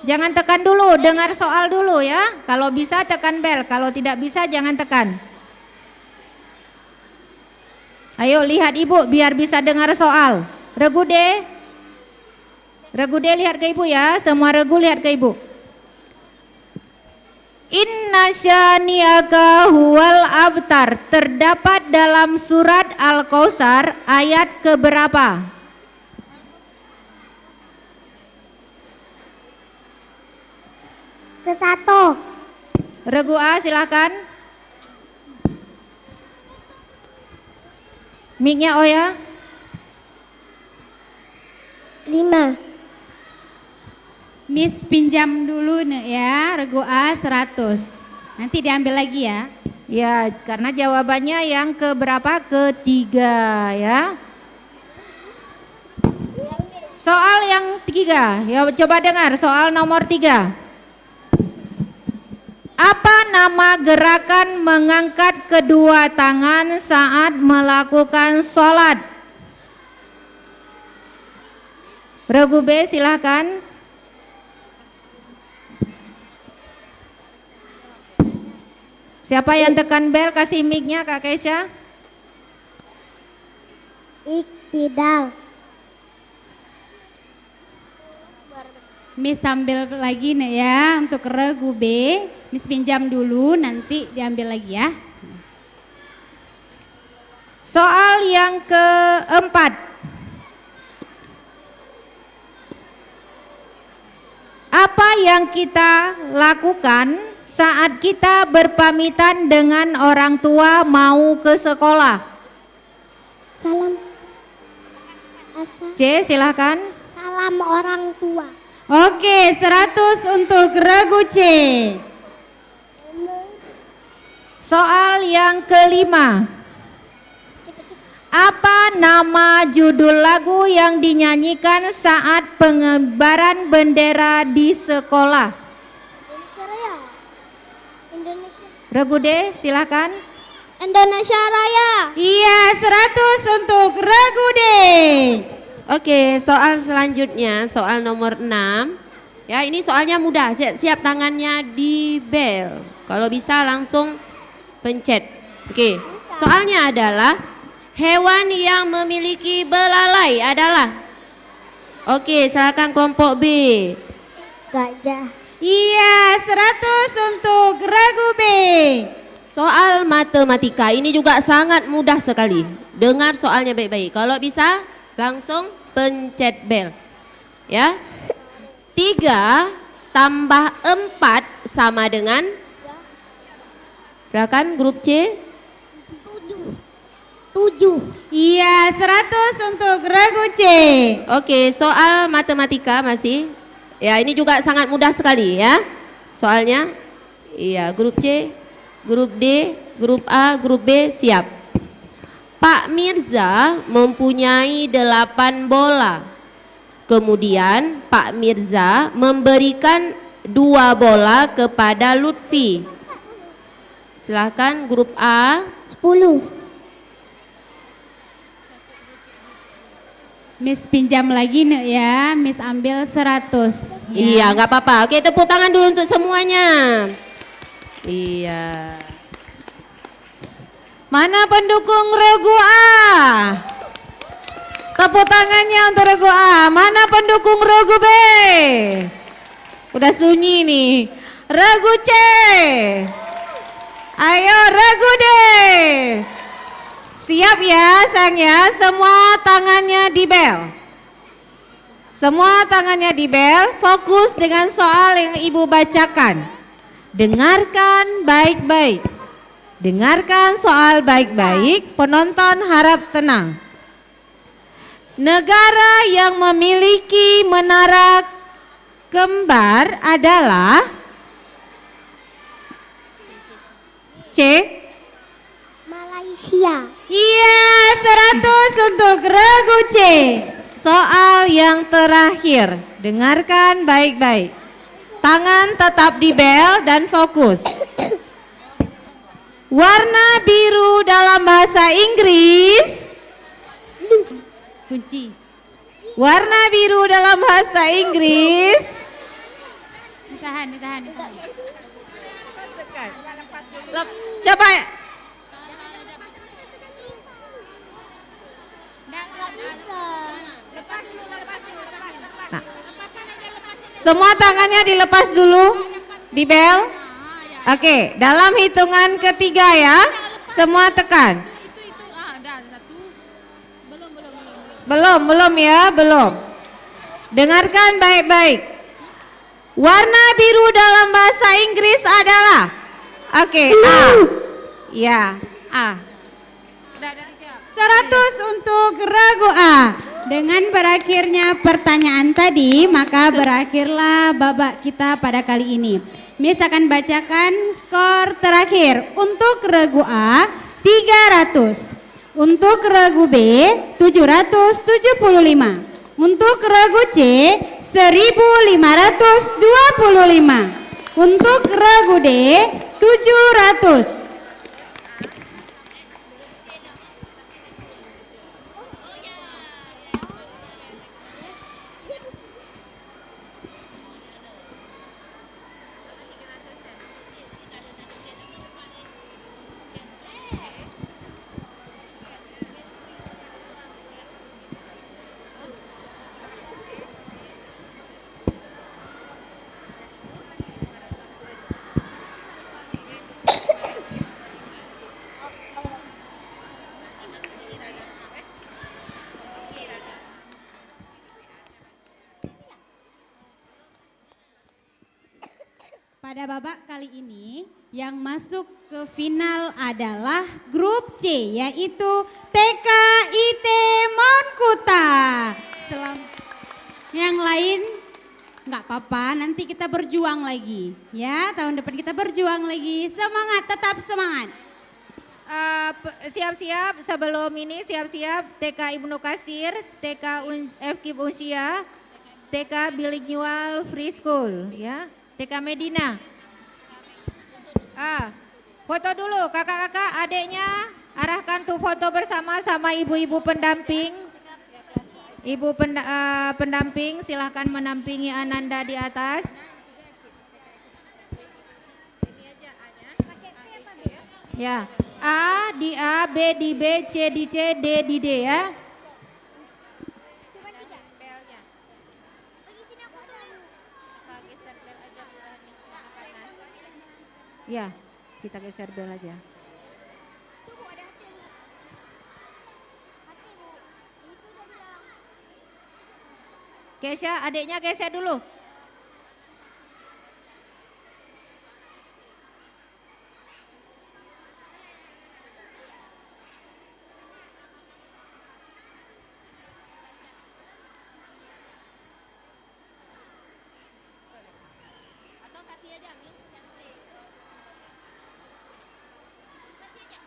Jangan tekan dulu, dengar soal dulu ya. Kalau bisa tekan bel, kalau tidak bisa jangan tekan. Ayo lihat Ibu biar bisa dengar soal. Regu D. Regu D lihat ke Ibu ya. Semua regu lihat ke Ibu. Inna syani'aka huwal abtar. Terdapat dalam surat Al-Kautsar ayat keberapa? Ke-1. Regu A silakan. Mic-nya oh ya. 5. Miss pinjam dulu ya, regu A 100. Nanti diambil lagi ya. Ya, karena jawabannya yang keberapa? Ketiga ya. Soal yang 3. Ya, coba dengar soal nomor 3. Apa nama gerakan mengangkat kedua tangan saat melakukan sholat? Regu B silahkan. Siapa yang tekan bel kasih mic-nya Kak Kesha? Iktidal. Miss sambil lagi nih ya untuk regu B. Miss pinjam dulu nanti diambil lagi ya. Soal yang keempat. Apa yang kita lakukan saat kita berpamitan dengan orang tua mau ke sekolah? Salam. C silahkan. Salam orang tua. Oke, 100 untuk regu C. Soal yang kelima. Apa nama judul lagu yang dinyanyikan saat pengibaran bendera di sekolah? Regu D, silakan. Indonesia Raya. Iya, 100 untuk Regu D. Oke, soal selanjutnya, soal nomor 6. Ya, ini soalnya mudah, siap tangannya di bel. Kalau bisa langsung pencet. Oke, soalnya adalah hewan yang memiliki belalai adalah. Oke, silakan kelompok B. Gajah. Iya, 100 untuk Regu B. Soal matematika ini juga sangat mudah sekali. Dengar soalnya baik-baik. Kalau bisa langsung pencet bel. Ya. 3 tambah 4 sama dengan, silakan grup C. 7. Iya, 100 untuk Regu C. Oke, soal matematika masih. Ya, ini juga sangat mudah sekali ya. Soalnya, iya, grup C, grup D, grup A, grup B siap. Pak Mirza mempunyai 8 bola. Kemudian Pak Mirza memberikan 2 bola kepada Lutfi. Silahkan grup A. 10. Miss pinjam lagi nih ya, Miss ambil 100. Iya, nggak apa-apa. Oke, tepuk tangan dulu untuk semuanya. Iya. Mana pendukung Regu A? Tepuk tangannya untuk Regu A. Mana pendukung Regu B? Udah sunyi nih. Regu C. Ayo Regu D. Siap ya sayang ya, semua tangannya di bel. Semua tangannya di bel, fokus dengan soal yang Ibu bacakan. Dengarkan baik-baik. Dengarkan soal baik-baik, penonton harap tenang. Negara yang memiliki menara kembar adalah C. Malaysia. Iya, 100 untuk Regu C. Soal yang terakhir, dengarkan baik-baik. Tangan tetap di bel dan fokus. Warna biru dalam bahasa Inggris. Kunci. Warna biru dalam bahasa Inggris. Ditahan. Coba. Nah. Semua tangannya dilepas dulu di bel. Oke, dalam hitungan ketiga ya. Semua tekan. Belum ya, belum. Dengarkan baik-baik. Warna biru dalam bahasa Inggris adalah, oke, A. Ya, A. 100 untuk Regu A. Dengan berakhirnya pertanyaan tadi, maka berakhirlah babak kita pada kali ini. Miss akan bacakan skor terakhir. Untuk Regu A 300, untuk Regu B 775, untuk Regu C 1525, untuk Regu D 700. Pada babak kali ini yang masuk ke final adalah grup C, yaitu TKIT Monkuta. Yang lain nggak apa-apa, nanti kita berjuang lagi ya, tahun depan kita berjuang lagi. Semangat, tetap semangat. Siap-siap sebelum ini, siap-siap TK Ibnu Katsir, TK FKIP Unsia, TK Bilingual Free School ya. TK Medina. Foto dulu kakak-kakak, adiknya arahkan tuh foto bersama sama ibu-ibu pendamping. Ibu pendamping silahkan menampingi Ananda di atas. Ya, A di A, B di B, C di C, D di D ya. Ya, kita geser bel aja. Kesha, adiknya geser dulu.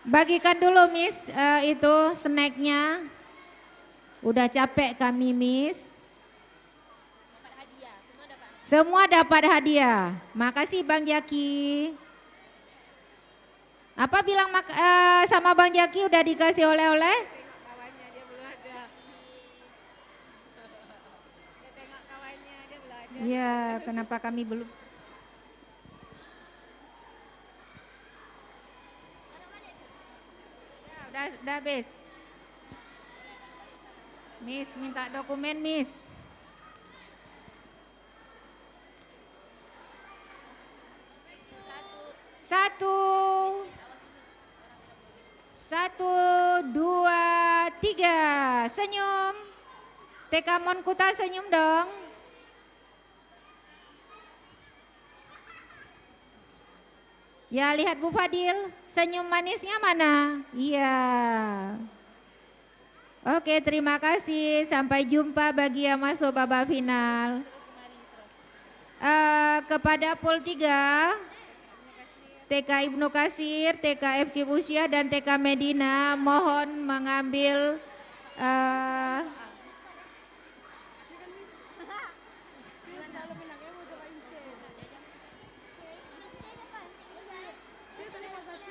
Bagikan dulu Miss itu snacknya. Udah capek kami Miss. Semua dapat hadiah. Makasih Bang Jaki. Apa bilang sama Bang Jaki udah dikasih oleh-oleh? Ya, kenapa kami belum? Udah habis. Miss, minta dokumen Miss. Satu, dua, tiga. Senyum. TK Monkuta senyum dong. Ya lihat Bu Fadil, senyum manisnya mana? Iya. Oke, terima kasih. Sampai jumpa bagi yang masuk babak final. Kepada Pol 3, TK Ibnu Katsir, TK FK Usia dan TK Medina mohon mengambil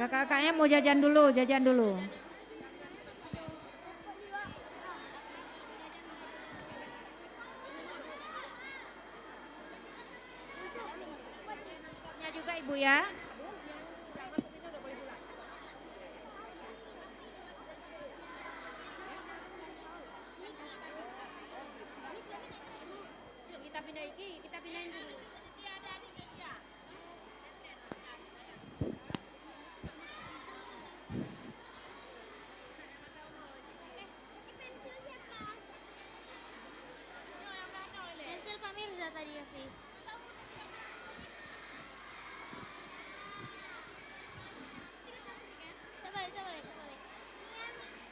kakak-kakaknya mau jajan dulu, jajan dulu. Juga Ibu ya. Yuk kita pindahin dulu. Pensil Pak Mirza tadi ya sih. Coba.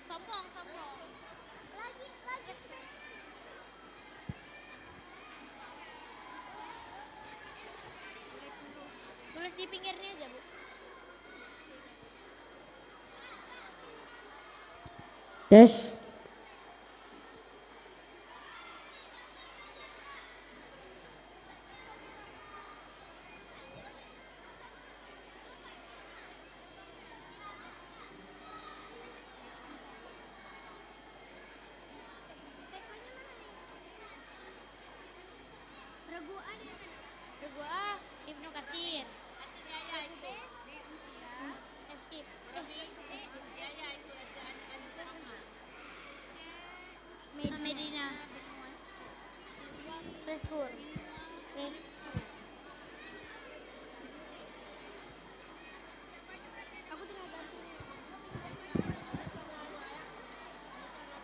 Sombong. Lagi. Tulis di pinggirnya aja, Bu. Tes. Regu A, Ibnu Katsir. Regu B, FK. Medina. Preskur. Aku tinggal ganti.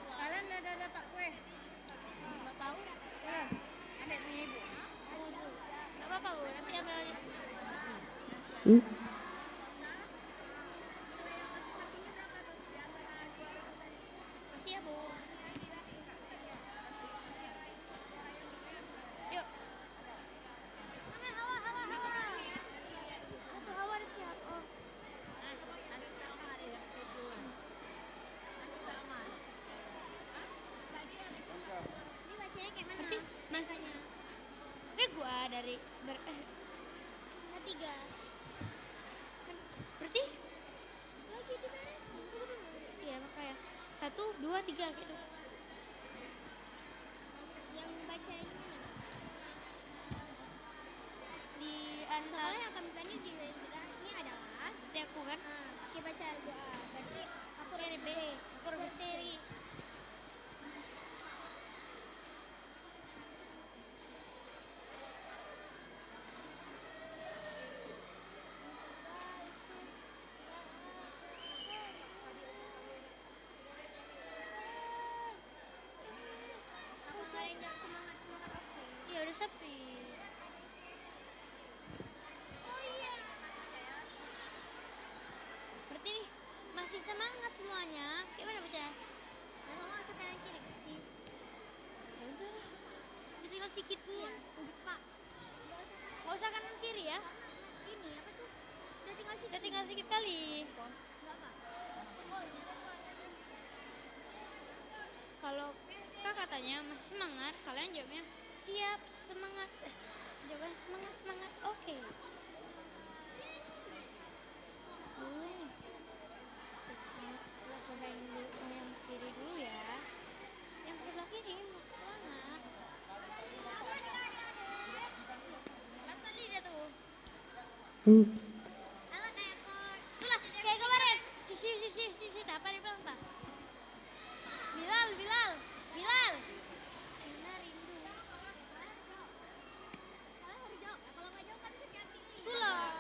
Kalian udah dapat kue? Nggak tahu. Ya, ambil punya Ibu. Nggak apa-apa Bu, nanti ambil aja sini. Kasih ya Bu. Yuk. Mana Hawa. Satu Hawa ada siap. Oh. Ini bacanya kayak mana? Berarti masanya. Regu A dari 3. Berarti 1, 2, 3 gitu. Yang baca ini mana? Di Soalnya antara yang kami tadi di ini adalah aku kan. kita baca doa. Berarti aku Ini B, aku regu seri. Aku kemarin jam semangat oke. Iya udah sepi. Oh iya. Berarti nih masih semangat semuanya. Gimana baca? Kalau nggak usah kanan kiri sih. Ya udah. Tinggal sedikit pun. Pak. Nggak usah kanan kiri ya. Ini apa tuh? Udah tinggal sedikit kali. Enggak Pak. Kalau kak katanya masih semangat, kalian jawabnya siap semangat. Jawaban semangat semangat. Oke. Kita cobain dulu yang kiri dulu ya. Yang sebelah kiri masih semangat. Lihat tadi dia tuh. Itulah kayak kemarin. Sisi, apa dia bilang Pak? Bilal. Itulah.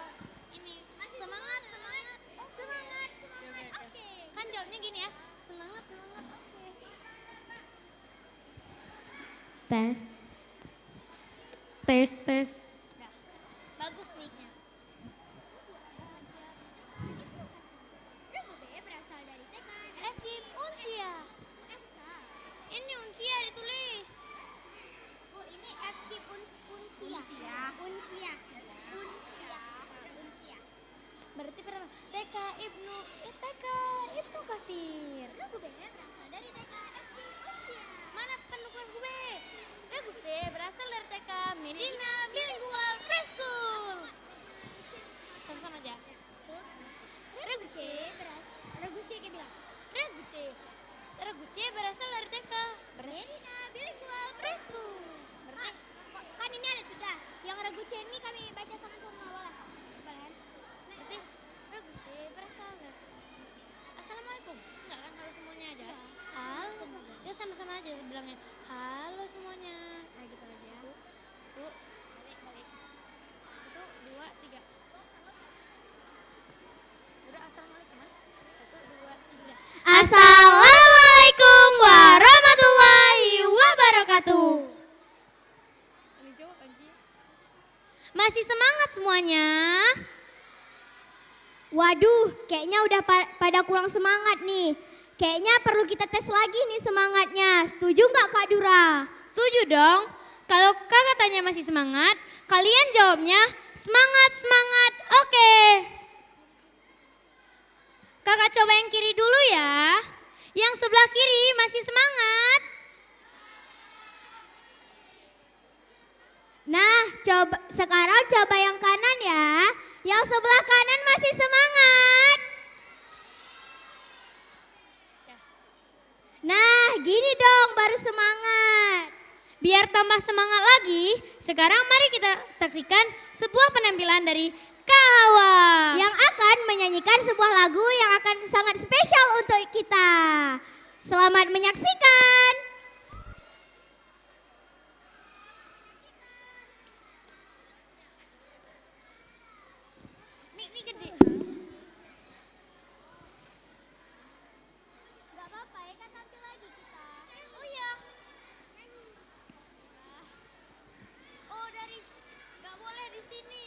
Ini semangat. Oke. Kan jawabnya gini ya. Semangat. Oke. Tes. Bagus mic-nya. Regu B berasal dari TK. Ekip Uncia. SK. Ini Uncia ditulis. Oh, ini FK Unsia. Unsia. Berarti pertama TK Ibnu Kasir. Regu B berasal dari TK FK Unsia. Mana pendukung gue? Regu C berasal dari TK Medina Bilingual Preschool. Sama-sama aja. Regu C kayak bilang. Regu C berasal dari TK Medina Bilingual Preschool. Berarti Kan ini ada 3. Yang regu C ini kami baca sama-sama boleh? Boleh. berarti Regu C berasal dari Assalamualaikum. Enggak kan harus semuanya aja. Halo semua. Ya sama-sama aja bilangnya. Halo semuanya. Nah, gitu aja. Tuh, balik. 1, 2, 3. Udah assalamualaikum kan? 1, 2, 3. Assalamualaikum warahmatullahi wabarakatuh. Ini jawab anjing. Masih semangat semuanya? Waduh, kayaknya udah pada kurang semangat nih. Kayaknya perlu kita tes lagi nih semangatnya. Setuju nggak Kak Dura? Setuju dong. Kalau kakak tanya masih semangat, kalian jawabnya semangat. Oke. Kakak coba yang kiri dulu ya. Yang sebelah kiri masih semangat. Nah, sekarang coba yang kanan ya. Yang sebelah kanan masih semangat. Nah, gini dong baru semangat. Biar tambah semangat lagi, sekarang mari kita saksikan sebuah penampilan dari Kak Hawa. Yang akan menyanyikan sebuah lagu yang akan sangat spesial untuk kita. Selamat menyaksikan. Mik gede. Gak apa-apa ya kan tampil lagi kita. Oh iya. Oh dari nggak boleh di sini.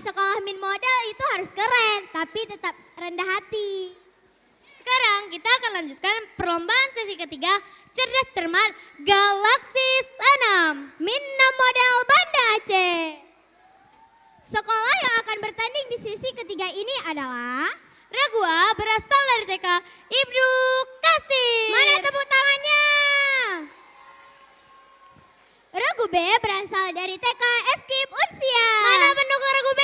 sekolah min model itu harus keren, tapi tetap rendah hati. Sekarang kita akan lanjutkan perlombaan sesi ketiga Cerdas Cermat Galaksi Sanam. Minna Model Banda Aceh. Sekolah yang akan bertanding di sesi ketiga ini adalah Regu A berasal dari TK Ibnu Kasir. Mana tepuk tangannya? Regu B berasal dari TK FKIP Unsia. Mana pendukung Regu B?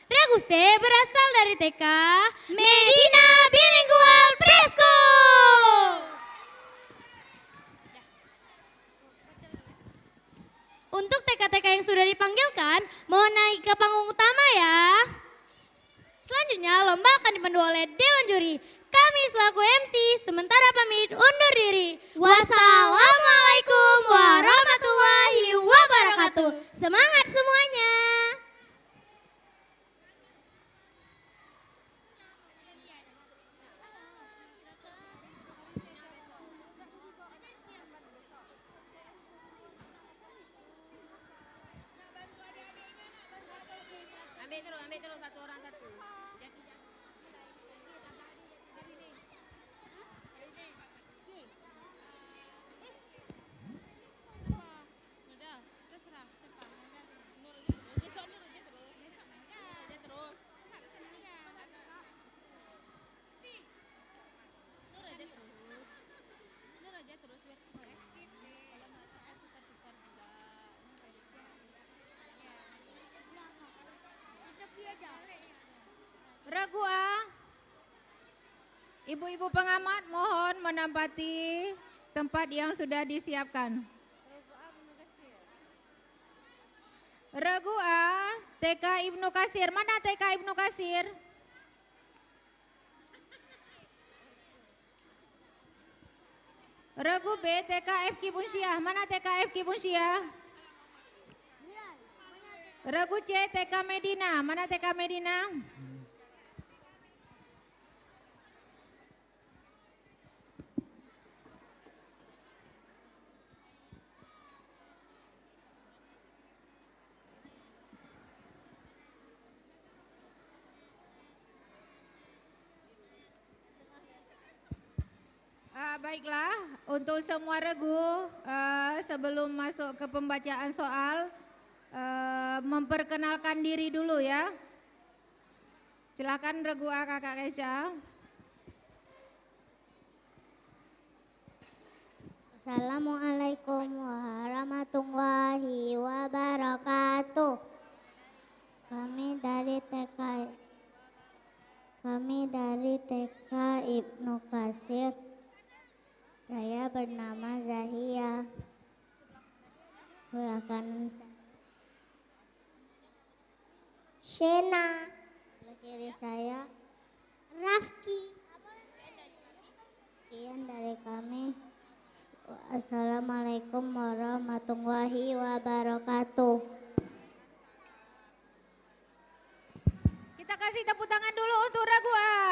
Regu C berasal dari TK Medina Bilingual Preschool. Untuk TK-TK yang sudah dipanggilkan, mohon naik ke panggung utama ya. Selanjutnya lomba akan dipandu oleh Dewan Juri. Kami selaku MC sementara pamit undur diri. Wassalamualaikum warahmatullahi wabarakatuh. Semangat semuanya. Ambil terus satu orang satu. Regu A, ibu-ibu pengamat mohon menempati tempat yang sudah disiapkan. Regu A, TK Ibnu Kasir. Mana TK Ibnu Kasir? Regu B, TK FK Bunsiah. Mana TK FK Bunsiah? Regu C, TK Medina. Mana TK Medina? Baiklah, untuk semua regu sebelum masuk ke pembacaan soal, memperkenalkan diri dulu ya. Silakan regu A Kakak Kesha. Assalamualaikum warahmatullahi wabarakatuh. Kami dari TK Ibnu Kasir. Saya bernama Zahia. Silakan Shena. Sebelah kiri saya Rafki. Sekian dari kami. Assalamualaikum warahmatullahi wabarakatuh. Kita kasih tepuk tangan dulu untuk regu A.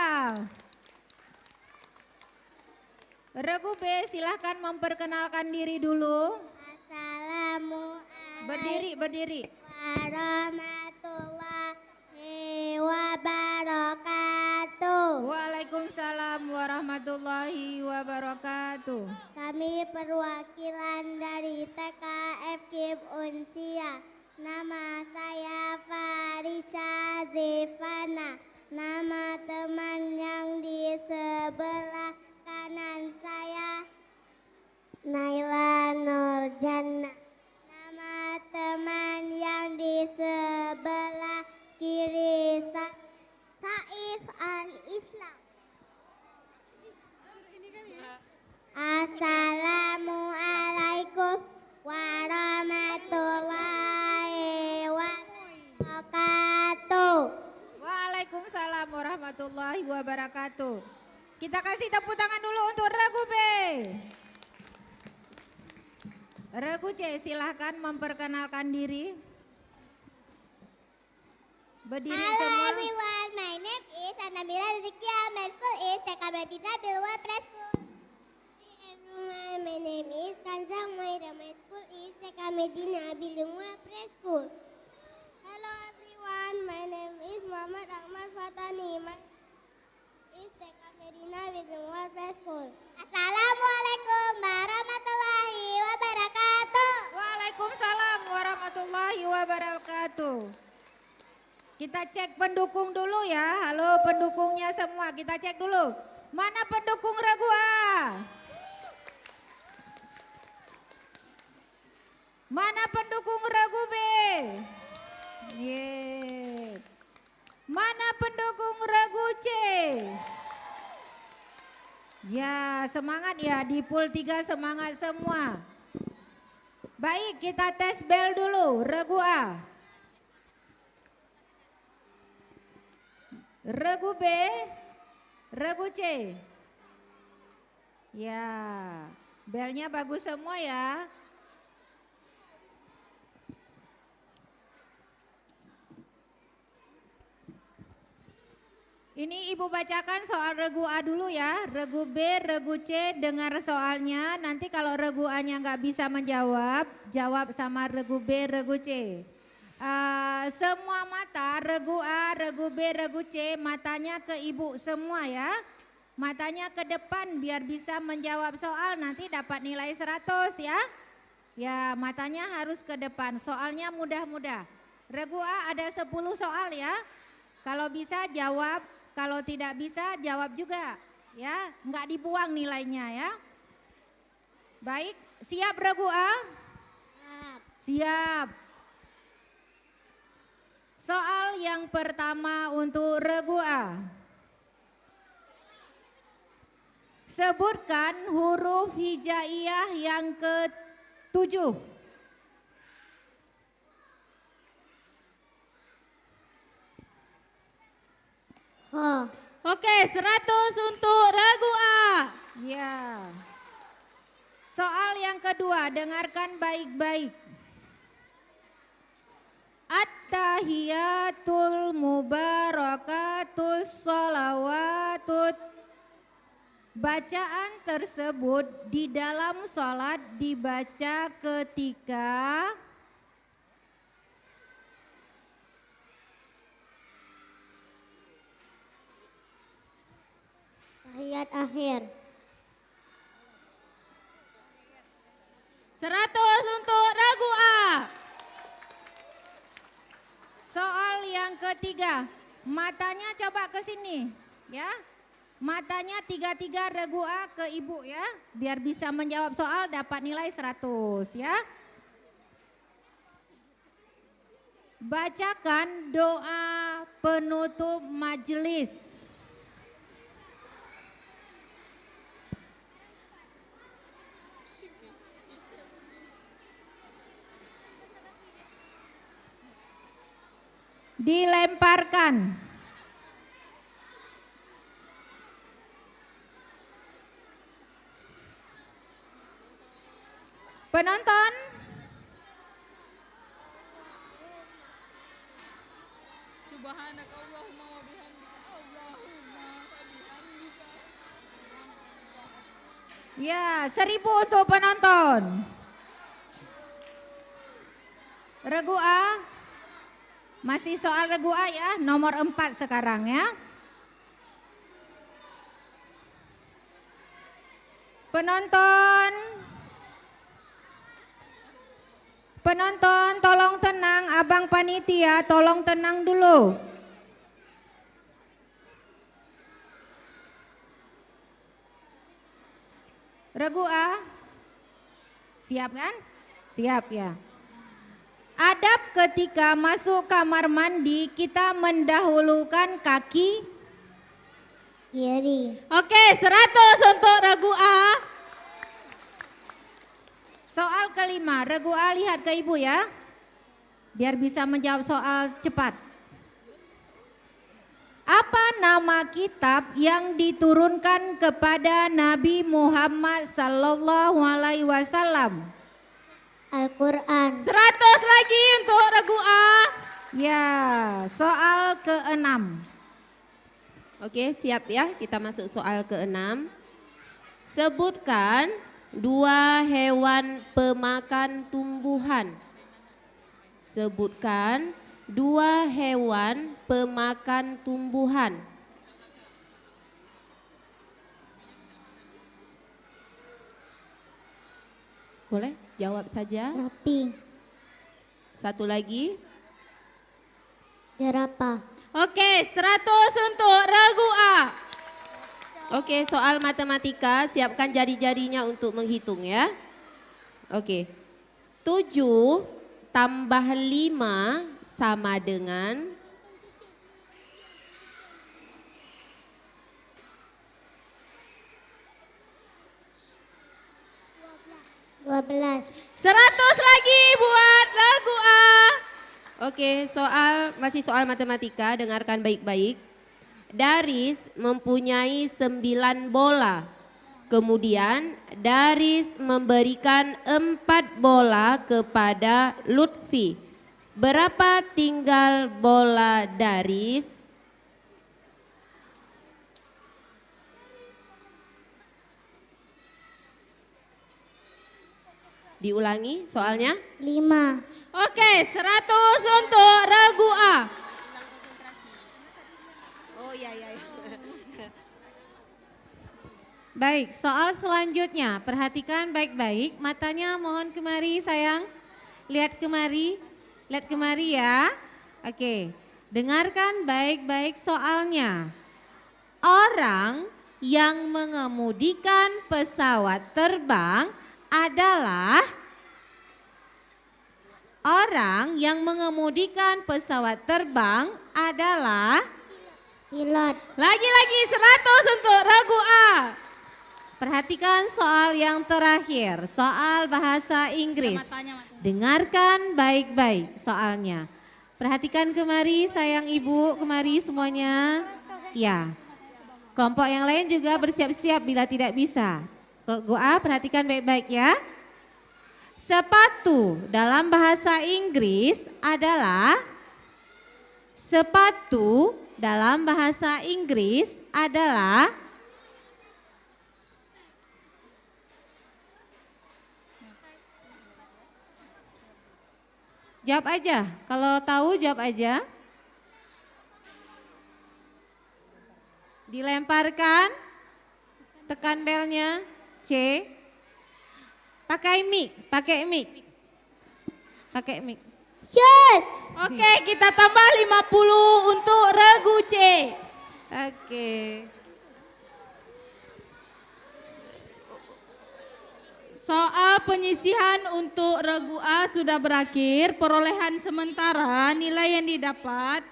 Regu B silahkan memperkenalkan diri dulu. Assalamualaikum Berdiri. warahmatullahi wabarakatuh. Waalaikumsalam warahmatullahi wabarakatuh. Kami perwakilan dari TK FKIP Unsia. Nama saya Farisa Zevana. Nama teman yang di sebelah kanan saya Naila Nurjana. Nama teman yang di sebelah kiri Saif Al-Islam. Assalamualaikum warahmatullahi wabarakatuh. Waalaikumsalam warahmatullahi wabarakatuh. Kita kasih tepuk tangan dulu untuk regu B. Regu C silahkan memperkenalkan diri. Berdiri Hello semua. everyone, my name is Anamira Rizkia. My school is TK Medina Bilwa Preschool. Hi everyone, my name is Kanza Moira. My school is TK Medina Bilwa Preschool. Hello Muhammad Ahmad Fatani, Isteka Medina Wijnwar Play School. Assalamualaikum warahmatullahi wabarakatuh. Waalaikumsalam warahmatullahi wabarakatuh. Kita cek pendukung dulu ya. Halo pendukungnya semua, kita cek dulu. Mana pendukung regu A? Mana pendukung regu B? Yeay. Mana pendukung regu C? Ya, semangat ya, di pool 3 semangat semua. Baik, kita tes bel dulu, regu A. Regu B, regu C. Ya, belnya bagus semua ya. Ini Ibu bacakan soal regu A dulu ya, regu B, regu C, dengar soalnya. Nanti kalau regu A-nya nggak bisa menjawab, jawab sama regu B, regu C. Semua mata, regu A, regu B, regu C, matanya ke Ibu semua ya. Matanya ke depan biar bisa menjawab soal, nanti dapat nilai 100 ya. Ya, matanya harus ke depan, soalnya mudah-mudah. Regu A ada 10 soal ya. Kalau bisa jawab. Kalau tidak bisa jawab juga ya, nggak dibuang nilainya ya. Baik, siap regu A? Siap. Soal yang pertama untuk regu A. Sebutkan huruf hijaiyah yang ke-7. Oke, 100 untuk regu A. Ya. Soal yang kedua, dengarkan baik-baik. At-tahiyatul mubarakatus sholawatut. Bacaan tersebut di dalam sholat dibaca ketika Tahiyat akhir. 100 untuk regu A. Soal yang ketiga, matanya coba ke sini ya. Matanya 3-3 regu A ke Ibu ya. Biar bisa menjawab soal dapat nilai 100 ya. Bacakan doa penutup majelis. Dilemparkan. Penonton. Subhanakallahumma wa bihamdika Allahumma fabihamdika. Ya, 1000 untuk penonton. Regu A. Masih soal regu A ya, nomor 4 sekarang ya. Penonton. Penonton tolong tenang, abang panitia tolong tenang dulu. Regu A. Siap kan? Siap ya. Adab ketika masuk kamar mandi, kita mendahulukan kaki Kiri. Oke, 100 untuk regu A. Soal kelima, regu A lihat ke Ibu ya. Biar bisa menjawab soal cepat. Apa nama kitab yang diturunkan kepada Nabi Muhammad sallallahu alaihi wasallam? Al-Quran. 100 lagi untuk regu A. Ya, soal ke-6. Oke, siap ya, kita masuk soal ke-6. Sebutkan 2 hewan pemakan tumbuhan. Sebutkan 2 hewan pemakan tumbuhan. Boleh jawab saja. Sapi. Satu lagi. Jerapah. Oke, 100 untuk regu A. Oke, soal matematika, siapkan jari-jarinya untuk menghitung ya. Oke. 7 tambah 5 sama dengan 12. 100 lagi buat regu A. Oke, masih soal matematika, dengarkan baik-baik. Daris mempunyai 9 bola. Kemudian Daris memberikan 4 bola kepada Lutfi. Berapa tinggal bola Daris? Diulangi soalnya. 5. Oke, 100 untuk regu A. Oh iya. Baik, soal selanjutnya. Perhatikan baik-baik. Matanya mohon kemari sayang. Lihat kemari. Lihat kemari ya. Oke, dengarkan baik-baik soalnya. Orang yang mengemudikan pesawat terbang adalah pilot. Lagi-lagi 100 untuk regu A. Perhatikan soal yang terakhir, soal bahasa Inggris. Dengarkan baik-baik soalnya. Perhatikan kemari sayang ibu, kemari semuanya. Ya, kelompok yang lain juga bersiap-siap bila tidak bisa. Regu A perhatikan baik-baik ya. Sepatu dalam bahasa Inggris adalah jawab aja, kalau tahu jawab aja. Dilemparkan, tekan belnya, C. Pakai mic. Yes. Oke, kita tambah 50 untuk regu C. Oke. Soal penyisihan untuk regu A sudah berakhir. Perolehan sementara nilai yang didapat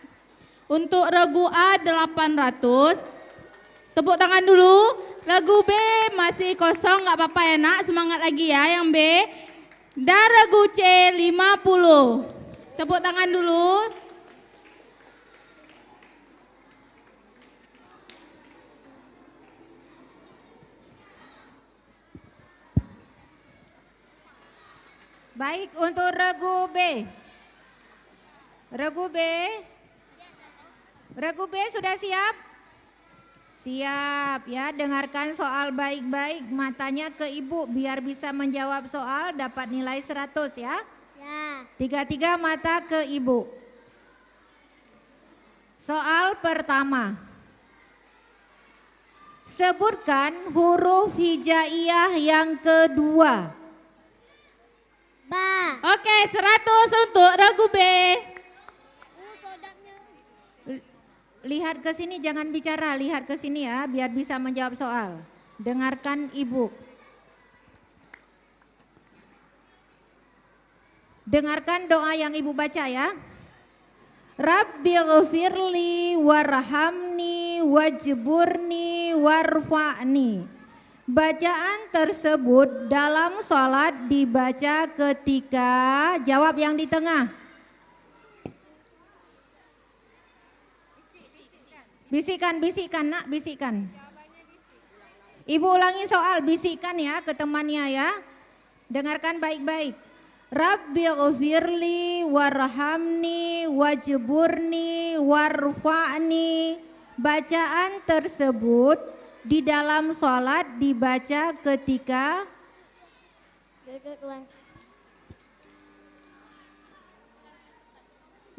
untuk regu A 800. Tepuk tangan dulu. Regu B masih kosong, nggak apa-apa ya nak, semangat lagi ya yang B. Dan regu C 50. Tepuk tangan dulu. Baik, untuk regu B. Regu B sudah siap? Siap ya, dengarkan soal baik-baik, matanya ke ibu biar bisa menjawab soal dapat nilai 100 ya. Ya. 3 mata ke ibu. Soal pertama. Sebutkan huruf hijaiyah yang kedua. Ba. Oke, 100 untuk regu B. Lihat ke sini, jangan bicara, lihat ke sini ya biar bisa menjawab soal. Dengarkan ibu. Dengarkan doa yang ibu baca ya. Rabbighfirli warhamni wajburni warfa'ni. Bacaan tersebut dalam sholat dibaca ketika, jawab yang di tengah. Bisikan nak, bisikan. Ibu ulangi soal, bisikan ya ke temannya ya. Dengarkan baik-baik. Rabbighfirli warhamni wajburni warfa'ni. Bacaan tersebut di dalam sholat dibaca ketika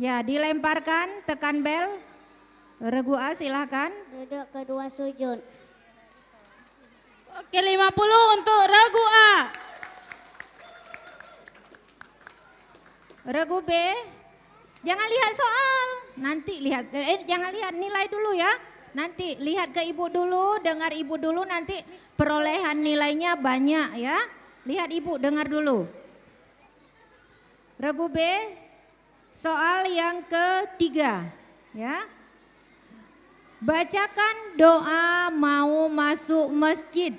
Ya, dilemparkan, tekan bel. Regu A silahkan. Duduk kedua sujud. Oke, 50 untuk regu A. Regu B. Jangan lihat soal. Nanti lihat, jangan lihat nilai dulu ya. Nanti lihat ke ibu dulu, dengar ibu dulu, nanti perolehan nilainya banyak ya. Lihat ibu, dengar dulu. Regu B, soal yang ketiga ya. Bacakan doa mau masuk masjid.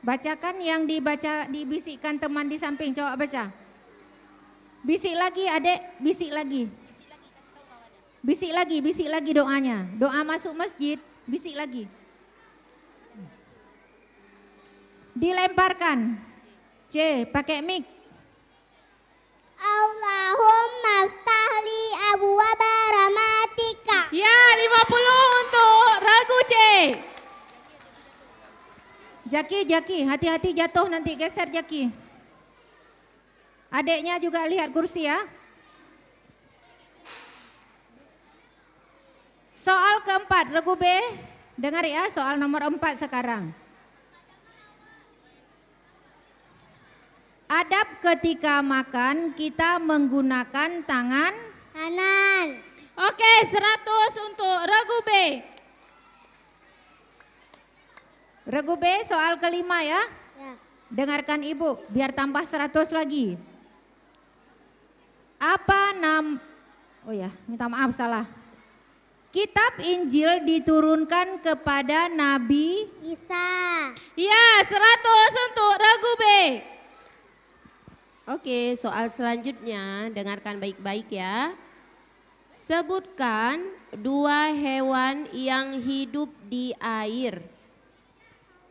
Bacakan yang dibisikkan teman di samping, coba baca. Bisik lagi adek, bisik lagi. Bisik lagi doanya. Doa masuk masjid, bisik lagi. Dilemparkan. C, pakai mic. Allahumma ftahli abwaaba rahmatika. Ya, 50 untuk regu C. Jaki, hati-hati jatuh nanti, geser Jaki. Adeknya juga lihat kursi ya. Soal keempat, regu B. Dengar ya, soal nomor 4 sekarang. Adab ketika makan kita menggunakan tangan kanan. Oke, 100 untuk regu B. Regu B soal kelima ya. Ya. Dengarkan ibu, biar tambah 100 lagi. Oh ya, minta maaf salah. Kitab Injil diturunkan kepada Nabi Isa. Ya, 100 untuk regu B. Oke, soal selanjutnya dengarkan baik-baik ya. Sebutkan 2 hewan yang hidup di air.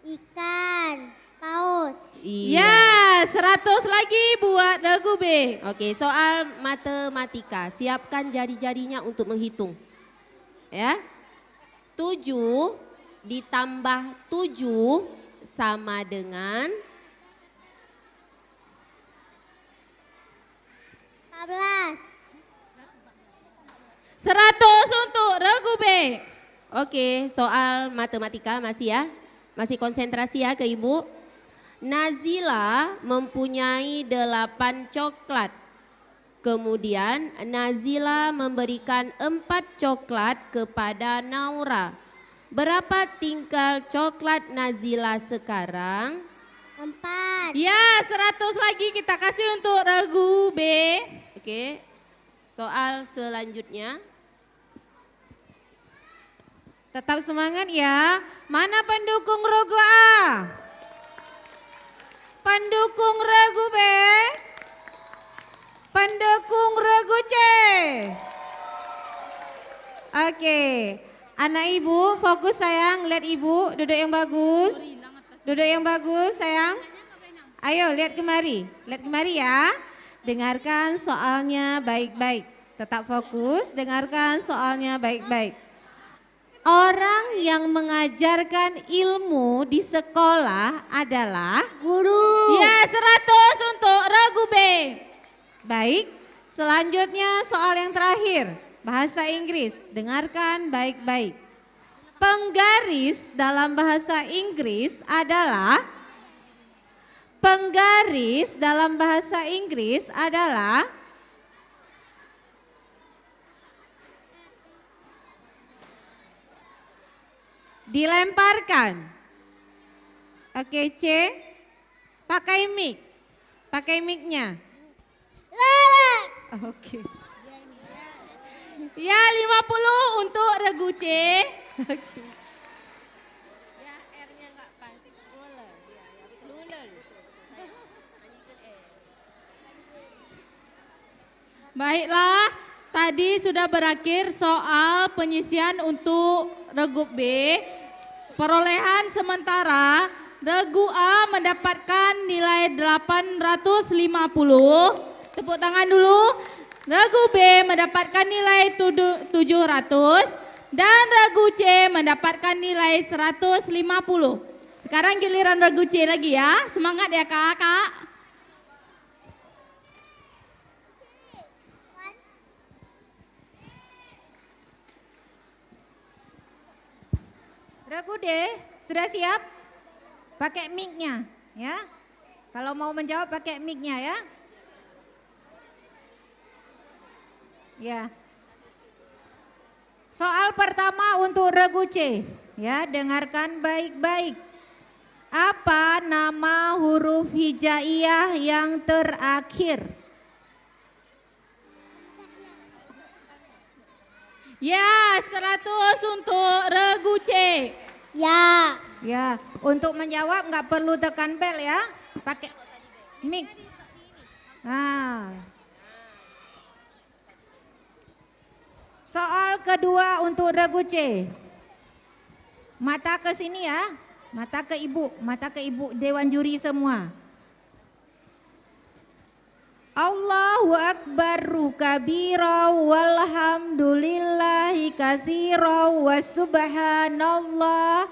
Ikan, paus. Iya. Ya, 100 lagi buat regu B. Oke, soal matematika. Siapkan jari-jarinya untuk menghitung. Ya. 7 ditambah 7 sama dengan 14. 100 untuk regu B. Oke, soal matematika masih ya. Masih konsentrasi ya ke ibu. Nazila mempunyai 8 coklat. Kemudian Nazila memberikan 4 coklat kepada Naura. Berapa tingkal coklat Nazila sekarang? 4. Ya, 100 lagi kita kasih untuk regu B. Oke, soal selanjutnya. Tetap semangat ya. Mana pendukung regu A? Pendukung regu B? Pendukung regu C? Oke, anak ibu fokus sayang, lihat ibu, duduk yang bagus. Duduk yang bagus sayang. Ayo lihat kemari ya. Dengarkan soalnya baik-baik. Tetap fokus, dengarkan soalnya baik-baik. Orang yang mengajarkan ilmu di sekolah adalah guru. Ya, 100 untuk regu B. Baik, selanjutnya soal yang terakhir, bahasa Inggris. Dengarkan baik-baik. Penggaris dalam bahasa Inggris adalah dilemparkan. Oke, C. Pakai mic. Pakai mic-nya. Oke. Ya, 50 untuk regu C. Oke. Baiklah, tadi sudah berakhir soal penyisian untuk regu B. Perolehan sementara regu A mendapatkan nilai 850. Tepuk tangan dulu. Regu B mendapatkan nilai 700 dan regu C mendapatkan nilai 150. Sekarang giliran regu C lagi ya. Semangat ya Kak. Regu D, sudah siap? Pakai mic-nya ya. Kalau mau menjawab pakai mic-nya ya. Ya. Soal pertama untuk regu C, ya, dengarkan baik-baik. Apa nama huruf hijaiyah yang terakhir? Ya, 100 untuk regu C. Ya. Ya, untuk menjawab nggak perlu tekan bel ya, pakai mic. Nah. Soal kedua untuk regu C. Mata ke sini ya, mata ke ibu dewan juri semua. Allahu akbaru kabira walhamdulillahi katsira wa subhanallah.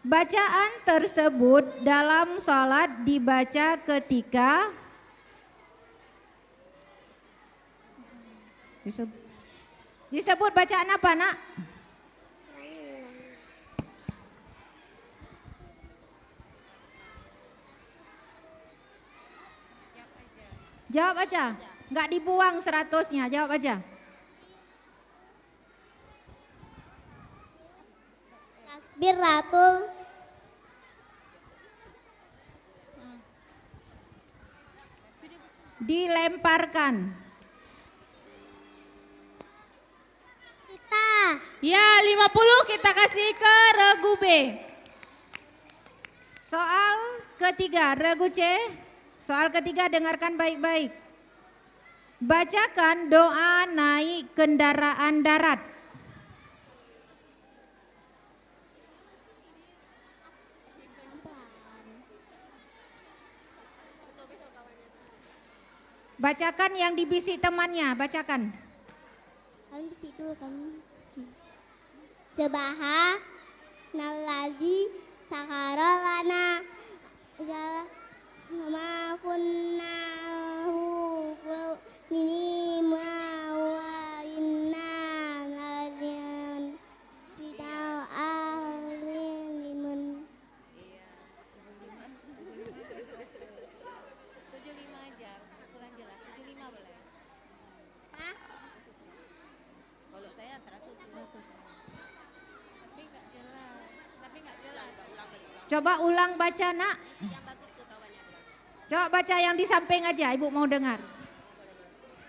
Bacaan tersebut dalam salat dibaca ketika disebut bacaan apa, Nak? Jawab aja, nggak dibuang 100-nya, jawab aja. Takbiratul. Dilemparkan. Kita. Ya, 50 kita kasih ke regu B. Soal ketiga, regu C. Soal ketiga dengarkan baik-baik. Bacakan doa naik kendaraan darat. Bacakan yang dibisik temannya, bacakan. Kami bisik dulu kami. Subhanallazi sakhara lana ma kunnahu ini wa inna lalian bidal alimun. 75 aja, kurang jelas. 75 boleh. Hah? Kalau saya 100. Tapi enggak jelas. Coba ulang baca, Nak. Coba baca yang di samping aja, Ibu mau dengar.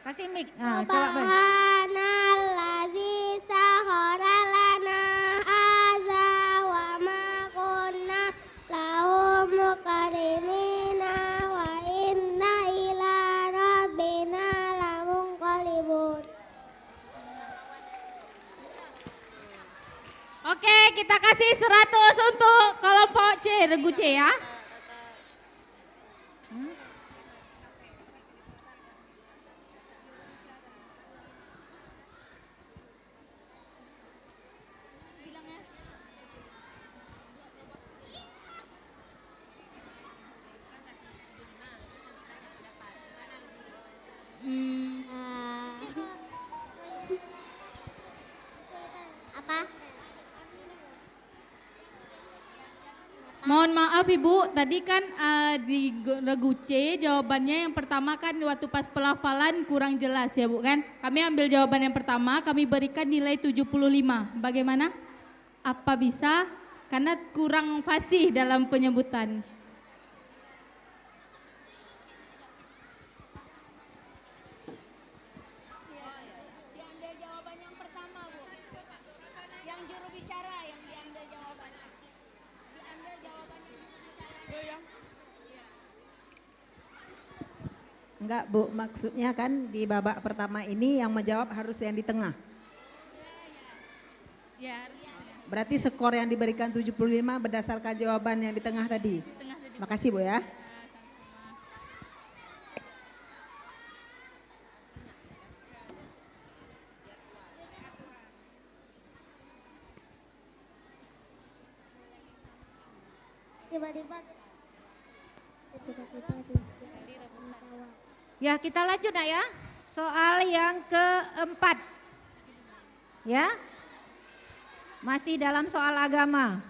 Kasih mic. Nah, coba baca. Subhanallazi sakhara lana hadza wa ma kunna lahu muqrinina wa inna ila rabbina lamunqalibun. Oke, kita kasih 100 untuk kelompok C, regu C ya. Apa? Mohon maaf Ibu, tadi kan di regu C jawabannya yang pertama kan waktu pas pelafalan kurang jelas ya Bu kan. Kami ambil jawaban yang pertama, kami berikan nilai 75. Bagaimana? Apa bisa? Karena kurang fasih dalam penyebutan. Diambil jawaban yang pertama, Bu. Yang juru bicara yang diambil jawabannya. Diambil jawabannya. Enggak Bu, maksudnya kan di babak pertama ini yang menjawab harus yang di tengah. Ya, Berarti skor yang diberikan 75 berdasarkan jawaban yang di tengah tadi. Makasih Bu ya. Ya, kita lanjut nak ya. Soal yang keempat. Ya. Masih dalam soal agama.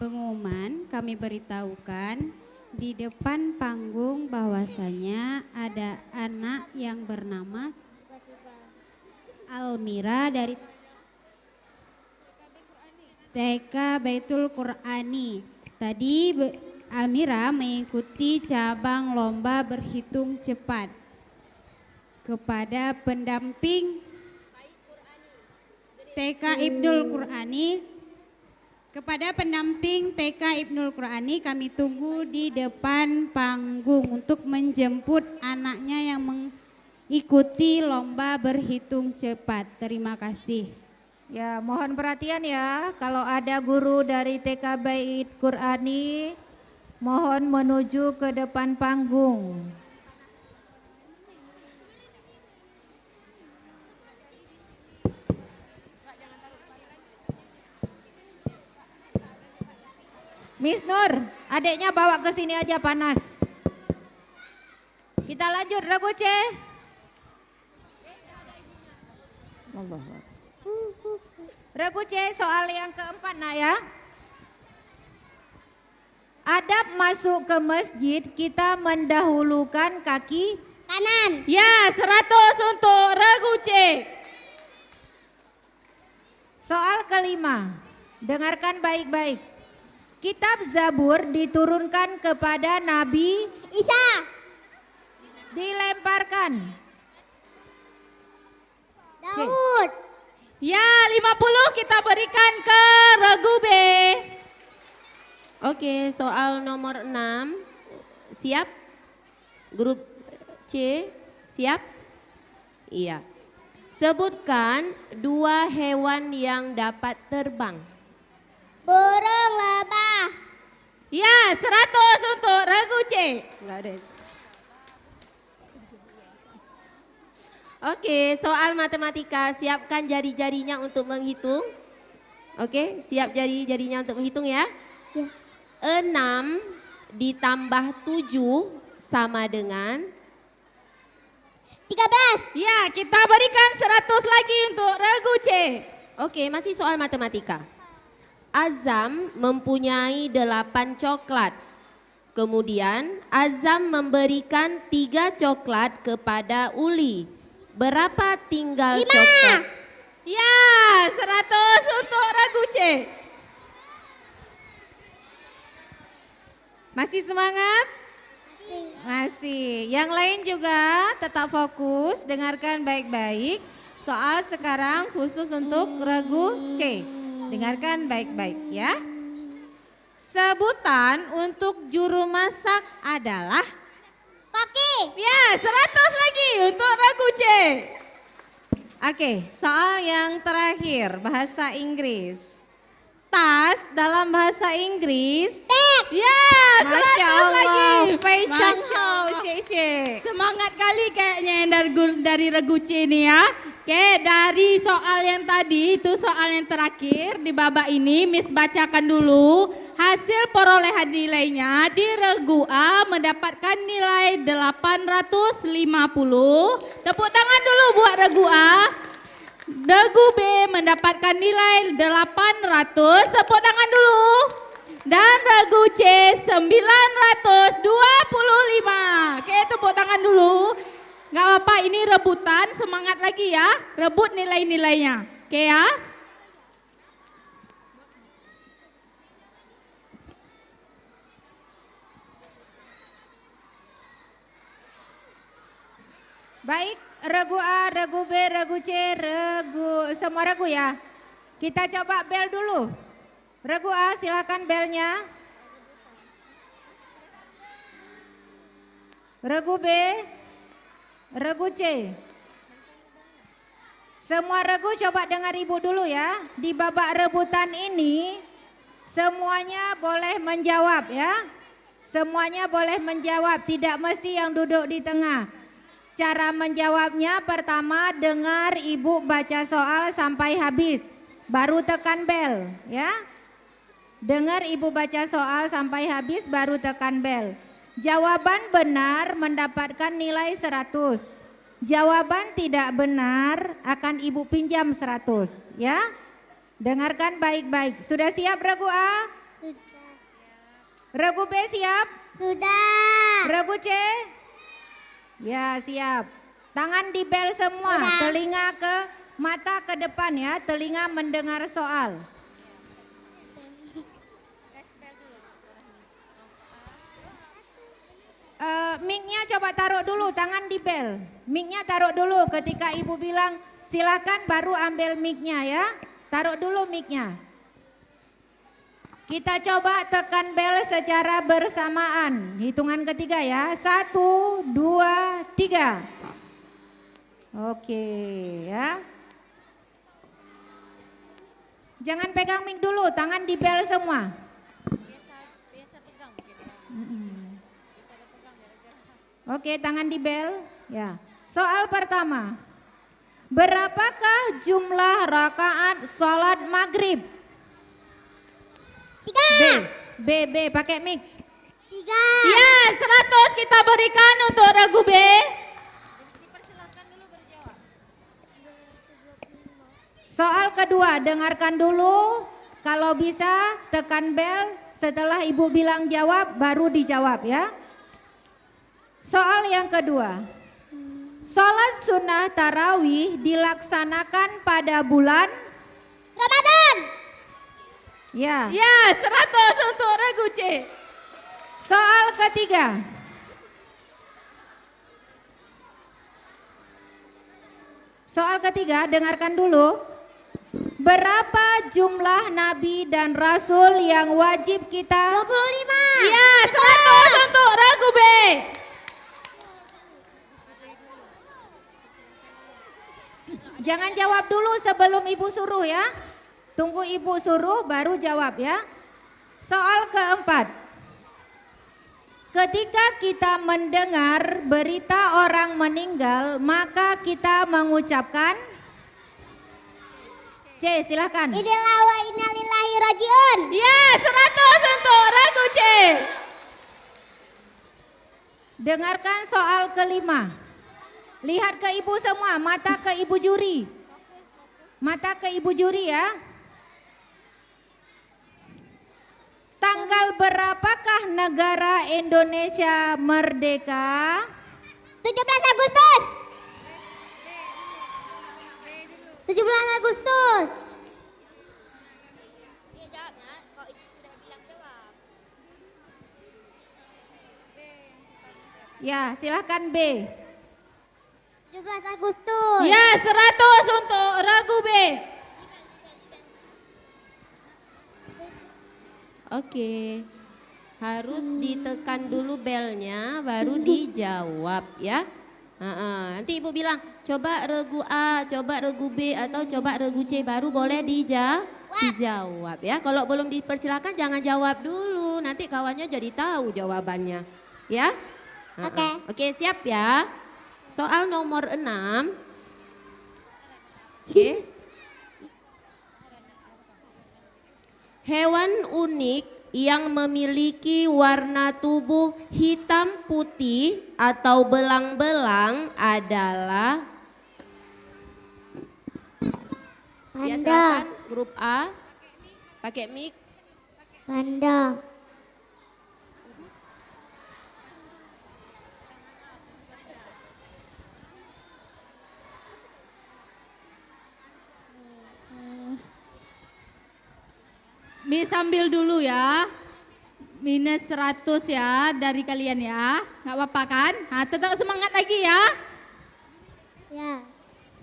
Pengumuman kami beritahukan di depan panggung bahwasanya ada anak yang bernama Almira dari TK Baitul Qur'ani. Tadi Almira mengikuti cabang lomba berhitung cepat. Kepada pendamping TK Ibnul Qur'ani, kepada pendamping TK Ibnul Qur'ani kami tunggu di depan panggung untuk menjemput anaknya yang mengikuti lomba berhitung cepat. Terima kasih. Ya, mohon perhatian ya, kalau ada guru dari TK Bait Qur'ani, mohon menuju ke depan panggung. Miss Nur, adiknya bawa ke sini aja panas. Kita lanjut, Regu C. Regu C soal yang keempat nak ya. Adab masuk ke masjid kita mendahulukan kaki kanan. Ya, 100 untuk Regu C. Soal kelima, dengarkan baik-baik. Kitab Zabur diturunkan kepada Nabi Isa. Dilemparkan. Daud. Ya, 50 kita berikan ke Regu B. Oke, soal nomor 6. Siap? Grup C, siap? Iya. Sebutkan 2 hewan yang dapat terbang. Burung lebah. Ya, 100 untuk Regu C. Enggak ada. Oke, soal matematika, siapkan jari-jarinya untuk menghitung. Oke, siap jari-jarinya untuk menghitung ya. 6 ditambah 7 sama dengan 13. Ya, kita berikan 100 lagi untuk Regu C. Oke, masih soal matematika. Azam mempunyai 8 coklat. Kemudian Azam memberikan 3 coklat kepada Uli. Berapa tinggal 5. coklat? Ya, 100 untuk Regu C. Masih semangat? Masih. Yang lain juga tetap fokus, dengarkan baik-baik. Soal sekarang khusus untuk Regu C. Dengarkan baik-baik ya. Sebutan untuk juru masak adalah Koki. Ya, 100 lagi untuk Regu C. Oke, soal yang terakhir bahasa Inggris. Tas dalam bahasa Inggris. Ya, 100 Masya Allah, lagi. Fei Chang Masya Hao, Allah. Xie. Semangat kali kayaknya yang dari Regu C ini ya. Oke, dari soal yang tadi itu soal yang terakhir di babak ini Miss bacakan dulu hasil perolehan nilainya. Di Regu A mendapatkan nilai 850. Tepuk tangan dulu buat Regu A. Regu B mendapatkan nilai 800. Tepuk tangan dulu. Dan Regu C 925. Oke, tepuk tangan dulu. Gak apa-apa, ini rebutan, semangat lagi ya. Rebut nilai-nilainya. Oke ya. Baik, Regu A, Regu B, Regu C, semua Regu ya. Kita coba bel dulu. Regu A, silakan belnya. Regu B, Regu C. Semua regu coba dengar ibu dulu ya. Di babak rebutan ini semuanya boleh menjawab ya. Semuanya boleh menjawab, tidak mesti yang duduk di tengah. Cara menjawabnya pertama dengar ibu baca soal sampai habis. Baru tekan bel ya. Dengar ibu baca soal sampai habis baru tekan bel. Jawaban benar mendapatkan nilai 100. Jawaban tidak benar akan ibu pinjam 100 ya. Dengarkan baik-baik. Sudah siap regu A? Sudah. Regu B siap? Sudah. Regu C? Ya siap. Tangan di bel semua. Sudah. Telinga ke mata ke depan ya. Telinga mendengar soal. Mic-nya coba taruh dulu, tangan di bel. Mic-nya taruh dulu ketika ibu bilang silakan baru ambil mic-nya ya. Taruh dulu mic-nya. Kita coba tekan bel secara bersamaan. Hitungan ketiga ya. 1, 2, 3. Oke ya. Jangan pegang mic dulu, tangan di bel semua. Oke, tangan di bel. Ya. Soal pertama. Berapakah jumlah rakaat sholat maghrib? 3. B, pakai mic. 3. Ya, 100 kita berikan untuk regu B. Soal kedua, dengarkan dulu. Kalau bisa tekan bel, setelah ibu bilang jawab baru dijawab ya. Soal yang kedua. Sholat sunnah tarawih dilaksanakan pada bulan Ramadan. Ya. Ya, 100 untuk regu C. Soal ketiga. Soal ketiga, dengarkan dulu. Berapa jumlah nabi dan rasul yang wajib kita? 25. Ya, 100 untuk regu B. Jangan jawab dulu sebelum ibu suruh ya. Tunggu ibu suruh baru jawab ya. Soal keempat. Ketika kita mendengar berita orang meninggal, maka kita mengucapkan C, silakan. Innalillahi wa inna ilaihi rajiun. Ya, 100 untuk regu C. Dengarkan soal kelima. Lihat ke ibu semua, mata ke ibu juri. Mata ke ibu juri ya. Tanggal berapakah negara Indonesia merdeka? 17 Agustus. 17 Agustus. Ya, silahkan B. 17 Agustus. Ya, 100 untuk regu B. Oke. Harus ditekan dulu belnya baru dijawab ya. Nanti ibu bilang coba regu A, coba regu B atau coba regu C baru boleh dijawab ya. Kalau belum dipersilakan jangan jawab dulu. Nanti kawannya jadi tahu jawabannya. Ya. Oke, siap ya. Soal nomor 6. Oke. Hewan unik yang memiliki warna tubuh hitam putih atau belang-belang adalah Panda. Ya, silakan, grup A. Pakai mic. Panda. Mi sambil dulu ya. Minus 100 ya dari kalian ya. Nggak apa-apa kan? Nah, tetap semangat lagi ya. Ya.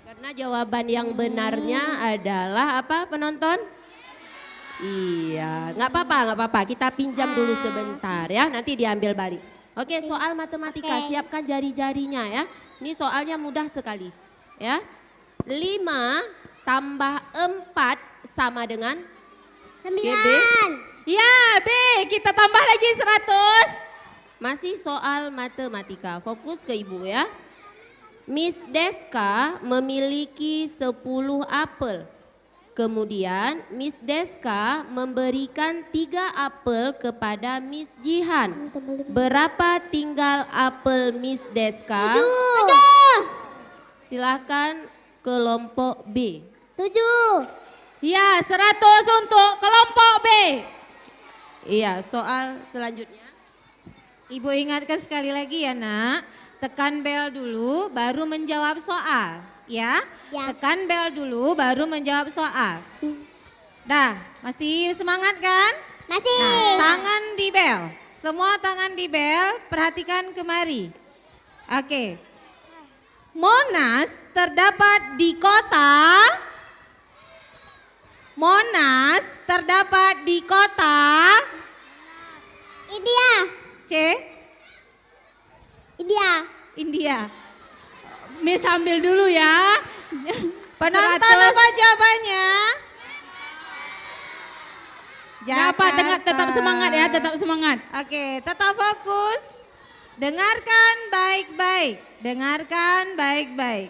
Karena jawaban yang benarnya adalah apa penonton? Iya, nggak apa-apa. Kita pinjam dulu sebentar ya, nanti diambil balik. Oke, soal matematika, siapkan jari-jarinya ya. Ini soalnya mudah sekali ya. tambah 4 sama dengan 9. Ya, B, kita tambah lagi 100. Masih soal matematika. Fokus ke Ibu ya. Miss Deska memiliki 10 apel. Kemudian Miss Deska memberikan 3 apel kepada Miss Jihan. Berapa tinggal apel Miss Deska? 7. Silakan kelompok B. 7. Ya, 100 untuk kelompok B. Iya, soal selanjutnya. Ibu ingatkan sekali lagi ya nak, tekan bel dulu baru menjawab soal ya. Tekan bel dulu baru menjawab soal. Dah, masih semangat kan? Masih. Nah, tangan di bel, semua tangan di bel, perhatikan kemari. Oke. Monas terdapat di kota. Monas terdapat di kota. India. C. India. Miss ambil dulu ya. Penonton apa jawabannya? Dapat, tetap semangat ya, tetap semangat. Oke, tetap fokus. Dengarkan baik-baik. Dengarkan baik-baik.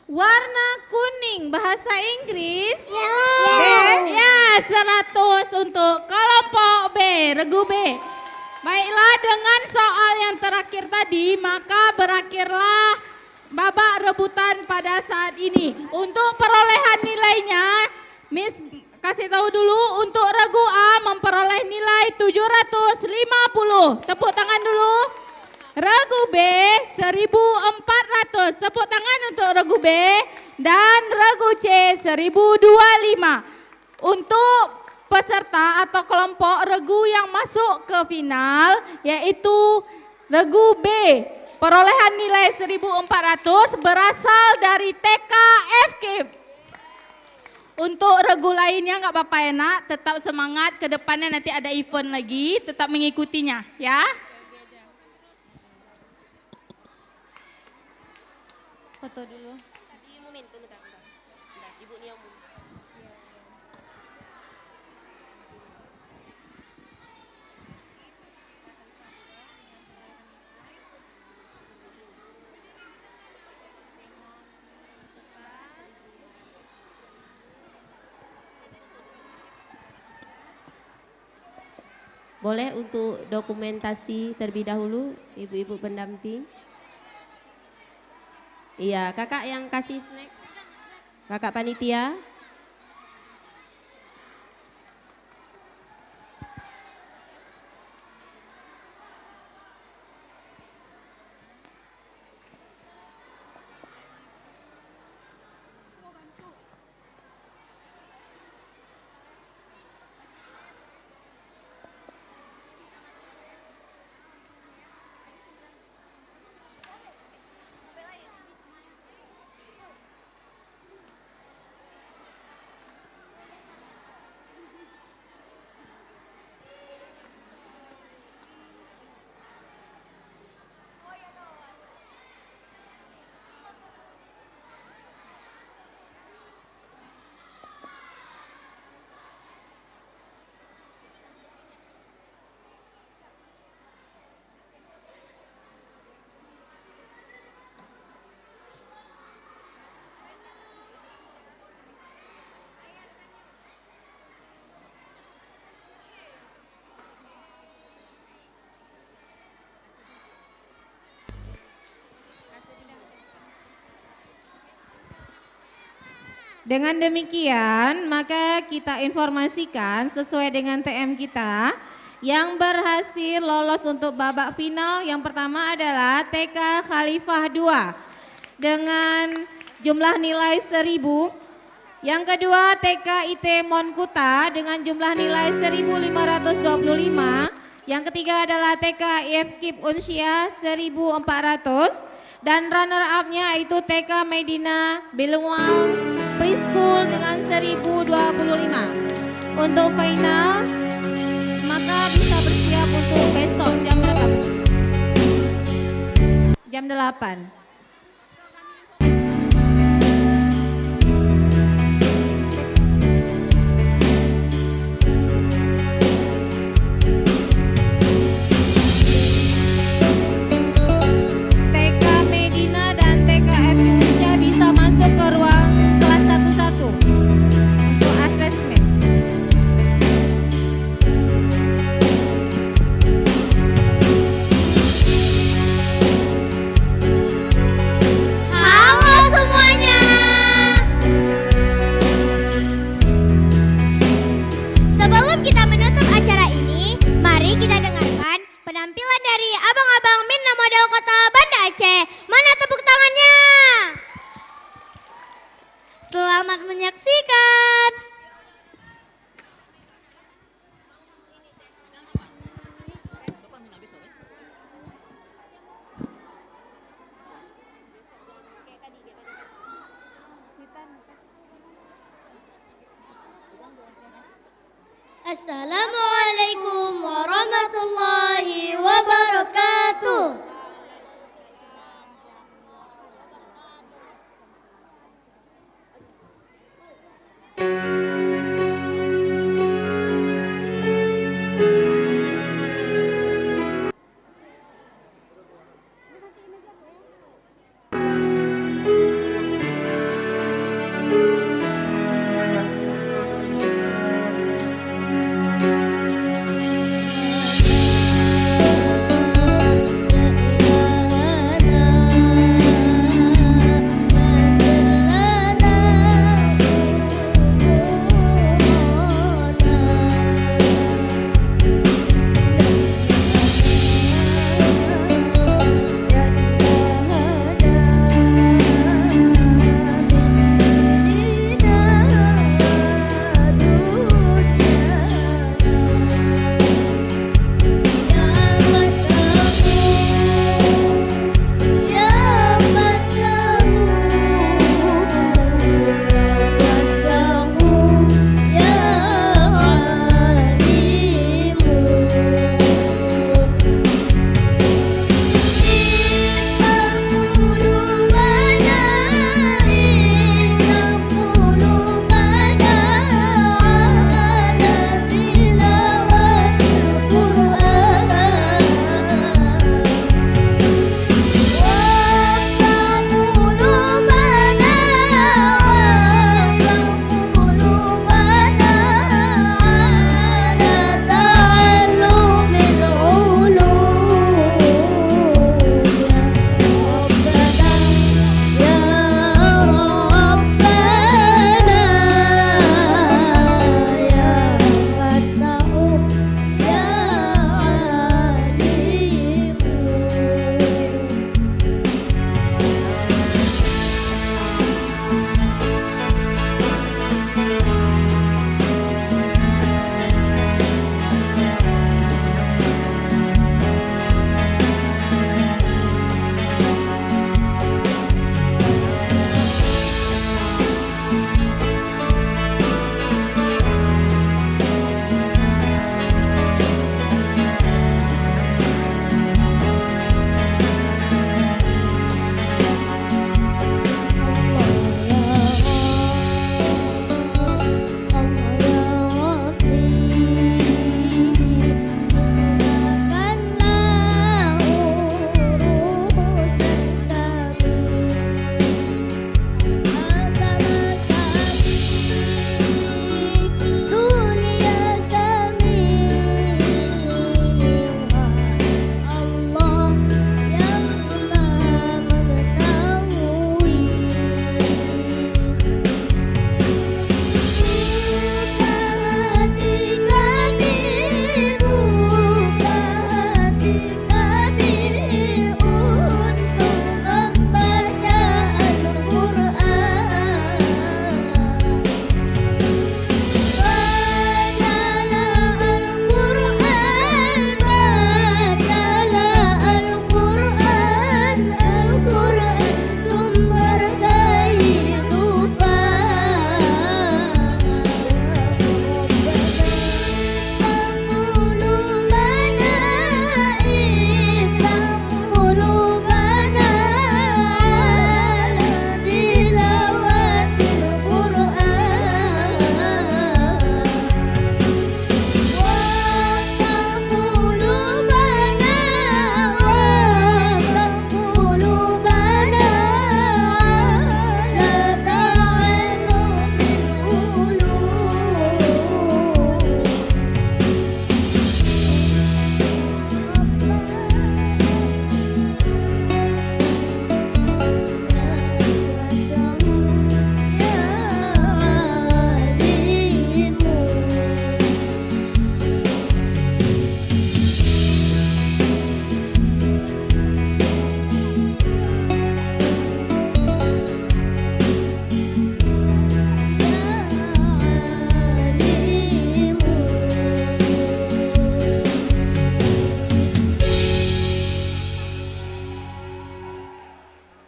Warna kuning bahasa Inggris. Yellow. B. Ya, 100 untuk kelompok B, regu B. Baiklah, dengan soal yang terakhir tadi, maka berakhirlah babak rebutan pada saat ini. Untuk perolehan nilainya, Miss kasih tahu dulu, untuk regu A memperoleh nilai 750. Tepuk tangan dulu. Regu B 1400. Tepuk tangan untuk regu B. Dan regu C 1025. Untuk peserta atau kelompok regu yang masuk ke final yaitu regu B. Perolehan nilai 1400 berasal dari TK FK. Untuk regu lainnya nggak apa-apa ya nak, tetap semangat, ke depannya nanti ada event lagi, tetap mengikutinya ya. Foto dulu. Boleh untuk dokumentasi terlebih dahulu, ibu-ibu pendamping. Iya, kakak yang kasih snack, kakak panitia. Dengan demikian, maka kita informasikan sesuai dengan TM kita yang berhasil lolos untuk babak final. Yang pertama adalah TK Khalifah 2 dengan jumlah nilai 1000. Yang kedua TK IT Monkuta dengan jumlah nilai 1525. Yang ketiga adalah TK IFKIP Unsia 1400. Dan runner up-nya yaitu TK Medina Bilingual Preschool dengan 1025. Untuk final, maka bisa bersiap untuk besok jam berapa? Jam 8. Assalamualaikum warahmatullahi wabarakatuh.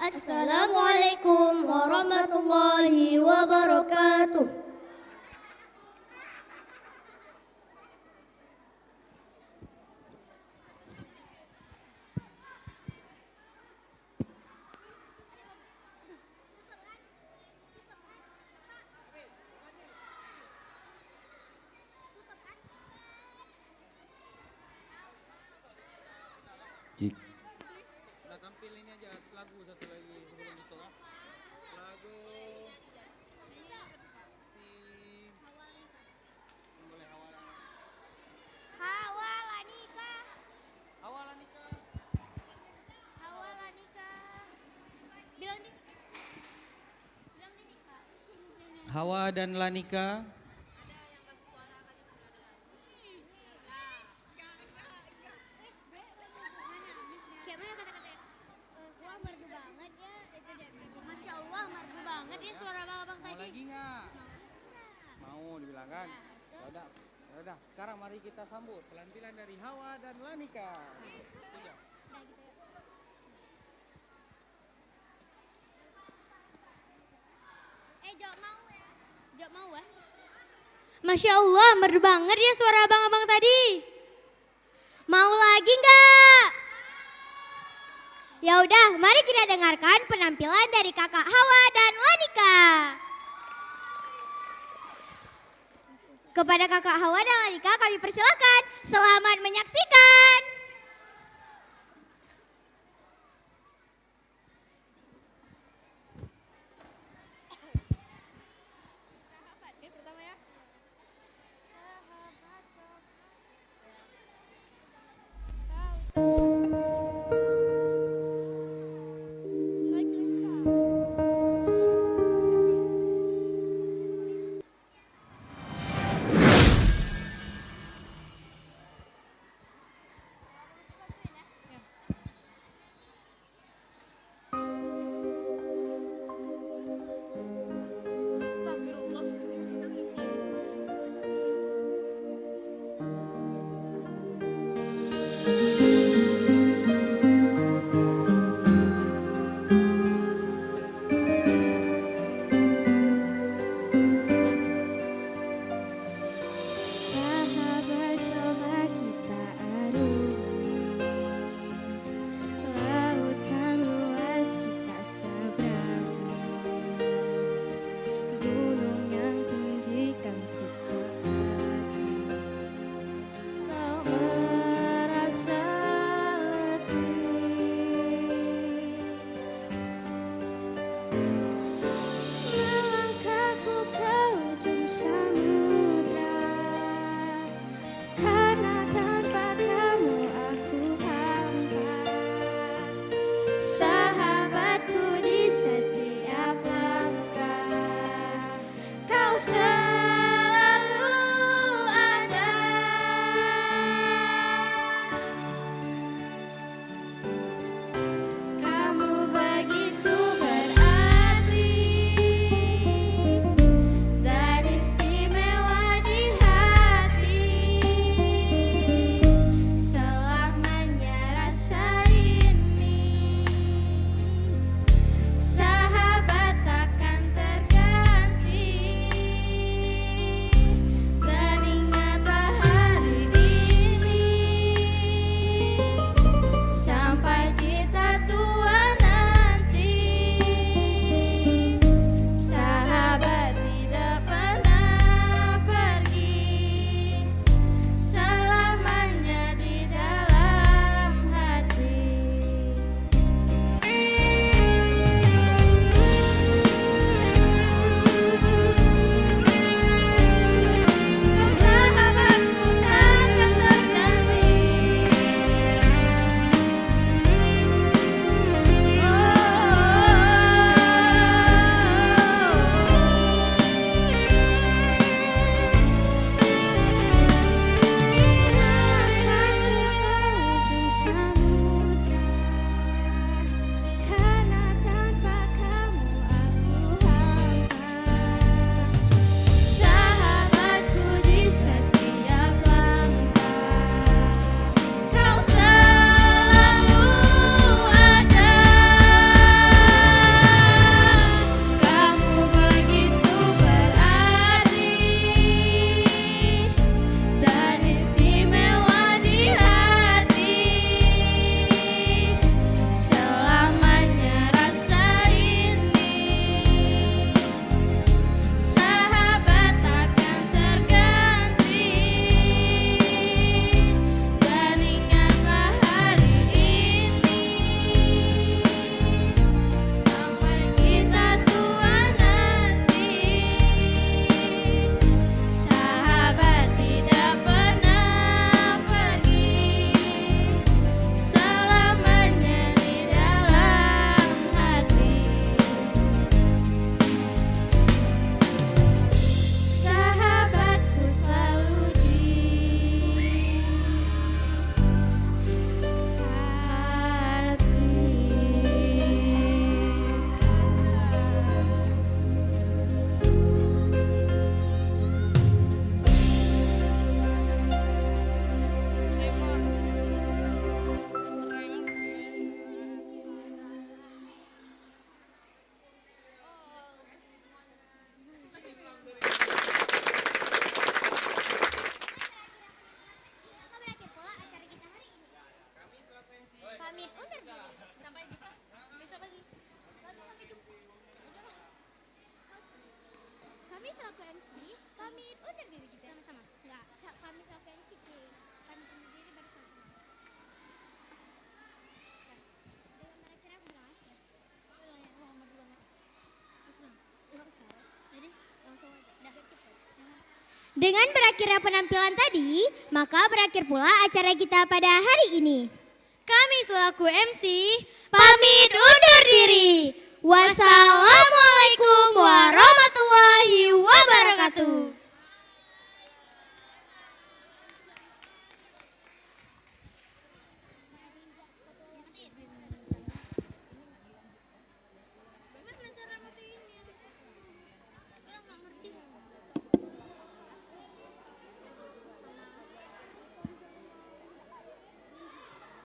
Assalamualaikum warahmatullahi wabarakatuh. Cik. Udah tampil ini aja lagu satu lagi sebelum itu ah. Lagu boleh Hawalanika. Hawalanika. Hawalanika. Bilang di. Hawa dan Lanika. Kayak mana kata-katanya? Wah merdu banget ya. Itu dari Masya Allah merdu banget ya suara abang-abang tadi. Mau lagi nggak? Mau dibilang kan? Yaudah, yaudah. Sekarang mari kita sambut penampilan dari Hawa dan Lanika. Tiga. Jok mau ya? Jok mau ah? Masya Allah, merdu banget ya suara abang-abang tadi. Mau lagi nggak? Ya udah, mari kita dengarkan penampilan dari kakak Hawa dan Lanika. Kepada kakak Hawa dan Lanika kami persilakan. Selamat menyaksikan. Dengan berakhirnya penampilan tadi, maka berakhir pula acara kita pada hari ini. Kami selaku MC Pamit undur diri. Wassalamualaikum warahmatullahi wabarakatuh.